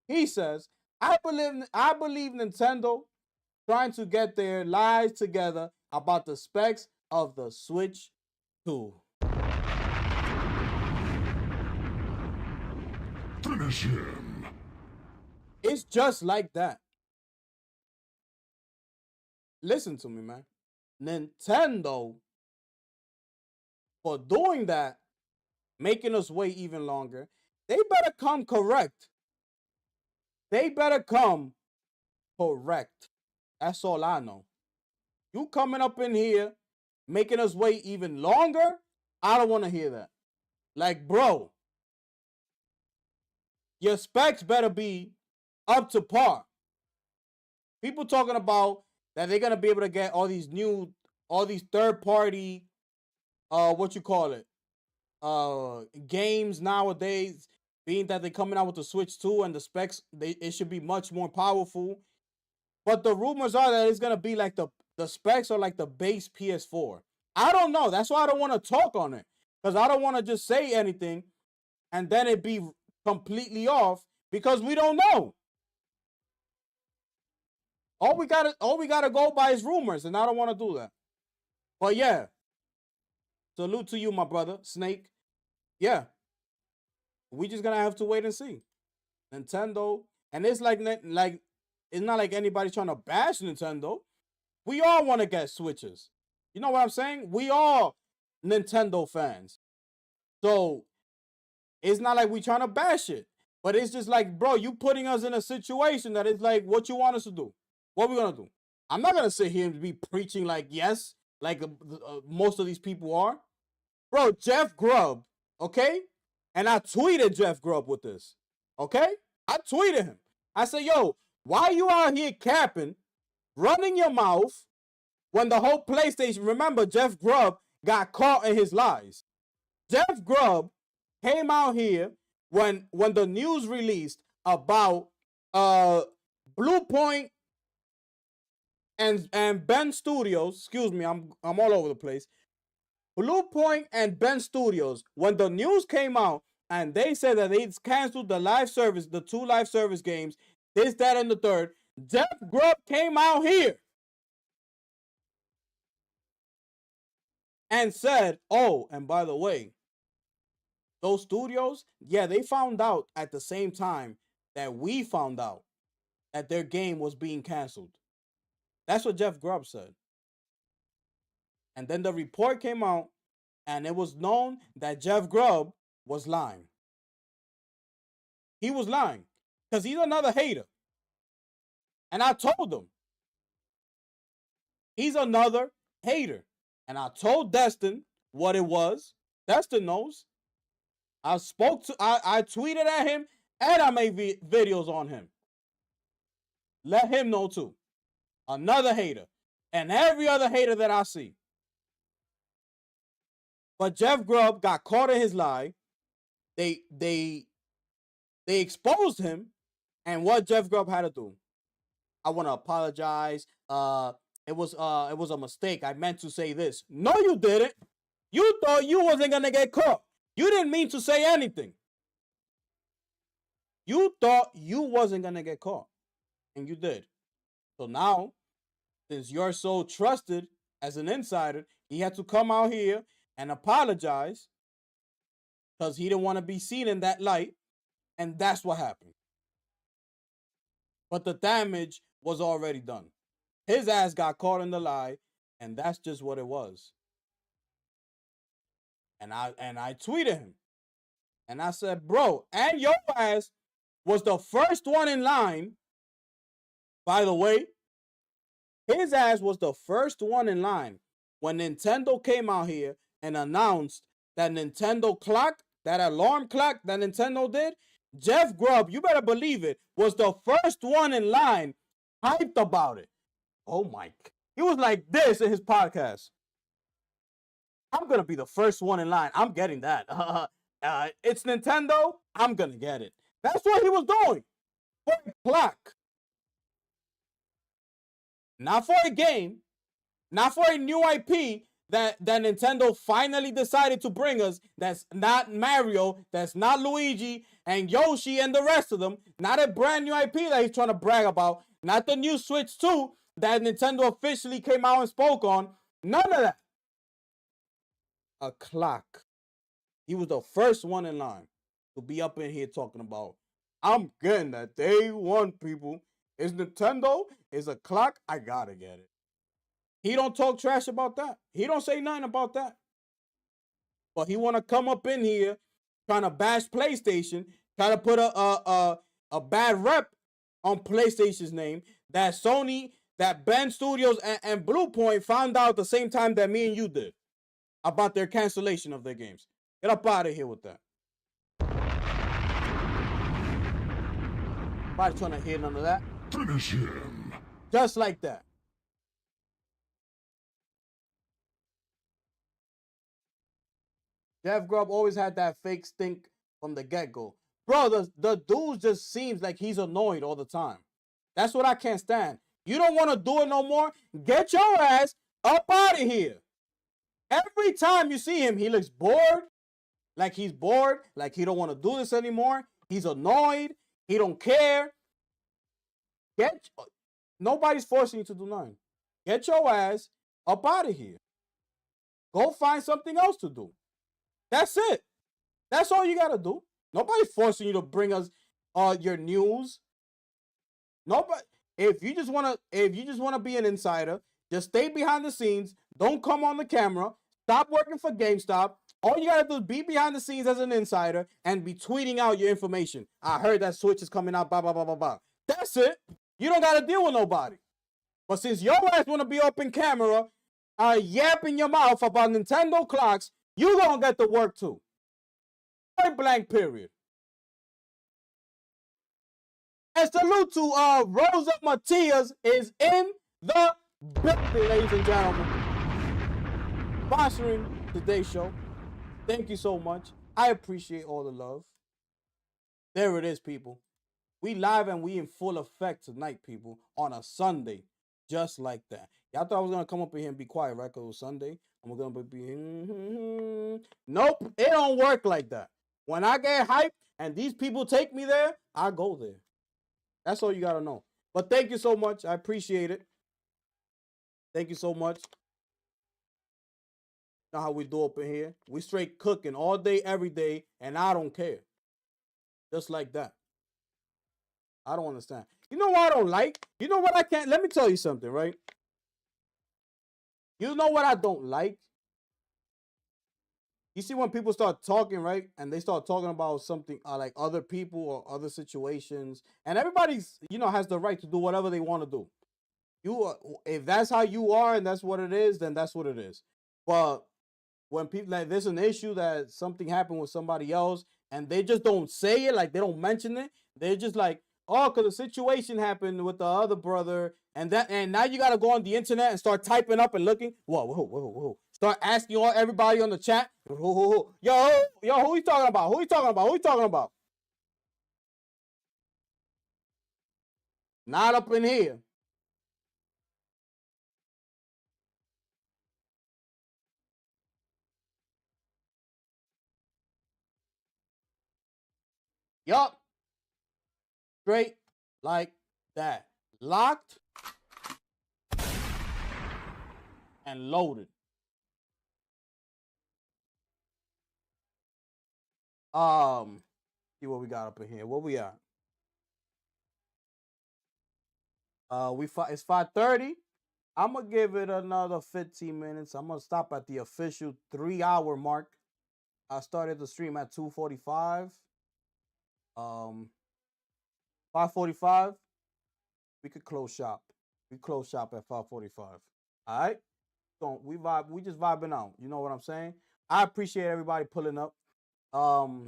He says, I believe Nintendo trying to get their lies together about the specs of the Switch 2. Finish him. It's just like that. Listen to me, man. Nintendo, for doing that, making us wait even longer, they better come correct. They better come correct. That's all I know. You coming up in here, making us wait even longer, I don't want to hear that. Like, bro, your specs better be up to par. People talking about that they're going to be able to get all these third party, games nowadays, being that they're coming out with the Switch 2 and the specs, it should be much more powerful. But the rumors are that it's going to be like the specs are like the base PS4. I don't know. That's why I don't want to talk on it. Because I don't want to just say anything and then it be completely off because we don't know. All we gotta go by is rumors, and I don't want to do that. But yeah, salute to you, my brother, Snake. Yeah, we just gonna have to wait and see. Nintendo, and it's like it's not like anybody trying to bash Nintendo. We all want to get Switches. You know what I'm saying? We all Nintendo fans. So it's not like we trying to bash it, but it's just like, bro, you putting us in a situation that is like, what you want us to do? What we gonna do? I'm not gonna sit here and be preaching like yes, like most of these people are. Bro, Jeff Grubb, okay? And I tweeted Jeff Grubb with this, okay? I tweeted him. I said, yo, why you out here capping, running your mouth when the whole PlayStation, remember, Jeff Grubb got caught in his lies. Jeff Grubb came out here when the news released about Blue Point and Ben Studios, excuse me, I'm all over the place. Blue Point and Ben Studios, when the news came out and they said that they canceled the live service, the 2 live service games, this, that, and the third, Jeff Grubb came out here and said, oh, and by the way, those studios, yeah, they found out at the same time that we found out that their game was being canceled. That's what Jeff Grubb said. And then the report came out, and it was known that Jeff Grubb was lying. He was lying because he's another hater. And I told him, he's another hater. And I told Destin what it was. Destin knows. I tweeted at him, and I made videos on him. Let him know too. Another hater. And every other hater that I see. But Jeff Grubb got caught in his lie. They exposed him. And what Jeff Grubb had to do? I want to apologize. It was a mistake. I meant to say this. No, you didn't. You thought you wasn't gonna get caught. You didn't mean to say anything. You thought you wasn't gonna get caught. And you did. So now, since you're so trusted as an insider, he had to come out here and apologize because he didn't want to be seen in that light. And that's what happened. But the damage was already done. His ass got caught in the lie, and that's just what it was. And I tweeted him. And I said, bro, and your ass was the first one in line. By the way, his ass was the first one in line when Nintendo came out here and announced that Nintendo clock, that alarm clock that Nintendo did. Jeff Grubb, you better believe it, was the first one in line hyped about it. Oh my. He was like this in his podcast. I'm going to be the first one in line. I'm getting that. It's Nintendo. I'm going to get it. That's what he was doing. For a clock. Not for a game. Not for a new IP that Nintendo finally decided to bring us. That's not Mario. That's not Luigi and Yoshi and the rest of them. Not a brand new IP that he's trying to brag about. Not the new Switch 2 that Nintendo officially came out and spoke on. None of that. A clock. He was the first one in line to be up in here talking about, I'm getting that day one, people. It's Nintendo. It's a clock. I gotta get it. He don't talk trash about that. He don't say nothing about that. But he want to come up in here trying to bash PlayStation, try to put a bad rep on PlayStation's name that Sony, that Ben Studios and Bluepoint found out at the same time that me and you did about their cancellation of their games. Get up out of here with that. Nobody trying to hear none of that. Finish him. Just like that. Jeff Grubb always had that fake stink from the get-go. Bro, the dude just seems like he's annoyed all the time. That's what I can't stand. You don't want to do it no more? Get your ass up out of here. Every time you see him, he looks bored. Like he's bored. Like he don't want to do this anymore. He's annoyed. He don't care. Nobody's forcing you to do nothing. Get your ass up out of here. Go find something else to do. That's it. That's all you got to do. Nobody's forcing you to bring us your news. Nobody. If you just want to be an insider, just stay behind the scenes. Don't come on the camera. Stop working for GameStop. All you got to do is be behind the scenes as an insider and be tweeting out your information. I heard that Switch is coming out, blah, blah, blah, blah, blah. That's it. You don't got to deal with nobody. But since your ass want to be up in camera, yapping your mouth about Nintendo clocks, you going to get the work too. Point blank, period. And salute to Rosa Matias is in the building, ladies and gentlemen. Sponsoring today's show. Thank you so much. I appreciate all the love. There it is, people. We live and we in full effect tonight, people, on a Sunday, just like that. Y'all thought I was going to come up in here and be quiet, right? Because it was Sunday. And we're going to be... Nope, it don't work like that. When I get hyped and these people take me there, I go there. That's all you got to know. But thank you so much. I appreciate it. Thank you so much. Know how we do up in here. We straight cooking all day, every day, and I don't care. Just like that. I don't understand. You know what I don't like? You know what I can't? Let me tell you something, right? You know what I don't like? You see when people start talking, right? And they start talking about something like other people or other situations. And everybody's, has the right to do whatever they want to do. If that's how you are and that's what it is, then that's what it is. But when people, like, there's an issue that something happened with somebody else and they just don't say it, like they don't mention it. They're just like, oh, because the situation happened with the other brother, and now you got to go on the internet and start typing up and looking. Whoa. Start asking everybody on the chat. Yo, who you talking about? Who you talking about? Not up in here. Yup. Straight like that. Locked and loaded. See what we got up in here. What we at? It's 5:30. I'm gonna give it another 15 minutes. I'm gonna stop at the official 3-hour mark. I started the stream at 2:45. 5:45. We could close shop. We close shop at 5:45. All right. So we vibe. We just vibing out. You know what I'm saying? I appreciate everybody pulling up.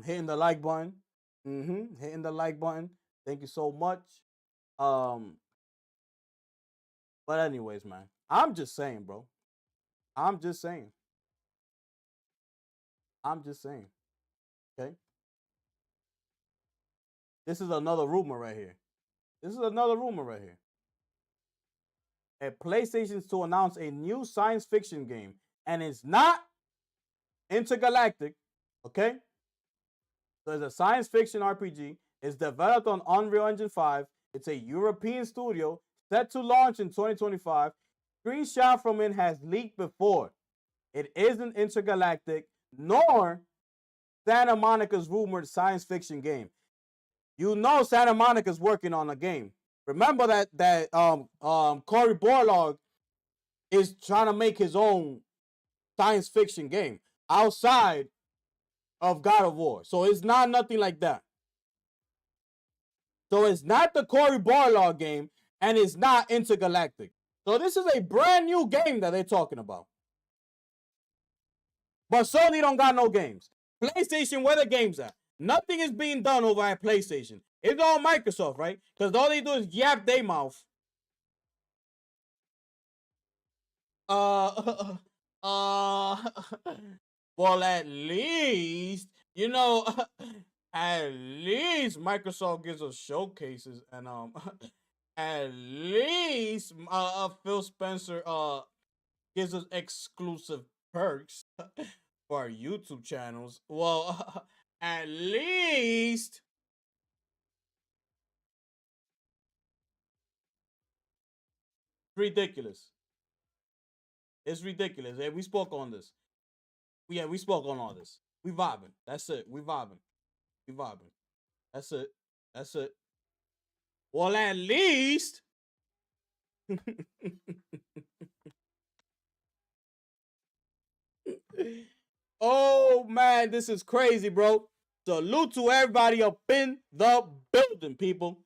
Hitting the like button. Hitting the like button. Thank you so much. But anyways, man, I'm just saying, bro. I'm just saying. Okay. This is another rumor right here. A PlayStation's to announce a new science fiction game, and it's not intergalactic. Okay. So it's a science fiction RPG. It's developed on Unreal Engine 5. It's a European studio set to launch in 2025. Screenshot from it has leaked before. It isn't intergalactic, nor Santa Monica's rumored science fiction game. You know Santa Monica's working on a game. Remember that Cory Barlog is trying to make his own science fiction game outside of God of War. So it's not nothing like that. So it's not the Cory Barlog game, and it's not intergalactic. So this is a brand new game that they're talking about. But Sony don't got no games. PlayStation, where the games at? Nothing is being done over at PlayStation. It's all Microsoft, right? Because all they do is yap their mouth. Well, at least, you know, at least Microsoft gives us showcases, and at least Phil Spencer gives us exclusive perks for our YouTube channels. Well, at least ridiculous. It's ridiculous. Hey, we spoke on this. Yeah, we spoke on all this. We vibing. That's it. We vibing. That's it. Well, at least oh man, this is crazy, bro. Salute to everybody up in the building, people.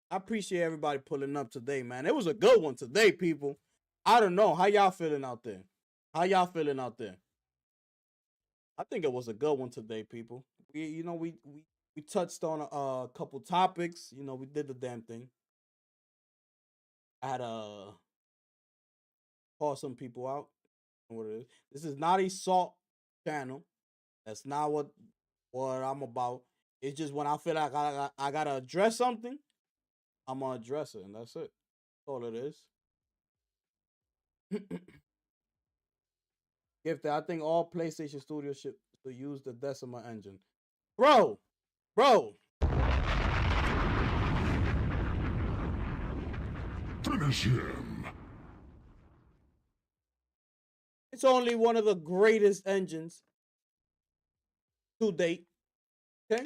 I appreciate everybody pulling up today, man. It was a good one today, people. I don't know. How y'all feeling out there? I think it was a good one today, people. We touched on a couple topics. You know, we did the damn thing. I had to call some people out. What it is. This is not a salt channel. That's not what I'm about. It's just when I feel like I gotta address something, I'm gonna address it, and that's it. That's all it is. Gifted, I think all PlayStation studios should use the Decima engine. Bro. Finish him. It's only one of the greatest engines to date. Okay?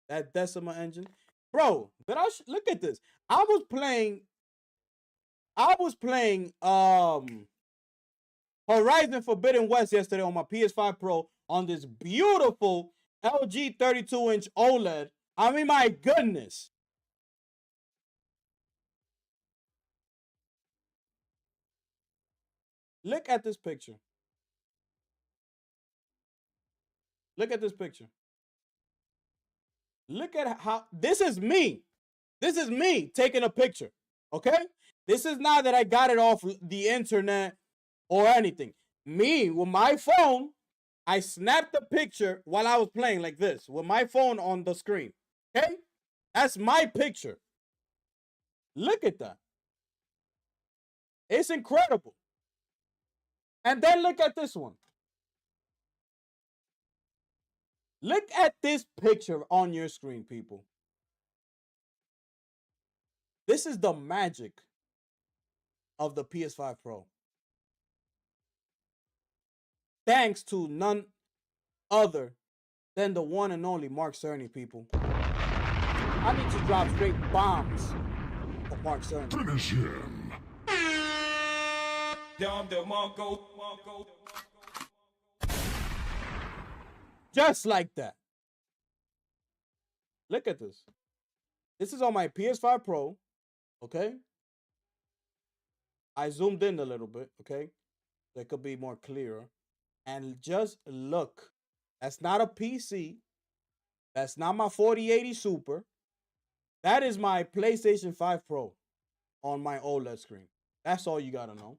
That Decima engine. Bro, look at this. I was playing Horizon Forbidden West yesterday on my PS5 Pro on this beautiful LG 32-inch OLED. I mean, my goodness. Look at this picture. Look at how this is me. This is me taking a picture. Okay? This is not that I got it off the internet or anything. Me, with my phone, I snapped the picture while I was playing like this, with my phone on the screen. Okay? That's my picture. Look at that. It's incredible. And then look at this one. Look at this picture on your screen, people. This is the magic of the PS5 Pro. Thanks to none other than the one and only Mark Cerny, people. I need to drop straight bombs for Mark Cerny. Finish him. Just like that. Look at this. This is on my PS5 Pro, okay? I zoomed in a little bit, okay? So it could be more clearer. And just look. That's not a PC. That's not my 4080 Super. That is my PlayStation 5 Pro on my OLED screen. That's all you gotta know.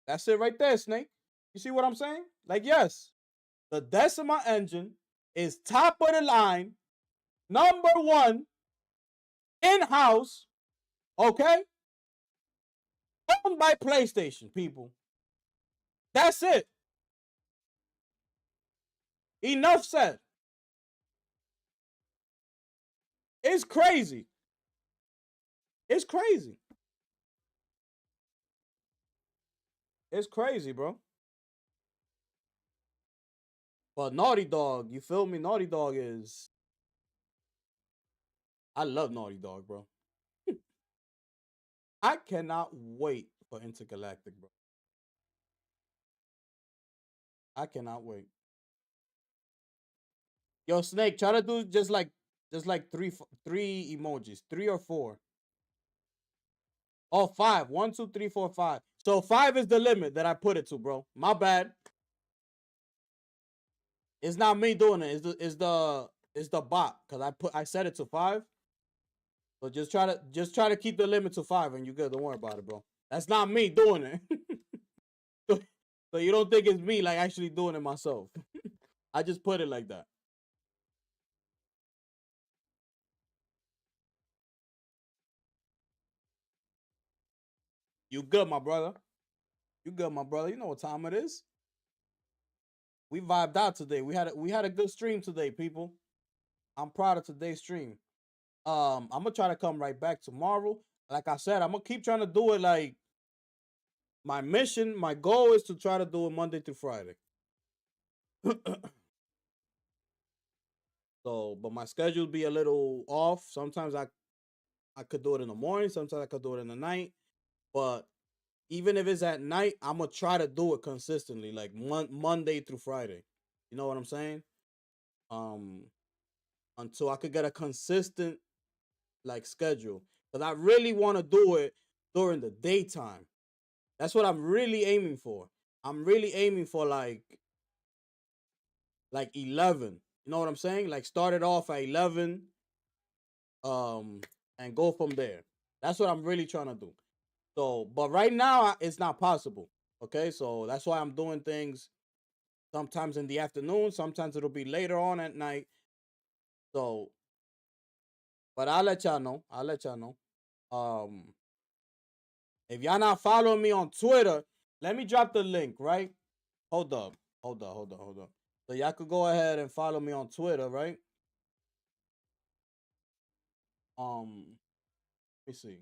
That's it right there, Snake. You see what I'm saying? Like, yes, the Decima engine is top of the line, number one, in-house, okay? Owned by PlayStation, people. That's it. Enough said. It's crazy. It's crazy. It's crazy, bro. But Naughty Dog, you feel me? Naughty Dog is... I love Naughty Dog, bro. I cannot wait for Intergalactic, bro. I cannot wait. Yo, Snake, try to do just like three emojis. 3 or 4. Oh, 5. 1, 2, 3, 4, 5. So 5 is the limit that I put it to, bro. My bad. It's not me doing it. It's the bot. Cause I set it to 5. So just try to keep the limit to 5 and you're good. Don't worry about it, bro. That's not me doing it. So you don't think it's me like actually doing it myself. I just put it like that. You good, my brother. You good, my brother. You know what time it is. We vibed out today. We had a good stream today, people. I'm proud of today's stream. I'm gonna try to come right back tomorrow. Like I said, I'm gonna keep trying to do it. Like my mission, my goal is to try to do it Monday through Friday. So, but my schedule be a little off. Sometimes I could do it in the morning. Sometimes I could do it in the night. But even if it's at night, I'm gonna try to do it consistently, like Monday through Friday. You know what I'm saying? Until I could get a consistent like schedule, because I really want to do it during the daytime. That's what I'm really aiming for. I'm really aiming for like 11. You know what I'm saying? Like start it off at 11, and go from there. That's what I'm really trying to do. So, but right now it's not possible. Okay, so that's why I'm doing things sometimes in the afternoon, sometimes it'll be later on at night. So, but I'll let y'all know. I'll let y'all know. If y'all not following me on Twitter, let me drop the link, right? Hold up. So y'all could go ahead and follow me on Twitter, right? Let me see.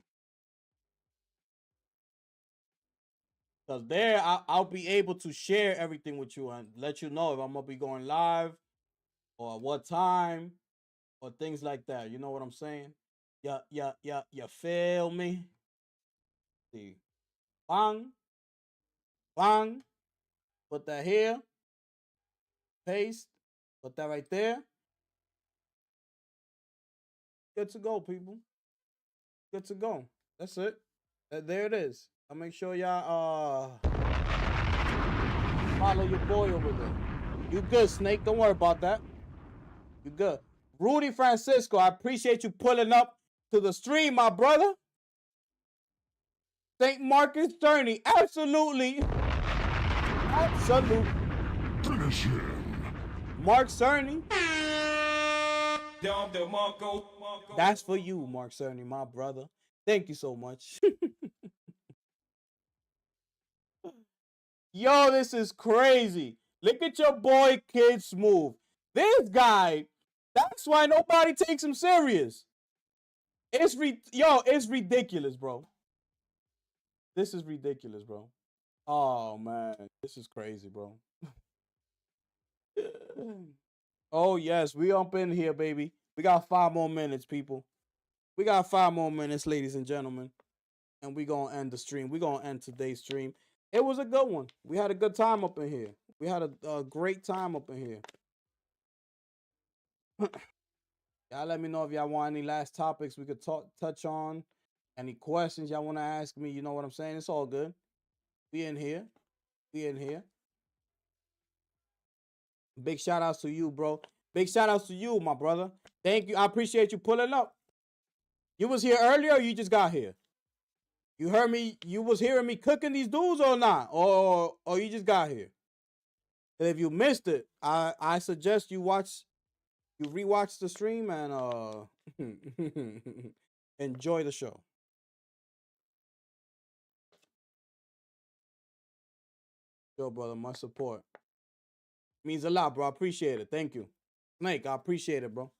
Because there, I'll be able to share everything with you and let you know if I'm going to be going live or what time or things like that. You know what I'm saying? Yeah, you feel me? See. Bang. Bang. Put that here. Paste. Put that right there. Good to go, people. Good to go. That's it. There it is. I'll make sure y'all follow your boy over there. You good, Snake. Don't worry about that. You good. Rudy Francisco, I appreciate you pulling up to the stream, my brother. St. Marcus Journey. Absolutely. Absolutely. Finish him. Mark Cerny. That's for you, Mark Cerny, my brother. Thank you so much. Yo, this is crazy. Look at your boy, Kid Smooth. This guy, that's why nobody takes him serious. It's ridiculous, bro. This is ridiculous, bro. Oh, man. This is crazy, bro. Oh, yes. We up in here, baby. We got 5 more minutes, people. We got 5 more minutes, ladies and gentlemen. And we going to end the stream. We going to end today's stream. It was a good one. We had a good time up in here. We had a great time up in here. Y'all let me know if y'all want any last topics we could touch on. Any questions y'all want to ask me, you know what I'm saying? It's all good. We in here. We in here. Big shout outs to you, bro. Big shout outs to you, my brother. Thank you. I appreciate you pulling up. You was here earlier or you just got here? You heard me, you was hearing me cooking these dudes or not? Or you just got here? And if you missed it, I suggest you rewatch the stream and enjoy the show. Yo, brother, much support. Means a lot, bro. I appreciate it. Thank you. Snake, I appreciate it, bro.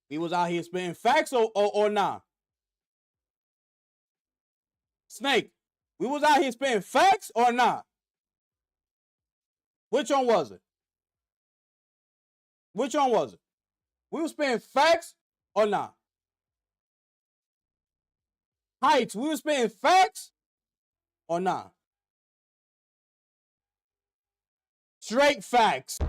We was out here spitting facts or nah? Snake, we was out here spitting facts or nah? Which one was it? Which one was it? We was spitting facts or nah? Heights, we was spitting facts or nah? Straight facts.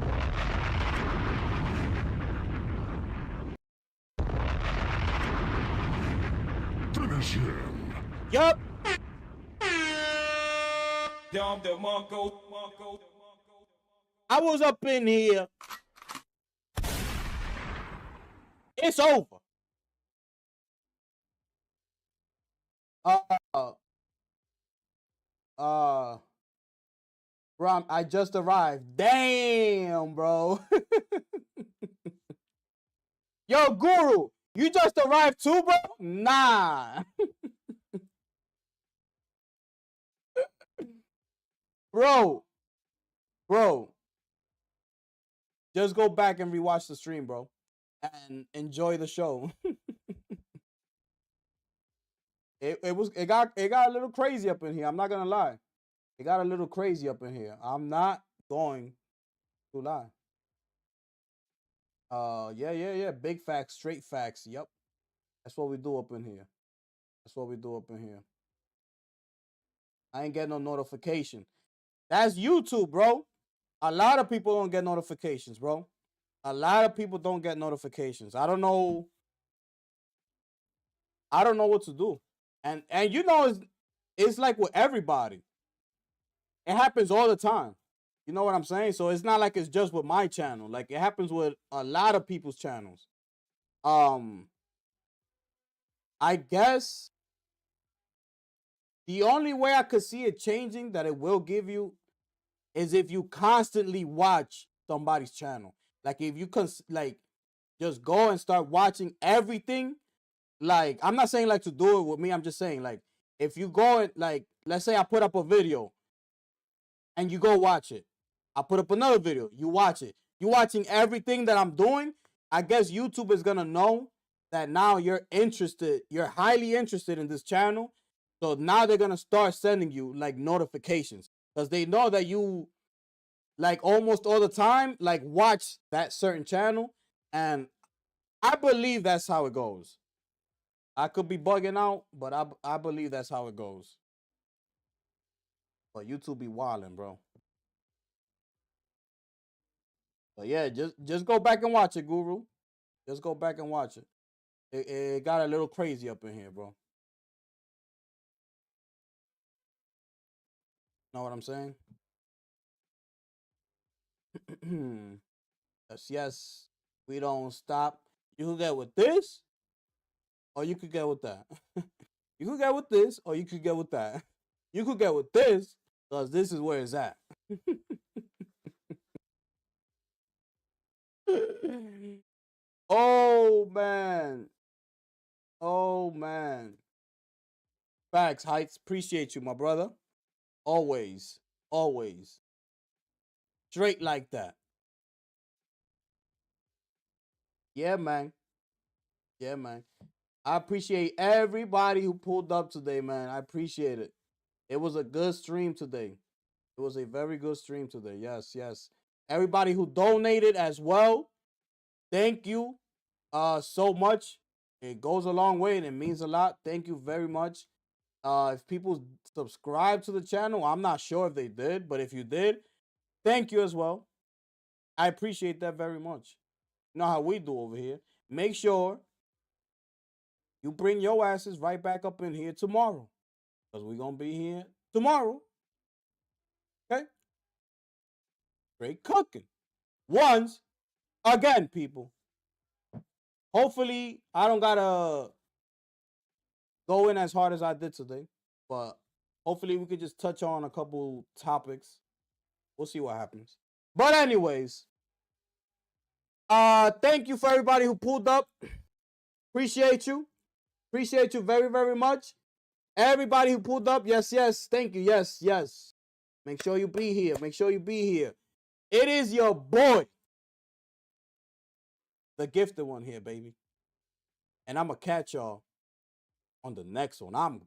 Finish him. Yup. I was up in here. It's over. Bro, I just arrived. Damn, bro. Yo, Guru, you just arrived too, bro? Nah. Bro. Just go back and rewatch the stream, bro. And enjoy the show. It got a little crazy up in here. I'm not gonna lie. It got a little crazy up in here. I'm not going to lie. Yeah. Big facts, straight facts. Yep. That's what we do up in here. That's what we do up in here. I ain't getting no notification. That's YouTube, bro. A lot of people don't get notifications, bro. A lot of people don't get notifications. I don't know what to do. And you know, it's like with everybody. It happens all the time. You know what I'm saying? So it's not like it's just with my channel. Like it happens with a lot of people's channels. I guess the only way I could see it changing that it will give you is if you constantly watch somebody's channel. Like if you just go and start watching everything. Like I'm not saying like to do it with me. I'm just saying like if you go and like let's say I put up a video and you go watch it. I put up another video. You watch it. You watching everything that I'm doing. I guess YouTube is gonna know that now you're interested. You're highly interested in this channel. So now they're gonna start sending you like notifications because they know that you like almost all the time like watch that certain channel, and I believe that's how it goes. I could be bugging out, but I believe that's how it goes. But YouTube be wilding, bro. But yeah, just go back and watch it, Guru. Just go back and watch it. It got a little crazy up in here, bro. Know what I'm saying? Yes. We don't stop. You could get with this, or you could get with that. You could get with this, or you could get with that. You could get with this, because this is where it's at. Oh, man. Oh, man. Facts, Heights. Appreciate you, my brother. Always. Always. Straight like that. Yeah, man. Yeah, man. I appreciate everybody who pulled up today, man. I appreciate it. It was a good stream today. It was a very good stream today. Yes. Everybody who donated as well, thank you. so much. It goes a long way and it means a lot. Thank you very much. If people subscribe to the channel, I'm not sure if they did, but if you did, thank you as well. I appreciate that very much. You know how we do over here. Make sure you bring your asses right back up in here tomorrow, because we're going to be here tomorrow. Okay? Great cooking. Once again, people. Hopefully, I don't got to go in as hard as I did today, but hopefully we could just touch on a couple topics. We'll see what happens. But anyways, thank you for everybody who pulled up. Appreciate you. Appreciate you very, very much. Everybody who pulled up, yes, yes. Thank you. Yes, yes. Make sure you be here. Make sure you be here. It is your boy, the gifted one here, baby. And I'm going to catch y'all on the next one. I'm